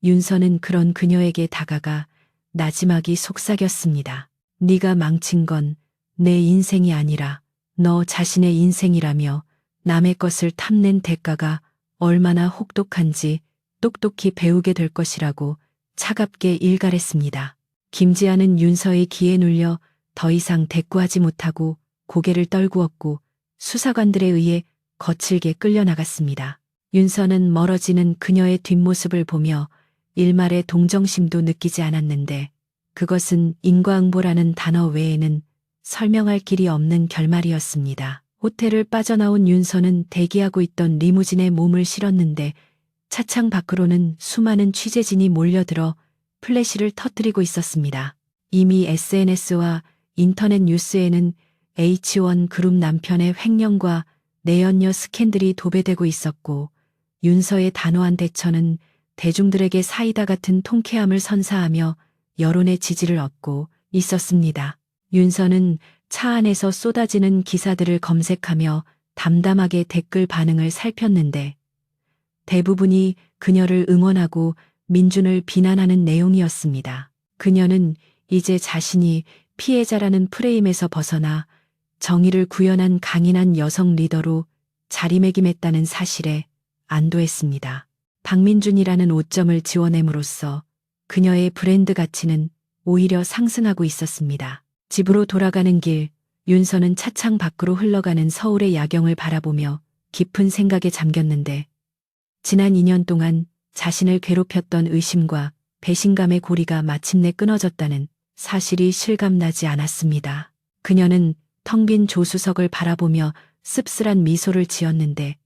윤서는 그런 그녀에게 다가가 나지막이 속삭였습니다. 네가 망친 건 내 인생이 아니라 너 자신의 인생이라며 남의 것을 탐낸 대가가 얼마나 혹독한지 똑똑히 배우게 될 것이라고 차갑게 일갈했습니다. 김지아는 윤서의 기에 눌려 더 이상 대꾸하지 못하고 고개를 떨구었고 수사관들에 의해 거칠게 끌려나갔습니다. 윤서는 멀어지는 그녀의 뒷모습을 보며 일말의 동정심도 느끼지 않았는데 그것은 인과응보라는 단어 외에는 설명할 길이 없는 결말이었습니다. 호텔을 빠져나온 윤서는 대기하고 있던 리무진에 몸을 실었는데 차창 밖으로는 수많은 취재진이 몰려들어 플래시를 터뜨리고 있었습니다. 이미 SNS와 인터넷 뉴스에는 H1 그룹 남편의 횡령과 내연녀 스캔들이 도배되고 있었고 윤서의 단호한 대처는 대중들에게 사이다 같은 통쾌함을 선사하며 여론의 지지를 얻고 있었습니다. 윤서는 차 안에서 쏟아지는 기사들을 검색하며 담담하게 댓글 반응을 살폈는데 대부분이 그녀를 응원하고 민준을 비난하는 내용이었습니다. 그녀는 이제 자신이 피해자라는 프레임에서 벗어나 정의를 구현한 강인한 여성 리더로 자리매김했다는 사실에 안도했습니다. 박민준이라는 오점을 지워냄으로써 그녀의 브랜드 가치는 오히려 상승하고 있었습니다. 집으로 돌아가는 길, 윤서는 차창 밖으로 흘러가는 서울의 야경을 바라보며 깊은 생각에 잠겼는데 지난 2년 동안 자신을 괴롭혔던 의심과 배신감의 고리가 마침내 끊어졌다는 사실이 실감나지 않았습니다. 그녀는 텅 빈 조수석을 바라보며 씁쓸한 미소를 지었는데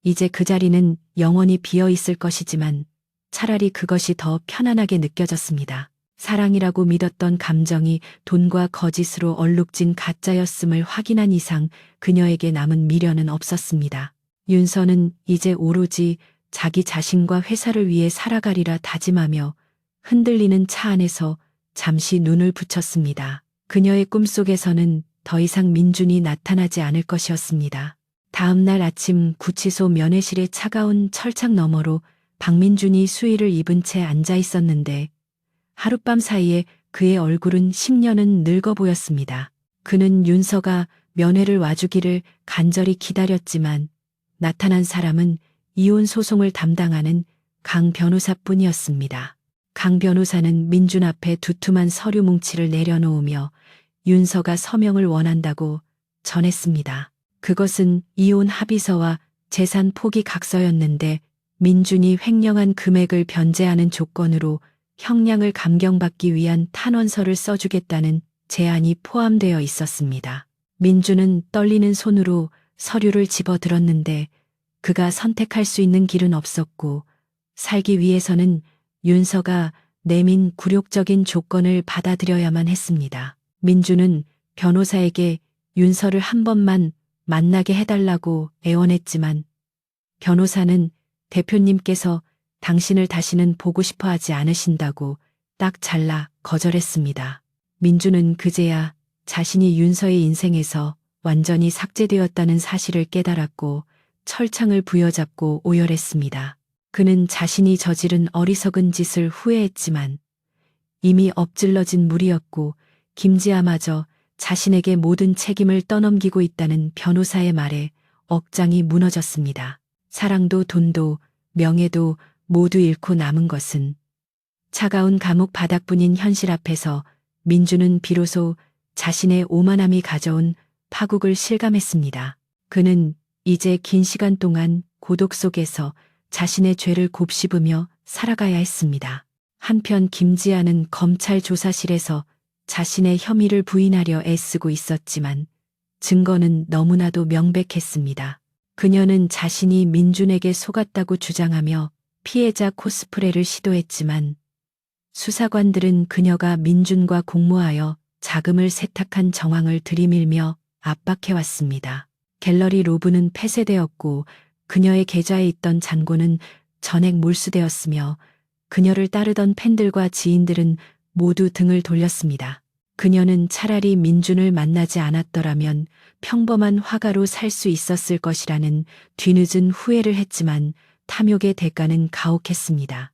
이제 그 자리는 영원히 비어 있을 것이지만 차라리 그것이 더 편안하게 느껴졌습니다. 사랑이라고 믿었던 감정이 돈과 거짓으로 얼룩진 가짜였음을 확인한 이상 그녀에게 남은 미련은 없었습니다. 윤서는 이제 오로지 자기 자신과 회사를 위해 살아가리라 다짐하며 흔들리는 차 안에서 잠시 눈을 붙였습니다. 그녀의 꿈속에서는 더 이상 민준이 나타나지 않을 것이었습니다. 다음 날 아침 구치소 면회실의 차가운 철창 너머로 박민준이 수의를 입은 채 앉아 있었는데 하룻밤 사이에 그의 얼굴은 10년은 늙어 보였습니다. 그는 윤서가 면회를 와주기를 간절히 기다렸지만 나타난 사람은 이혼 소송을 담당하는 강 변호사뿐이었습니다. 강 변호사는 민준 앞에 두툼한 서류 뭉치를 내려놓으며 윤서가 서명을 원한다고 전했습니다. 그것은 이혼 합의서와 재산 포기 각서였는데 민준이 횡령한 금액을 변제하는 조건으로 형량을 감경받기 위한 탄원서를 써주겠다는 제안이 포함되어 있었습니다. 민준은 떨리는 손으로 서류를 집어들었는데 그가 선택할 수 있는 길은 없었고 살기 위해서는 윤서가 내민 굴욕적인 조건을 받아들여야만 했습니다. 민준은 변호사에게 윤서를 한 번만 만나게 해달라고 애원했지만 변호사는 대표님께서 당신을 다시는 보고 싶어 하지 않으신다고 딱 잘라 거절했습니다. 민준은 그제야 자신이 윤서의 인생에서 완전히 삭제되었다는 사실을 깨달았고 철창을 부여잡고 오열했습니다. 그는 자신이 저지른 어리석은 짓을 후회했지만 이미 엎질러진 물이었고 김지아마저 자신에게 모든 책임을 떠넘기고 있다는 변호사의 말에 억장이 무너졌습니다. 사랑도 돈도 명예도 모두 잃고 남은 것은 차가운 감옥 바닥뿐인 현실 앞에서 민준은 비로소 자신의 오만함이 가져온 파국을 실감했습니다. 그는 이제 긴 시간 동안 고독 속에서 자신의 죄를 곱씹으며 살아가야 했습니다. 한편 김지아는 검찰 조사실에서 자신의 혐의를 부인하려 애쓰고 있었지만 증거는 너무나도 명백했습니다. 그녀는 자신이 민준에게 속았다고 주장하며 피해자 코스프레를 시도했지만 수사관들은 그녀가 민준과 공모하여 자금을 세탁한 정황을 들이밀며 압박해왔습니다. 갤러리 로브는 폐쇄되었고 그녀의 계좌에 있던 잔고는 전액 몰수되었으며 그녀를 따르던 팬들과 지인들은 모두 등을 돌렸습니다. 그녀는 차라리 민준을 만나지 않았더라면 평범한 화가로 살 수 있었을 것이라는 뒤늦은 후회를 했지만 탐욕의 대가는 가혹했습니다.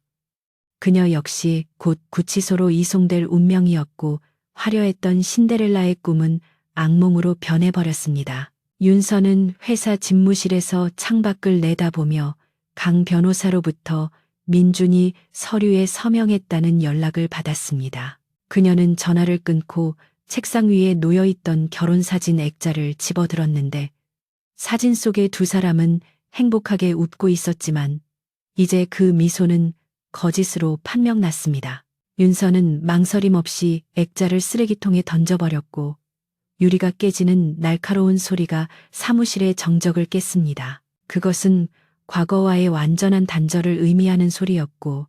그녀 역시 곧 구치소로 이송될 운명이었고 화려했던 신데렐라의 꿈은 악몽으로 변해버렸습니다. 윤서는 회사 집무실에서 창밖을 내다보며 강 변호사로부터 민준이 서류에 서명했다는 연락을 받았습니다. 그녀는 전화를 끊고 책상 위에 놓여있던 결혼사진 액자를 집어들었는데 사진 속의 두 사람은 행복하게 웃고 있었지만 이제 그 미소는 거짓으로 판명났습니다. 윤서는 망설임 없이 액자를 쓰레기통에 던져버렸고 유리가 깨지는 날카로운 소리가 사무실의 정적을 깼습니다. 그것은 과거와의 완전한 단절을 의미하는 소리였고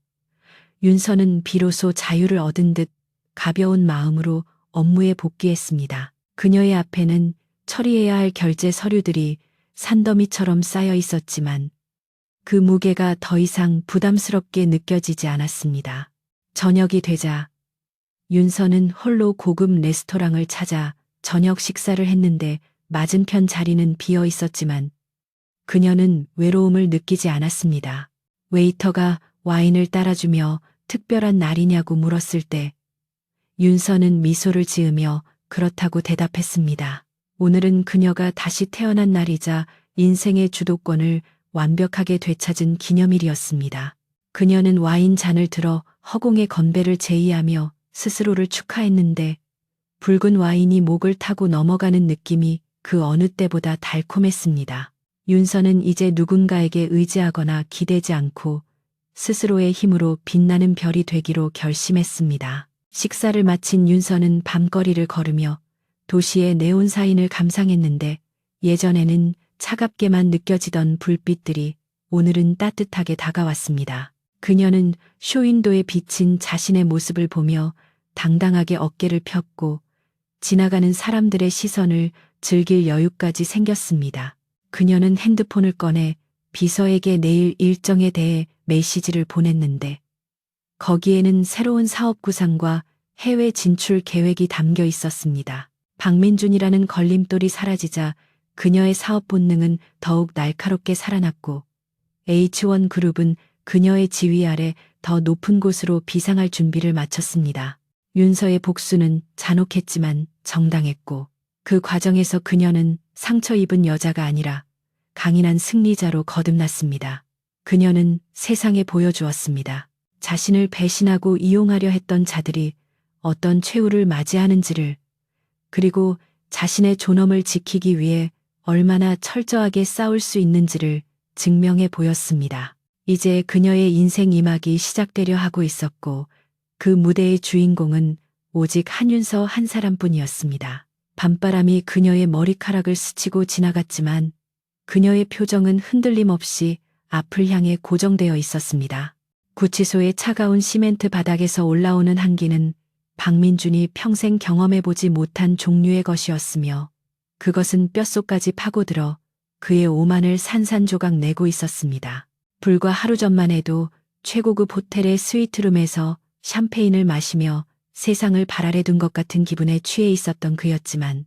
윤서는 비로소 자유를 얻은 듯 가벼운 마음으로 업무에 복귀했습니다. 그녀의 앞에는 처리해야 할 결제 서류들이 산더미처럼 쌓여 있었지만 그 무게가 더 이상 부담스럽게 느껴지지 않았습니다. 저녁이 되자 윤서는 홀로 고급 레스토랑을 찾아 저녁 식사를 했는데 맞은편 자리는 비어 있었지만 그녀는 외로움을 느끼지 않았습니다. 웨이터가 와인을 따라주며 특별한 날이냐고 물었을 때 윤서는 미소를 지으며 그렇다고 대답했습니다. 오늘은 그녀가 다시 태어난 날이자 인생의 주도권을 완벽하게 되찾은 기념일이었습니다. 그녀는 와인 잔을 들어 허공의 건배를 제의하며 스스로를 축하했는데 붉은 와인이 목을 타고 넘어가는 느낌이 그 어느 때보다 달콤했습니다. 윤서는 이제 누군가에게 의지하거나 기대지 않고 스스로의 힘으로 빛나는 별이 되기로 결심했습니다. 식사를 마친 윤서는 밤거리를 걸으며 도시의 네온 사인을 감상했는데 예전에는 차갑게만 느껴지던 불빛들이 오늘은 따뜻하게 다가왔습니다. 그녀는 쇼윈도에 비친 자신의 모습을 보며 당당하게 어깨를 폈고 지나가는 사람들의 시선을 즐길 여유까지 생겼습니다. 그녀는 핸드폰을 꺼내 비서에게 내일 일정에 대해 메시지를 보냈는데 거기에는 새로운 사업 구상과 해외 진출 계획이 담겨 있었습니다. 박민준이라는 걸림돌이 사라지자 그녀의 사업 본능은 더욱 날카롭게 살아났고 H1 그룹은 그녀의 지휘 아래 더 높은 곳으로 비상할 준비를 마쳤습니다. 윤서의 복수는 잔혹했지만 정당했고 그 과정에서 그녀는 상처 입은 여자가 아니라 강인한 승리자로 거듭났습니다. 그녀는 세상에 보여주었습니다. 자신을 배신하고 이용하려 했던 자들이 어떤 최후를 맞이하는지를, 그리고 자신의 존엄을 지키기 위해 얼마나 철저하게 싸울 수 있는지를 증명해 보였습니다. 이제 그녀의 인생 2막이 시작되려 하고 있었고 그 무대의 주인공은 오직 한윤서 한 사람뿐이었습니다. 밤바람이 그녀의 머리카락을 스치고 지나갔지만 그녀의 표정은 흔들림 없이 앞을 향해 고정되어 있었습니다. 구치소의 차가운 시멘트 바닥에서 올라오는 한기는 박민준이 평생 경험해보지 못한 종류의 것이었으며 그것은 뼛속까지 파고들어 그의 오만을 산산조각 내고 있었습니다. 불과 하루 전만 해도 최고급 호텔의 스위트룸에서 샴페인을 마시며 세상을 발 아래 둔 것 같은 기분에 취해 있었던 그였지만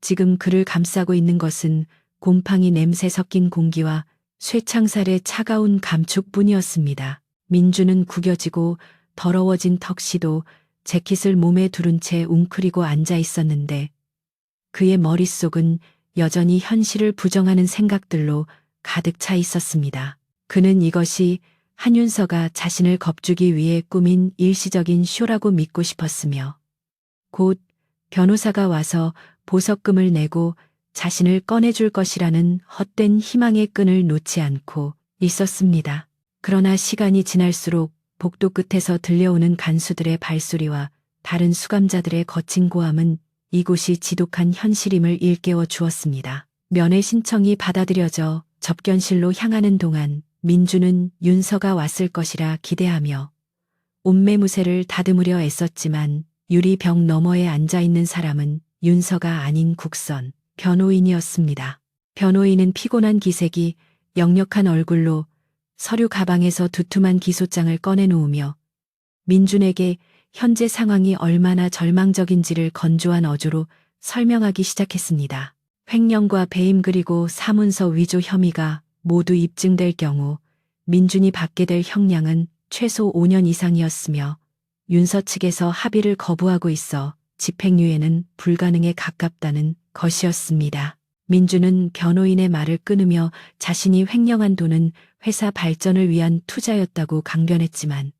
지금 그를 감싸고 있는 것은 곰팡이 냄새 섞인 공기와 쇠창살의 차가운 감촉뿐이었습니다. 민주는 구겨지고 더러워진 턱시도 재킷을 몸에 두른 채 웅크리고 앉아 있었는데 그의 머릿속은 여전히 현실을 부정하는 생각들로 가득 차 있었습니다. 그는 이것이 한윤서가 자신을 겁주기 위해 꾸민 일시적인 쇼라고 믿고 싶었으며 곧 변호사가 와서 보석금을 내고 자신을 꺼내줄 것이라는 헛된 희망의 끈을 놓지 않고 있었습니다. 그러나 시간이 지날수록 복도 끝에서 들려오는 간수들의 발소리와 다른 수감자들의 거친 고함은 이곳이 지독한 현실임을 일깨워 주었습니다. 면회 신청이 받아들여져 접견실로 향하는 동안 민주는 윤서가 왔을 것이라 기대하며 옷매무새를 다듬으려 애썼지만 유리벽 너머에 앉아있는 사람은 윤서가 아닌 국선 변호인이었습니다. 변호인은 피곤한 기색이 역력한 얼굴로 서류 가방에서 두툼한 기소장을 꺼내놓으며 민준에게 현재 상황이 얼마나 절망적인지를 건조한 어조로 설명하기 시작했습니다. 횡령과 배임 그리고 사문서 위조 혐의가 모두 입증될 경우 민준이 받게 될 형량은 최소 5년 이상이었으며 윤서 측에서 합의를 거부하고 있어 집행유예는 불가능에 가깝다는 것이었습니다. 민준은 변호인의 말을 끊으며 자신이 횡령한 돈은 회사 발전을 위한 투자였다고 강변했지만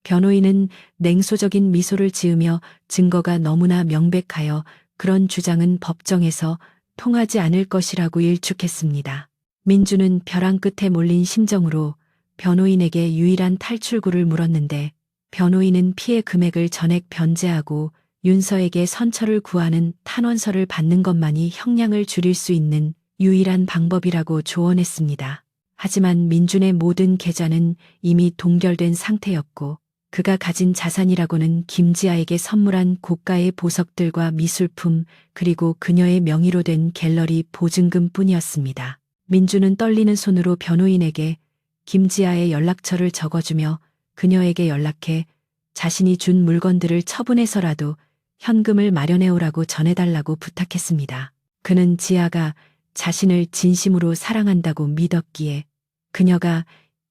변호인은 냉소적인 미소를 지으며 증거가 너무나 명백하여 그런 주장은 법정에서 통하지 않을 것이라고 일축했습니다. 민주는 벼랑 끝에 몰린 심정으로 변호인에게 유일한 탈출구를 물었는데 변호인은 피해 금액을 전액 변제하고 윤서에게 선처를 구하는 탄원서를 받는 것만이 형량을 줄일 수 있는 유일한 방법이라고 조언했습니다. 하지만 민준의 모든 계좌는 이미 동결된 상태였고 그가 가진 자산이라고는 김지아에게 선물한 고가의 보석들과 미술품 그리고 그녀의 명의로 된 갤러리 보증금 뿐이었습니다. 민주는 떨리는 손으로 변호인에게 김지아의 연락처를 적어주며 그녀에게 연락해 자신이 준 물건들을 처분해서라도 현금을 마련해오라고 전해달라고 부탁했습니다. 그는 지아가 자신을 진심으로 사랑한다고 믿었기에 그녀가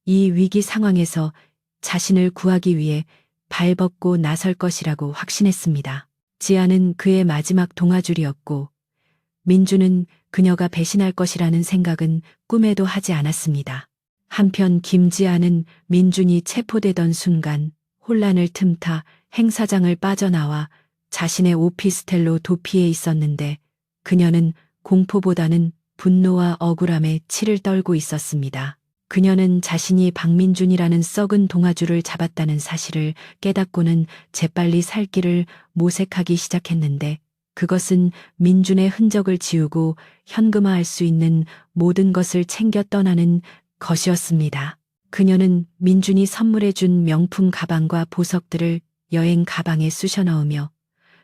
이 위기 상황에서 자신을 구하기 위해 발벗고 나설 것이라고 확신했습니다. 지아는 그의 마지막 동아줄이었고 민주는 그녀가 배신할 것이라는 생각은 꿈에도 하지 않았습니다. 한편 김지아는 민준이 체포되던 순간 혼란을 틈타 행사장을 빠져나와 자신의 오피스텔로 도피해 있었는데 그녀는 공포보다는 분노와 억울함에 치를 떨고 있었습니다. 그녀는 자신이 박민준이라는 썩은 동아줄을 잡았다는 사실을 깨닫고는 재빨리 살 길을 모색하기 시작했는데 그것은 민준의 흔적을 지우고 현금화할 수 있는 모든 것을 챙겨 떠나는 것이었습니다. 그녀는 민준이 선물해준 명품 가방과 보석들을 여행 가방에 쑤셔 넣으며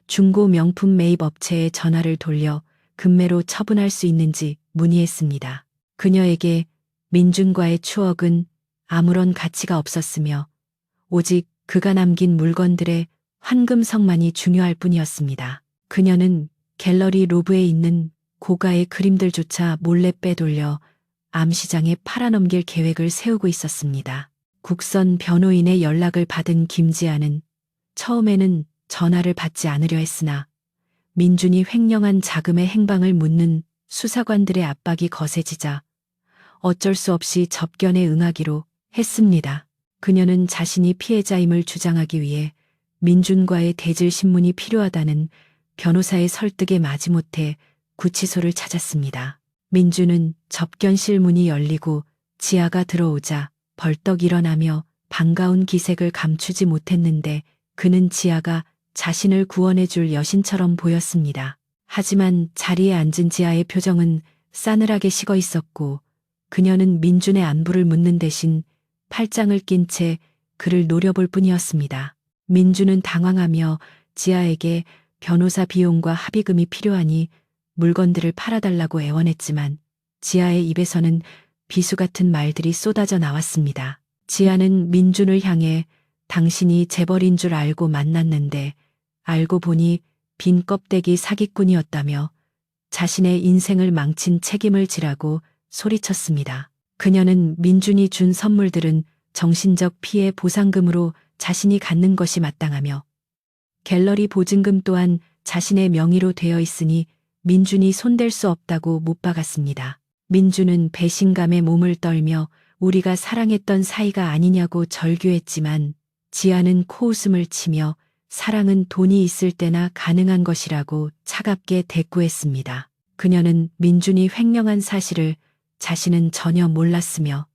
중고 명품 매입 업체에 전화를 돌려 금매로 처분할 수 있는지 문의했습니다. 그녀에게 민준과의 추억은 아무런 가치가 없었으며 오직 그가 남긴 물건들의 황금성만이 중요할 뿐이었습니다. 그녀는 갤러리 로브에 있는 고가의 그림들조차 몰래 빼돌려 암시장에 팔아넘길 계획을 세우고 있었습니다. 국선 변호인의 연락을 받은 김지아는 처음에는 전화를 받지 않으려 했으나 민준이 횡령한 자금의 행방을 묻는 수사관들의 압박이 거세지자 어쩔 수 없이 접견에 응하기로 했습니다. 그녀는 자신이 피해자임을 주장하기 위해 민준과의 대질 신문이 필요하다는 변호사의 설득에 마지못해 구치소를 찾았습니다. 민준은 접견실 문이 열리고 지아가 들어오자 벌떡 일어나며 반가운 기색을 감추지 못했는데 그는 지아가 자신을 구원해줄 여신처럼 보였습니다. 하지만 자리에 앉은 지아의 표정은 싸늘하게 식어 있었고 그녀는 민준의 안부를 묻는 대신 팔짱을 낀 채 그를 노려볼 뿐이었습니다. 민준은 당황하며 지아에게 변호사 비용과 합의금이 필요하니 물건들을 팔아달라고 애원했지만 지아의 입에서는 비수 같은 말들이 쏟아져 나왔습니다. 지아는 민준을 향해 당신이 재벌인 줄 알고 만났는데 알고 보니 빈 껍데기 사기꾼이었다며 자신의 인생을 망친 책임을 지라고 소리쳤습니다. 그녀는 민준이 준 선물들은 정신적 피해 보상금으로 자신이 갖는 것이 마땅하며 갤러리 보증금 또한 자신의 명의로 되어 있으니 민준이 손댈 수 없다고 못 박았습니다. 민준은 배신감에 몸을 떨며 우리가 사랑했던 사이가 아니냐고 절규했지만 지아는 코웃음을 치며 사랑은 돈이 있을 때나 가능한 것이라고 차갑게 대꾸했습니다. 그녀는 민준이 횡령한 사실을 자신은 전혀 몰랐으며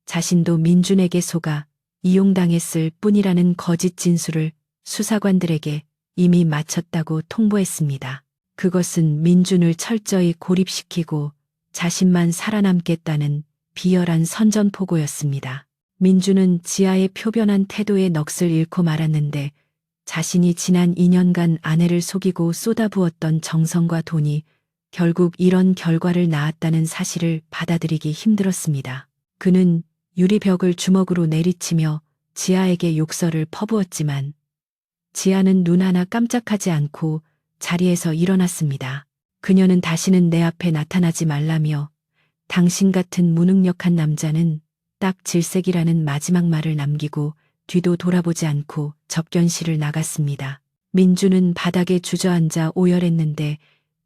자신도 민준에게 속아 이용당했을 뿐이라는 거짓 진술을 수사관들에게 이미 마쳤다고 통보했습니다. 그것은 민준을 철저히 고립시키고 자신만 살아남겠다는 비열한 선전포고였습니다. 민준은 지아의 표변한 태도에 넋을 잃고 말았는데 자신이 지난 2년간 아내를 속이고 쏟아부었던 정성과 돈이 결국 이런 결과를 낳았다는 사실을 받아들이기 힘들었습니다. 그는 유리벽을 주먹으로 내리치며 지아에게 욕설을 퍼부었지만 지아는 눈 하나 깜짝하지 않고 자리에서 일어났습니다. 그녀는 다시는 내 앞에 나타나지 말라며 당신 같은 무능력한 남자는 딱 질색이라는 마지막 말을 남기고 뒤도 돌아보지 않고 접견실을 나갔습니다. 민주는 바닥에 주저앉아 오열했는데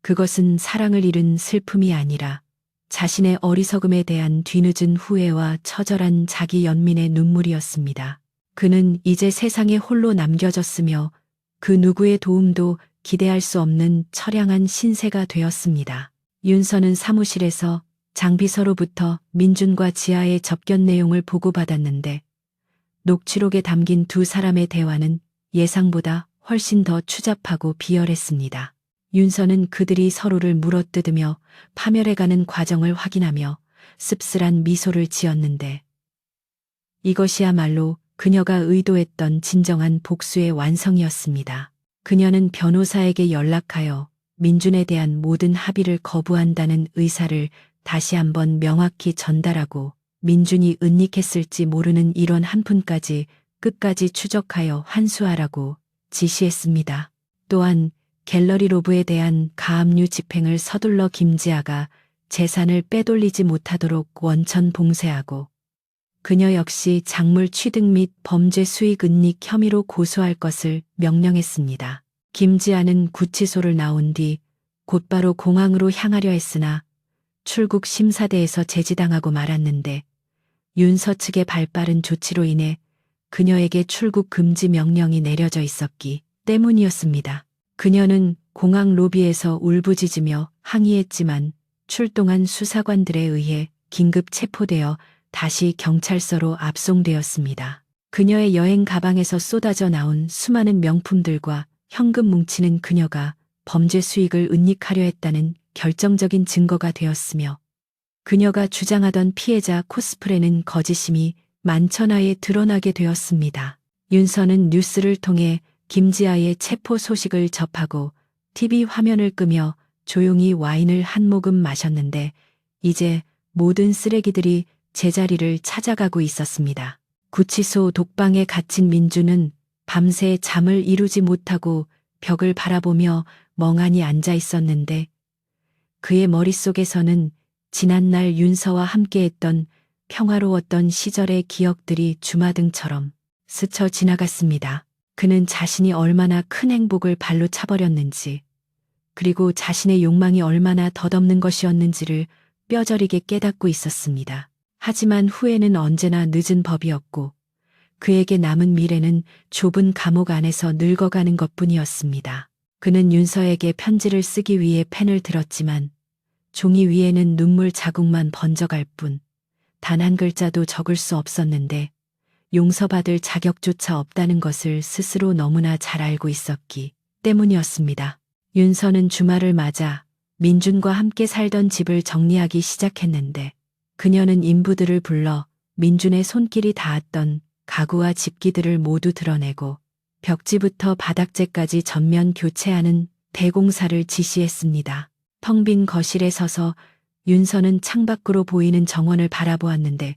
그것은 사랑을 잃은 슬픔이 아니라 자신의 어리석음에 대한 뒤늦은 후회와 처절한 자기 연민의 눈물이었습니다. 그는 이제 세상에 홀로 남겨졌으며 그 누구의 도움도 기대할 수 없는 처량한 신세가 되었습니다. 윤서는 사무실에서 장비서로부터 민준과 지아의 접견 내용을 보고받았는데 녹취록에 담긴 두 사람의 대화는 예상보다 훨씬 더 추잡하고 비열했습니다. 윤서는 그들이 서로를 물어뜯으며 파멸해가는 과정을 확인하며 씁쓸한 미소를 지었는데 이것이야말로 그녀가 의도했던 진정한 복수의 완성이었습니다. 그녀는 변호사에게 연락하여 민준에 대한 모든 합의를 거부한다는 의사를 다시 한번 명확히 전달하고 민준이 은닉했을지 모르는 일원 한 푼까지 끝까지 추적하여 환수하라고 지시했습니다. 또한 갤러리 로브에 대한 가압류 집행을 서둘러 김지아가 재산을 빼돌리지 못하도록 원천 봉쇄하고 그녀 역시 작물 취득 및 범죄 수익 은닉 혐의로 고소할 것을 명령했습니다. 김지아는 구치소를 나온 뒤 곧바로 공항으로 향하려 했으나 출국 심사대에서 제지당하고 말았는데 윤서 측의 발빠른 조치로 인해 그녀에게 출국 금지 명령이 내려져 있었기 때문이었습니다. 그녀는 공항 로비에서 울부짖으며 항의했지만 출동한 수사관들에 의해 긴급 체포되어 다시 경찰서로 압송되었습니다. 그녀의 여행 가방에서 쏟아져 나온 수많은 명품들과 현금 뭉치는 그녀가 범죄 수익을 은닉하려 했다는 결정적인 증거가 되었으며 그녀가 주장하던 피해자 코스프레는 거짓임이 만천하에 드러나게 되었습니다. 윤서는 뉴스를 통해 김지아의 체포 소식을 접하고 TV 화면을 끄며 조용히 와인을 한 모금 마셨는데 이제 모든 쓰레기들이 제자리를 찾아가고 있었습니다. 구치소 독방에 갇힌 민주는 밤새 잠을 이루지 못하고 벽을 바라보며 멍하니 앉아 있었는데 그의 머릿속에서는 지난날 윤서와 함께했던 평화로웠던 시절의 기억들이 주마등처럼 스쳐 지나갔습니다. 그는 자신이 얼마나 큰 행복을 발로 차버렸는지 그리고 자신의 욕망이 얼마나 덧없는 것이었는지를 뼈저리게 깨닫고 있었습니다. 하지만 후회는 언제나 늦은 법이었고 그에게 남은 미래는 좁은 감옥 안에서 늙어가는 것뿐이었습니다. 그는 윤서에게 편지를 쓰기 위해 펜을 들었지만 종이 위에는 눈물 자국만 번져갈 뿐 단 한 글자도 적을 수 없었는데 용서받을 자격조차 없다는 것을 스스로 너무나 잘 알고 있었기 때문이었습니다. 윤서는 주말을 맞아 민준과 함께 살던 집을 정리하기 시작했는데 그녀는 인부들을 불러 민준의 손길이 닿았던 가구와 집기들을 모두 드러내고 벽지부터 바닥재까지 전면 교체하는 대공사를 지시했습니다. 텅 빈 거실에 서서 윤서는 창밖으로 보이는 정원을 바라보았는데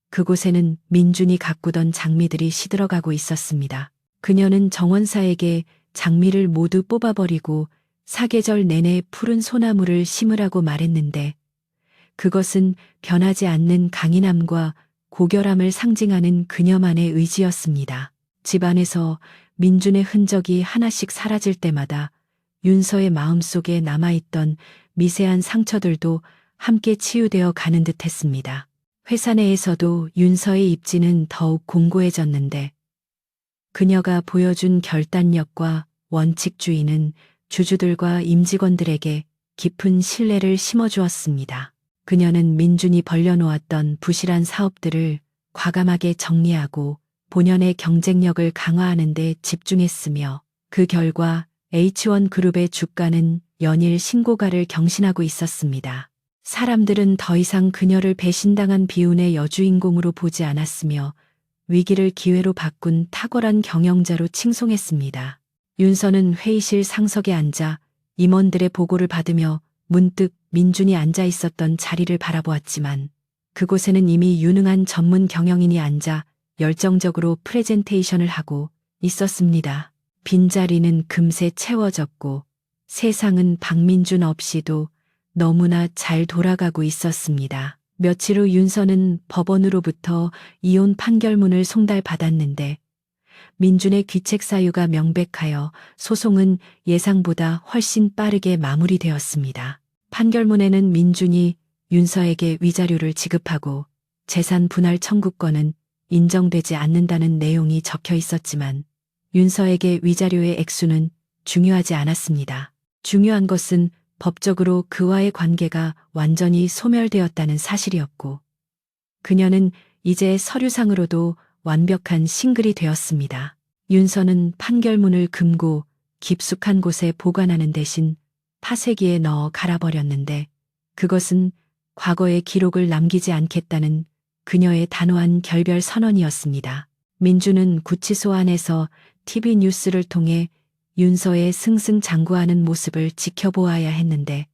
그곳에는 민준이 가꾸던 장미들이 시들어가고 있었습니다. 그녀는 정원사에게 장미를 모두 뽑아버리고 사계절 내내 푸른 소나무를 심으라고 말했는데 그것은 변하지 않는 강인함과 고결함을 상징하는 그녀만의 의지였습니다. 집안에서 민준의 흔적이 하나씩 사라질 때마다 윤서의 마음속에 남아있던 미세한 상처들도 함께 치유되어 가는 듯 했습니다. 회사 내에서도 윤서의 입지는 더욱 공고해졌는데 그녀가 보여준 결단력과 원칙주의는 주주들과 임직원들에게 깊은 신뢰를 심어주었습니다. 그녀는 민준이 벌려놓았던 부실한 사업들을 과감하게 정리하고 본연의 경쟁력을 강화하는 데 집중했으며 그 결과 H1 그룹의 주가는 연일 신고가를 경신하고 있었습니다. 사람들은 더 이상 그녀를 배신당한 비운의 여주인공으로 보지 않았으며 위기를 기회로 바꾼 탁월한 경영자로 칭송했습니다. 윤서는 회의실 상석에 앉아 임원들의 보고를 받으며 문득 민준이 앉아 있었던 자리를 바라보았지만 그곳에는 이미 유능한 전문 경영인이 앉아 열정적으로 프레젠테이션을 하고 있었습니다. 빈자리는 금세 채워졌고 세상은 박민준 없이도 너무나 잘 돌아가고 있었습니다. 며칠 후 윤서는 법원으로부터 이혼 판결문을 송달받았는데 민준의 귀책 사유가 명백하여 소송은 예상보다 훨씬 빠르게 마무리되었습니다. 판결문에는 민준이 윤서에게 위자료를 지급하고 재산 분할 청구권은 인정되지 않는다는 내용이 적혀 있었지만 윤서에게 위자료의 액수는 중요하지 않았습니다. 중요한 것은 법적으로 그와의 관계가 완전히 소멸되었다는 사실이었고, 그녀는 이제 서류상으로도 완벽한 싱글이 되었습니다. 윤서는 판결문을 금고 깊숙한 곳에 보관하는 대신 파쇄기에 넣어 갈아버렸는데, 그것은 과거의 기록을 남기지 않겠다는 그녀의 단호한 결별 선언이었습니다. 민주는 구치소 안에서 TV 뉴스를 통해 윤서의 승승장구하는 모습을 지켜보아야 했는데,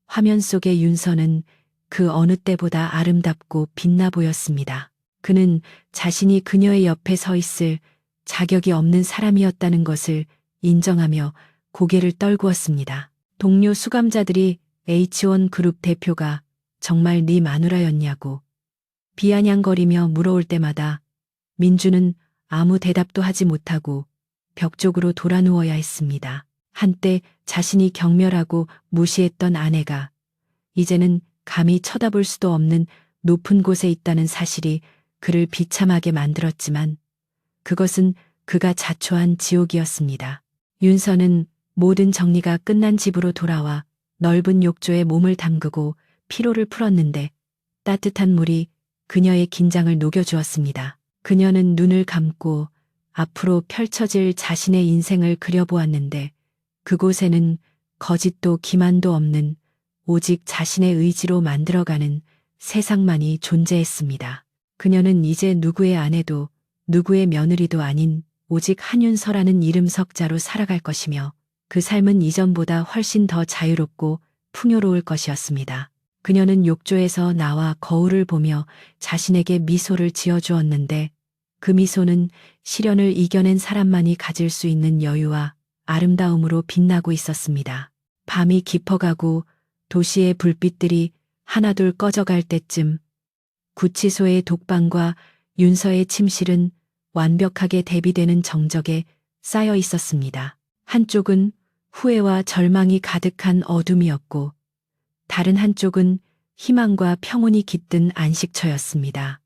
화면 속의 윤서는 그 어느 때보다 아름답고 빛나 보였습니다. 그는 자신이 그녀의 옆에 서 있을 자격이 없는 사람이었다는 것을 인정하며 고개를 떨구었습니다. 동료 수감자들이 H1 그룹 대표가 정말 네 마누라였냐고 비아냥거리며 물어올 때마다 민주는 아무 대답도 하지 못하고 벽 쪽으로 돌아 누워야 했습니다. 한때 자신이 경멸하고 무시했던 아내가 이제는 감히 쳐다볼 수도 없는 높은 곳에 있다는 사실이 그를 비참하게 만들었지만, 그것은 그가 자초한 지옥이었습니다. 윤서는 모든 정리가 끝난 집으로 돌아와 넓은 욕조에 몸을 담그고 피로를 풀었는데, 따뜻한 물이 그녀의 긴장을 녹여주었습니다. 그녀는 눈을 감고 앞으로 펼쳐질 자신의 인생을 그려보았는데, 그곳에는 거짓도 기만도 없는 오직 자신의 의지로 만들어가는 세상만이 존재했습니다. 그녀는 이제 누구의 아내도 누구의 며느리도 아닌 오직 한윤서라는 이름 석자로 살아갈 것이며, 그 삶은 이전보다 훨씬 더 자유롭고 풍요로울 것이었습니다. 그녀는 욕조에서 나와 거울을 보며 자신에게 미소를 지어주었는데, 그 미소는 시련을 이겨낸 사람만이 가질 수 있는 여유와 아름다움으로 빛나고 있었습니다. 밤이 깊어가고 도시의 불빛들이 하나둘 꺼져갈 때쯤 구치소의 독방과 윤서의 침실은 완벽하게 대비되는 정적에 쌓여 있었습니다. 한쪽은 후회와 절망이 가득한 어둠이었고, 다른 한쪽은 희망과 평온이 깃든 안식처였습니다.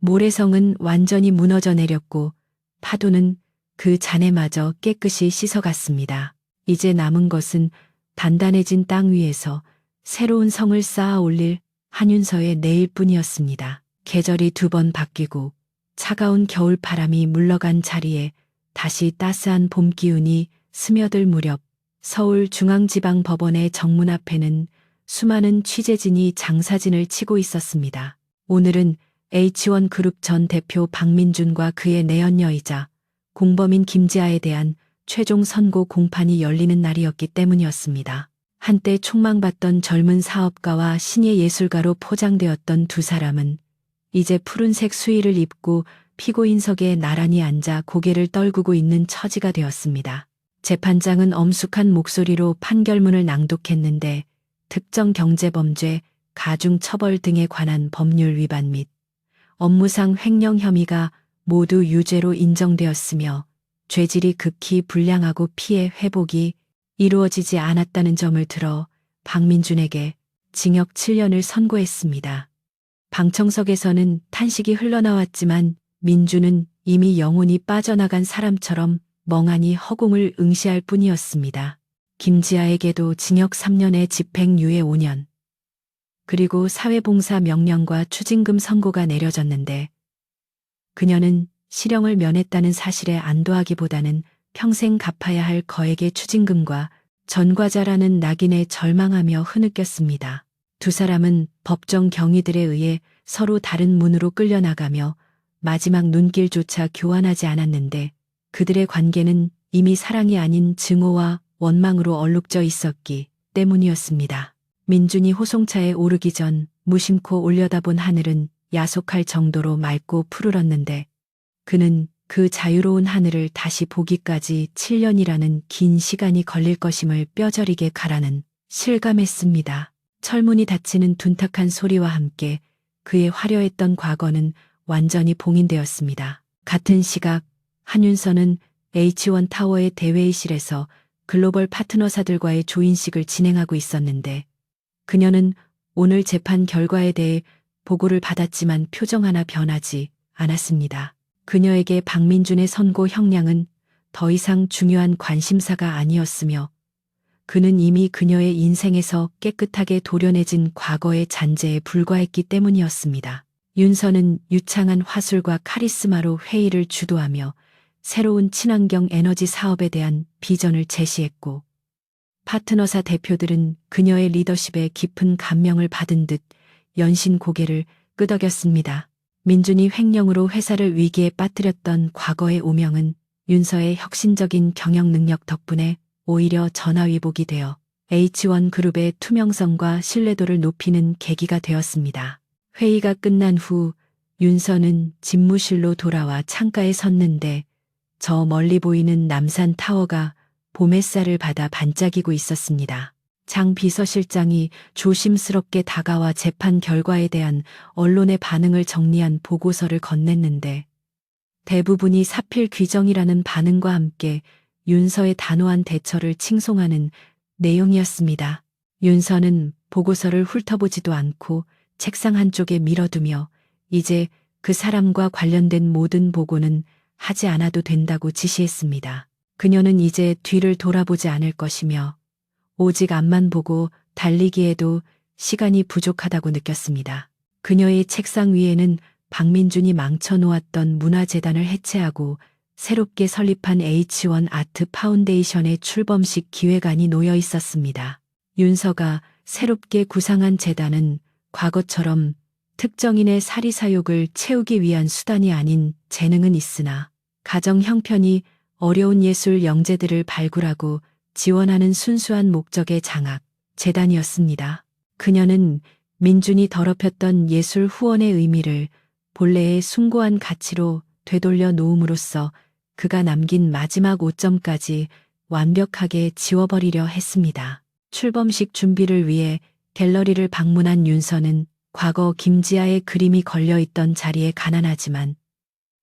모래성은 완전히 무너져 내렸고 파도는 그 잔해마저 깨끗이 씻어갔습니다. 이제 남은 것은 단단해진 땅 위에서 새로운 성을 쌓아 올릴 한윤서의 내일뿐이었습니다. 계절이 2번 바뀌고 차가운 겨울바람이 물러간 자리에 다시 따스한 봄 기운이 스며들 무렵, 서울중앙지방법원의 정문 앞에는 수많은 취재진이 장사진을 치고 있었습니다. 오늘은 H1 그룹 전 대표 박민준과 그의 내연녀이자 공범인 김지아에 대한 최종 선고 공판이 열리는 날이었기 때문이었습니다. 한때 촉망받던 젊은 사업가와 신예 예술가로 포장되었던 두 사람은 이제 푸른색 수의를 입고 피고인석에 나란히 앉아 고개를 떨구고 있는 처지가 되었습니다. 재판장은 엄숙한 목소리로 판결문을 낭독했는데, 특정 경제범죄, 가중처벌 등에 관한 법률 위반 및 업무상 횡령 혐의가 모두 유죄로 인정되었으며, 죄질이 극히 불량하고 피해 회복이 이루어지지 않았다는 점을 들어 박민준에게 징역 7년을 선고했습니다. 방청석에서는 탄식이 흘러나왔지만 민준은 이미 영혼이 빠져나간 사람처럼 멍하니 허공을 응시할 뿐이었습니다. 김지아에게도 징역 3년에 집행유예 5년, 그리고 사회봉사 명령과 추징금 선고가 내려졌는데, 그녀는 실형을 면했다는 사실에 안도하기보다는 평생 갚아야 할 거액의 추징금과 전과자라는 낙인에 절망하며 흐느꼈습니다. 두 사람은 법정 경위들에 의해 서로 다른 문으로 끌려나가며 마지막 눈길조차 교환하지 않았는데, 그들의 관계는 이미 사랑이 아닌 증오와 원망으로 얼룩져 있었기 때문이었습니다. 민준이 호송차에 오르기 전 무심코 올려다본 하늘은 야속할 정도로 맑고 푸르렀는데, 그는 그 자유로운 하늘을 다시 보기까지 7년이라는 긴 시간이 걸릴 것임을 뼈저리게 가라는 실감했습니다. 철문이 닫히는 둔탁한 소리와 함께 그의 화려했던 과거는 완전히 봉인되었습니다. 같은 시각 한윤서는 H1 타워의 대회의실에서 글로벌 파트너사들과의 조인식을 진행하고 있었는데, 그녀는 오늘 재판 결과에 대해 보고를 받았지만 표정 하나 변하지 않았습니다. 그녀에게 박민준의 선고 형량은 더 이상 중요한 관심사가 아니었으며, 그는 이미 그녀의 인생에서 깨끗하게 도려내진 과거의 잔재에 불과했기 때문이었습니다. 윤서는 유창한 화술과 카리스마로 회의를 주도하며 새로운 친환경 에너지 사업에 대한 비전을 제시했고, 파트너사 대표들은 그녀의 리더십에 깊은 감명을 받은 듯 연신 고개를 끄덕였습니다. 민준이 횡령으로 회사를 위기에 빠뜨렸던 과거의 오명은 윤서의 혁신적인 경영 능력 덕분에 오히려 전화위복이 되어 H1 그룹의 투명성과 신뢰도를 높이는 계기가 되었습니다. 회의가 끝난 후 윤서는 집무실로 돌아와 창가에 섰는데 저 멀리 보이는 남산 타워가 봄 햇살을 받아 반짝이고 있었습니다. 장 비서실장이 조심스럽게 다가와 재판 결과에 대한 언론의 반응을 정리한 보고서를 건넸는데 대부분이 사필 규정이라는 반응과 함께 윤서의 단호한 대처를 칭송하는 내용이었습니다. 윤서는 보고서를 훑어보지도 않고 책상 한쪽에 밀어두며 이제 그 사람과 관련된 모든 보고는 하지 않아도 된다고 지시했습니다. 그녀는 이제 뒤를 돌아보지 않을 것이며 오직 앞만 보고 달리기에도 시간이 부족하다고 느꼈습니다. 그녀의 책상 위에는 박민준이 망쳐놓았던 문화재단을 해체하고 새롭게 설립한 H1 아트 파운데이션의 출범식 기획안이 놓여 있었습니다. 윤서가 새롭게 구상한 재단은 과거처럼 특정인의 사리사욕을 채우기 위한 수단이 아닌 재능은 있으나 가정 형편이 어려운 예술 영재들을 발굴하고 지원하는 순수한 목적의 장학, 재단이었습니다. 그녀는 민준이 더럽혔던 예술 후원의 의미를 본래의 숭고한 가치로 되돌려 놓음으로써 그가 남긴 마지막 5점까지 완벽하게 지워버리려 했습니다. 출범식 준비를 위해 갤러리를 방문한 윤서는 과거 김지아의 그림이 걸려있던 자리에 가난하지만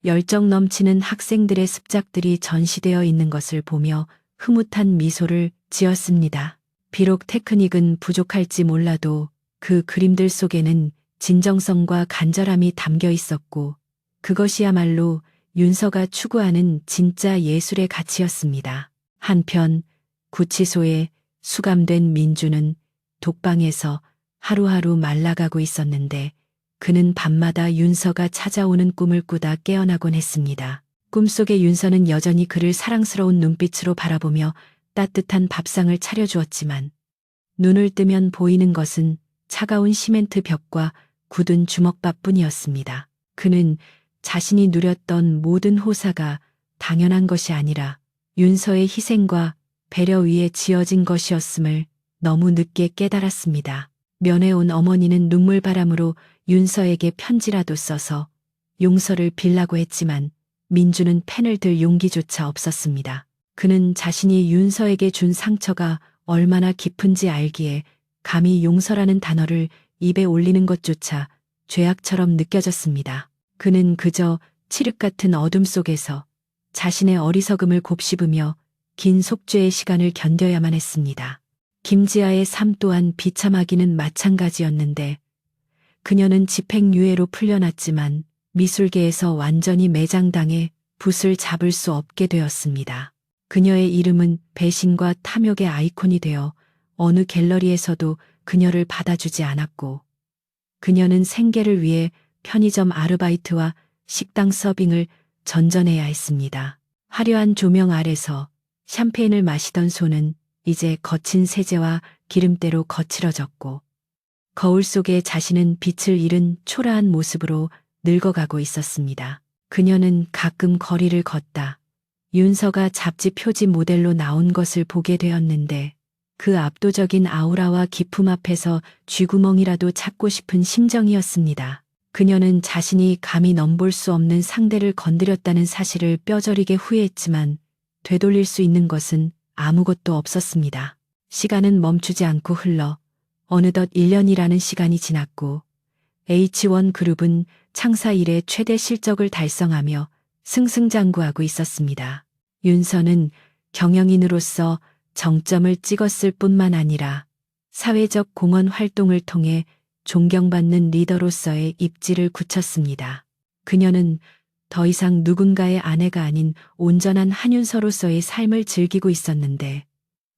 열정 넘치는 학생들의 습작들이 전시되어 있는 것을 보며 흐뭇한 미소를 지었습니다. 비록 테크닉은 부족할지 몰라도 그 그림들 속에는 진정성과 간절함이 담겨 있었고 그것이야말로 윤서가 추구하는 진짜 예술의 가치였습니다. 한편 구치소에 수감된 민주는 독방에서 하루하루 말라가고 있었는데 그는 밤마다 윤서가 찾아오는 꿈을 꾸다 깨어나곤 했습니다. 꿈속의 윤서는 여전히 그를 사랑스러운 눈빛으로 바라보며 따뜻한 밥상을 차려주었지만 눈을 뜨면 보이는 것은 차가운 시멘트 벽과 굳은 주먹밥뿐이었습니다. 그는 자신이 누렸던 모든 호사가 당연한 것이 아니라 윤서의 희생과 배려 위에 지어진 것이었음을 너무 늦게 깨달았습니다. 면회 온 어머니는 눈물바람으로 윤서에게 편지라도 써서 용서를 빌라고 했지만 민주는 펜을 들 용기조차 없었습니다. 그는 자신이 윤서에게 준 상처가 얼마나 깊은지 알기에 감히 용서라는 단어를 입에 올리는 것조차 죄악처럼 느껴졌습니다. 그는 그저 칠흑 같은 어둠 속에서 자신의 어리석음을 곱씹으며 긴 속죄의 시간을 견뎌야만 했습니다. 김지아의 삶 또한 비참하기는 마찬가지였는데 그녀는 집행유예로 풀려났지만 미술계에서 완전히 매장당해 붓을 잡을 수 없게 되었습니다. 그녀의 이름은 배신과 탐욕의 아이콘이 되어 어느 갤러리에서도 그녀를 받아주지 않았고 그녀는 생계를 위해 편의점 아르바이트와 식당 서빙을 전전해야 했습니다. 화려한 조명 아래서 샴페인을 마시던 손은 이제 거친 세제와 기름때로 거칠어졌고 거울 속에 자신은 빛을 잃은 초라한 모습으로 늙어가고 있었습니다. 그녀는 가끔 거리를 걷다 윤서가 잡지 표지 모델로 나온 것을 보게 되었는데 그 압도적인 아우라와 기품 앞에서 쥐구멍이라도 찾고 싶은 심정이었습니다. 그녀는 자신이 감히 넘볼 수 없는 상대를 건드렸다는 사실을 뼈저리게 후회했지만 되돌릴 수 있는 것은 아무것도 없었습니다. 시간은 멈추지 않고 흘러 어느덧 1년이라는 시간이 지났고 H1 그룹은 창사 이래 최대 실적을 달성하며 승승장구하고 있었습니다. 윤서는 경영인으로서 정점을 찍었을 뿐만 아니라 사회적 공헌 활동을 통해 존경받는 리더로서의 입지를 굳혔습니다. 그녀는 더 이상 누군가의 아내가 아닌 온전한 한윤서로서의 삶을 즐기고 있었는데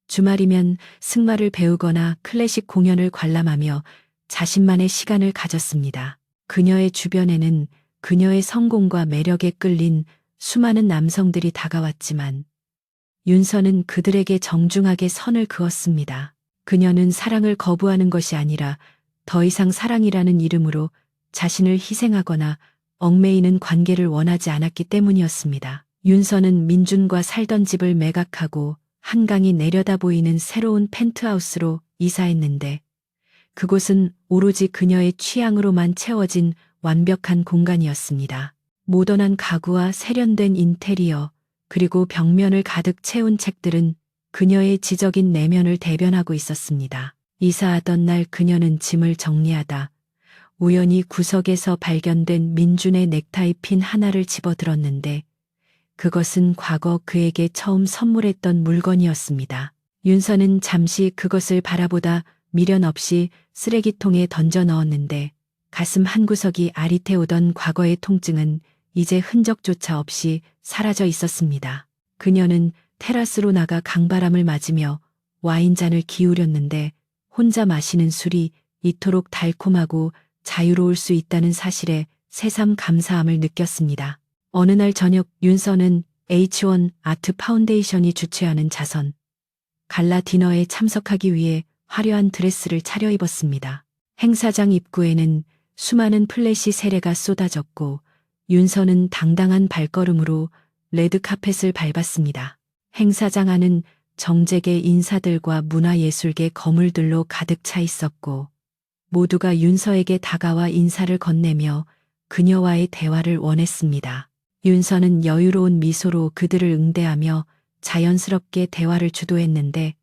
주말이면 승마를 배우거나 클래식 공연을 관람하며 자신만의 시간을 가졌습니다. 그녀의 주변에는 그녀의 성공과 매력에 끌린 수많은 남성들이 다가왔지만 윤서는 그들에게 정중하게 선을 그었습니다. 그녀는 사랑을 거부하는 것이 아니라 더 이상 사랑이라는 이름으로 자신을 희생하거나 얽매이는 관계를 원하지 않았기 때문이었습니다. 윤서는 민준과 살던 집을 매각하고 한강이 내려다 보이는 새로운 펜트하우스로 이사했는데 그곳은 오로지 그녀의 취향으로만 채워진 완벽한 공간이었습니다. 모던한 가구와 세련된 인테리어, 그리고 벽면을 가득 채운 책들은 그녀의 지적인 내면을 대변하고 있었습니다. 이사하던 날 그녀는 짐을 정리하다 우연히 구석에서 발견된 민준의 넥타이 핀 하나를 집어들었는데 그것은 과거 그에게 처음 선물했던 물건이었습니다. 윤서는 잠시 그것을 바라보다 미련 없이 쓰레기통에 던져 넣었는데 가슴 한구석이 아릿해오던 과거의 통증은 이제 흔적조차 없이 사라져 있었습니다. 그녀는 테라스로 나가 강바람을 맞으며 와인잔을 기울였는데 혼자 마시는 술이 이토록 달콤하고 자유로울 수 있다는 사실에 새삼 감사함을 느꼈습니다. 어느 날 저녁 윤서는 H1 아트 파운데이션이 주최하는 자선 갈라 디너에 참석하기 위해 화려한 드레스를 차려입었습니다. 행사장 입구에는 수많은 플래시 세례가 쏟아졌고 윤서는 당당한 발걸음으로 레드카펫을 밟았습니다. 행사장 안은 정재계 인사들과 문화예술계 거물들로 가득 차 있었고 모두가 윤서에게 다가와 인사를 건네며 그녀와의 대화를 원했습니다. 윤서는 여유로운 미소로 그들을 응대하며 자연스럽게 대화를 주도했는데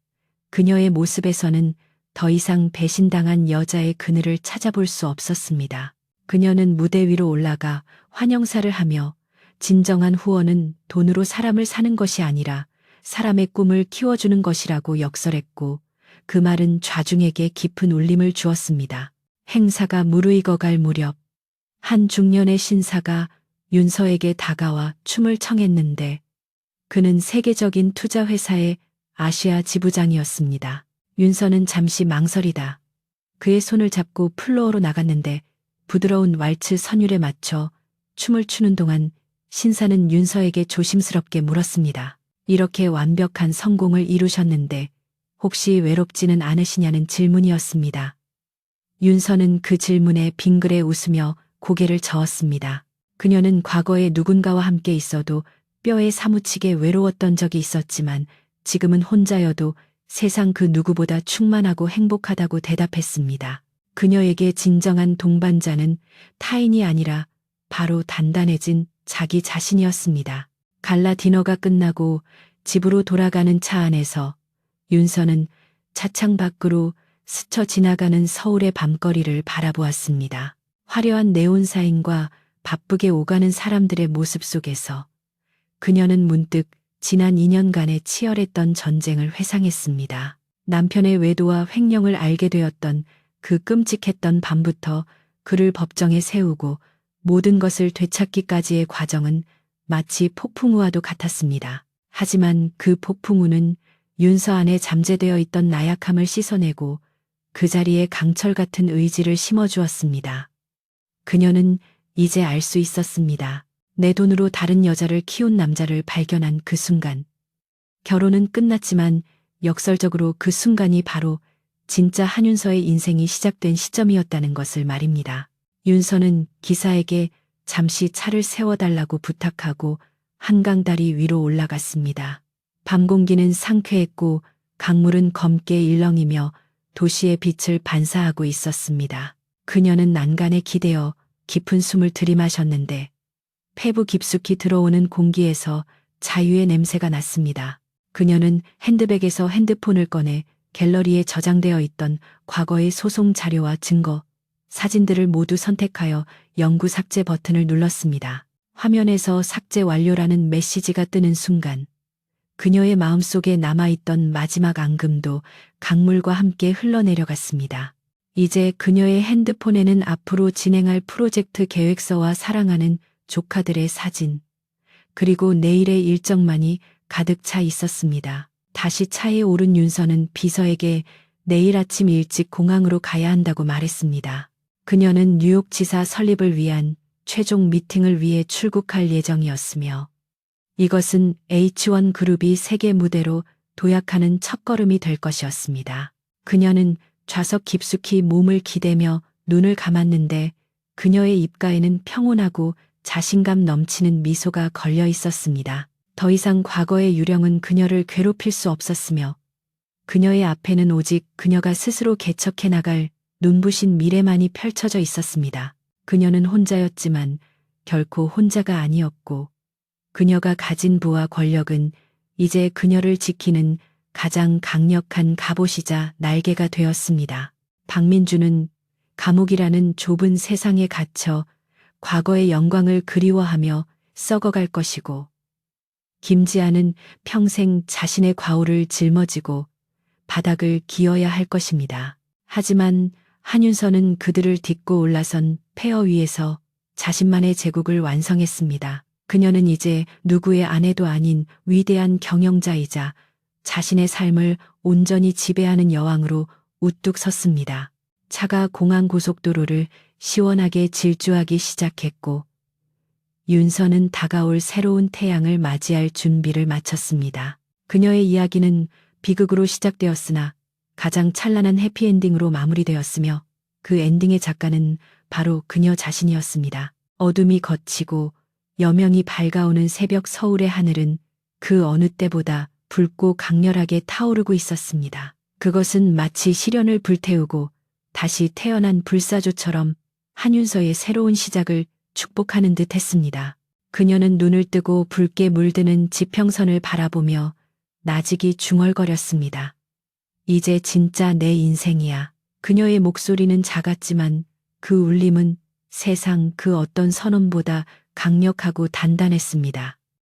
그녀의 모습에서는 더 이상 배신당한 여자의 그늘을 찾아볼 수 없었습니다. 그녀는 무대 위로 올라가 환영사를 하며 진정한 후원은 돈으로 사람을 사는 것이 아니라 사람의 꿈을 키워주는 것이라고 역설했고 그 말은 좌중에게 깊은 울림을 주었습니다. 행사가 무르익어갈 무렵 한 중년의 신사가 윤서에게 다가와 춤을 청했는데 그는 세계적인 투자회사의 아시아 지부장이었습니다. 윤서는 잠시 망설이다 그의 손을 잡고 플로어로 나갔는데 부드러운 왈츠 선율에 맞춰 춤을 추는 동안 신사는 윤서에게 조심스럽게 물었습니다. 이렇게 완벽한 성공을 이루셨는데 혹시 외롭지는 않으시냐는 질문이었습니다. 윤서는 그 질문에 빙그레 웃으며 고개를 저었습니다. 그녀는 과거에 누군가와 함께 있어도 뼈에 사무치게 외로웠던 적이 있었지만 지금은 혼자여도 세상 그 누구보다 충만하고 행복하다고 대답했습니다. 그녀에게 진정한 동반자는 타인이 아니라 바로 단단해진 자기 자신이었습니다. 갈라 디너가 끝나고 집으로 돌아가는 차 안에서 윤서는 차창 밖으로 스쳐 지나가는 서울의 밤거리를 바라보았습니다. 화려한 네온사인과 바쁘게 오가는 사람들의 모습 속에서 그녀는 문득 지난 2년간의 치열했던 전쟁을 회상했습니다. 남편의 외도와 횡령을 알게 되었던 그 끔찍했던 밤부터 그를 법정에 세우고 모든 것을 되찾기까지의 과정은 마치 폭풍우와도 같았습니다. 하지만 그 폭풍우는 윤서 안에 잠재되어 있던 나약함을 씻어내고 그 자리에 강철 같은 의지를 심어주었습니다. 그녀는 이제 알 수 있었습니다. 내 돈으로 다른 여자를 키운 남자를 발견한 그 순간. 결혼은 끝났지만 역설적으로 그 순간이 바로 진짜 한윤서의 인생이 시작된 시점이었다는 것을 말입니다. 윤서는 기사에게 잠시 차를 세워달라고 부탁하고 한강다리 위로 올라갔습니다. 밤 공기는 상쾌했고 강물은 검게 일렁이며 도시의 빛을 반사하고 있었습니다. 그녀는 난간에 기대어 깊은 숨을 들이마셨는데 폐부 깊숙이 들어오는 공기에서 자유의 냄새가 났습니다. 그녀는 핸드백에서 핸드폰을 꺼내 갤러리에 저장되어 있던 과거의 소송 자료와 증거, 사진들을 모두 선택하여 영구 삭제 버튼을 눌렀습니다. 화면에서 삭제 완료라는 메시지가 뜨는 순간 그녀의 마음속에 남아있던 마지막 앙금도 강물과 함께 흘러내려갔습니다. 이제 그녀의 핸드폰에는 앞으로 진행할 프로젝트 계획서와 사랑하는 조카들의 사진, 그리고 내일의 일정만이 가득 차 있었습니다. 다시 차에 오른 윤서는 비서에게 내일 아침 일찍 공항으로 가야 한다고 말했습니다. 그녀는 뉴욕지사 설립을 위한 최종 미팅을 위해 출국할 예정이었으며 이것은 H1 그룹이 세계 무대로 도약하는 첫걸음이 될 것이었습니다. 그녀는 좌석 깊숙이 몸을 기대며 눈을 감았는데 그녀의 입가에는 평온하고 자신감 넘치는 미소가 걸려 있었습니다. 더 이상 과거의 유령은 그녀를 괴롭힐 수 없었으며 그녀의 앞에는 오직 그녀가 스스로 개척해 나갈 눈부신 미래만이 펼쳐져 있었습니다. 그녀는 혼자였지만 결코 혼자가 아니었고 그녀가 가진 부와 권력은 이제 그녀를 지키는 가장 강력한 갑옷이자 날개가 되었습니다. 박민주는 감옥이라는 좁은 세상에 갇혀 과거의 영광을 그리워하며 썩어갈 것이고 김지아는 평생 자신의 과오를 짊어지고 바닥을 기어야 할 것입니다. 하지만 한윤서는 그들을 딛고 올라선 폐허 위에서 자신만의 제국을 완성했습니다. 그녀는 이제 누구의 아내도 아닌 위대한 경영자이자 자신의 삶을 온전히 지배하는 여왕으로 우뚝 섰습니다. 차가 공항 고속도로를 시원하게 질주하기 시작했고 윤서는 다가올 새로운 태양을 맞이할 준비를 마쳤습니다. 그녀의 이야기는 비극으로 시작되었으나 가장 찬란한 해피엔딩으로 마무리되었으며 그 엔딩의 작가는 바로 그녀 자신이었습니다. 어둠이 걷히고 여명이 밝아오는 새벽 서울의 하늘은 그 어느 때보다 붉고 강렬하게 타오르고 있었습니다. 그것은 마치 시련을 불태우고 다시 태어난 불사조처럼 한윤서의 새로운 시작을 축복하는 듯 했습니다. 그녀는 눈을 뜨고 붉게 물드는 지평선을 바라보며 나직이 중얼거렸습니다. 이제 진짜 내 인생이야. 그녀의 목소리는 작았지만 그 울림은 세상 그 어떤 선언보다 강력하고 단단했습니다.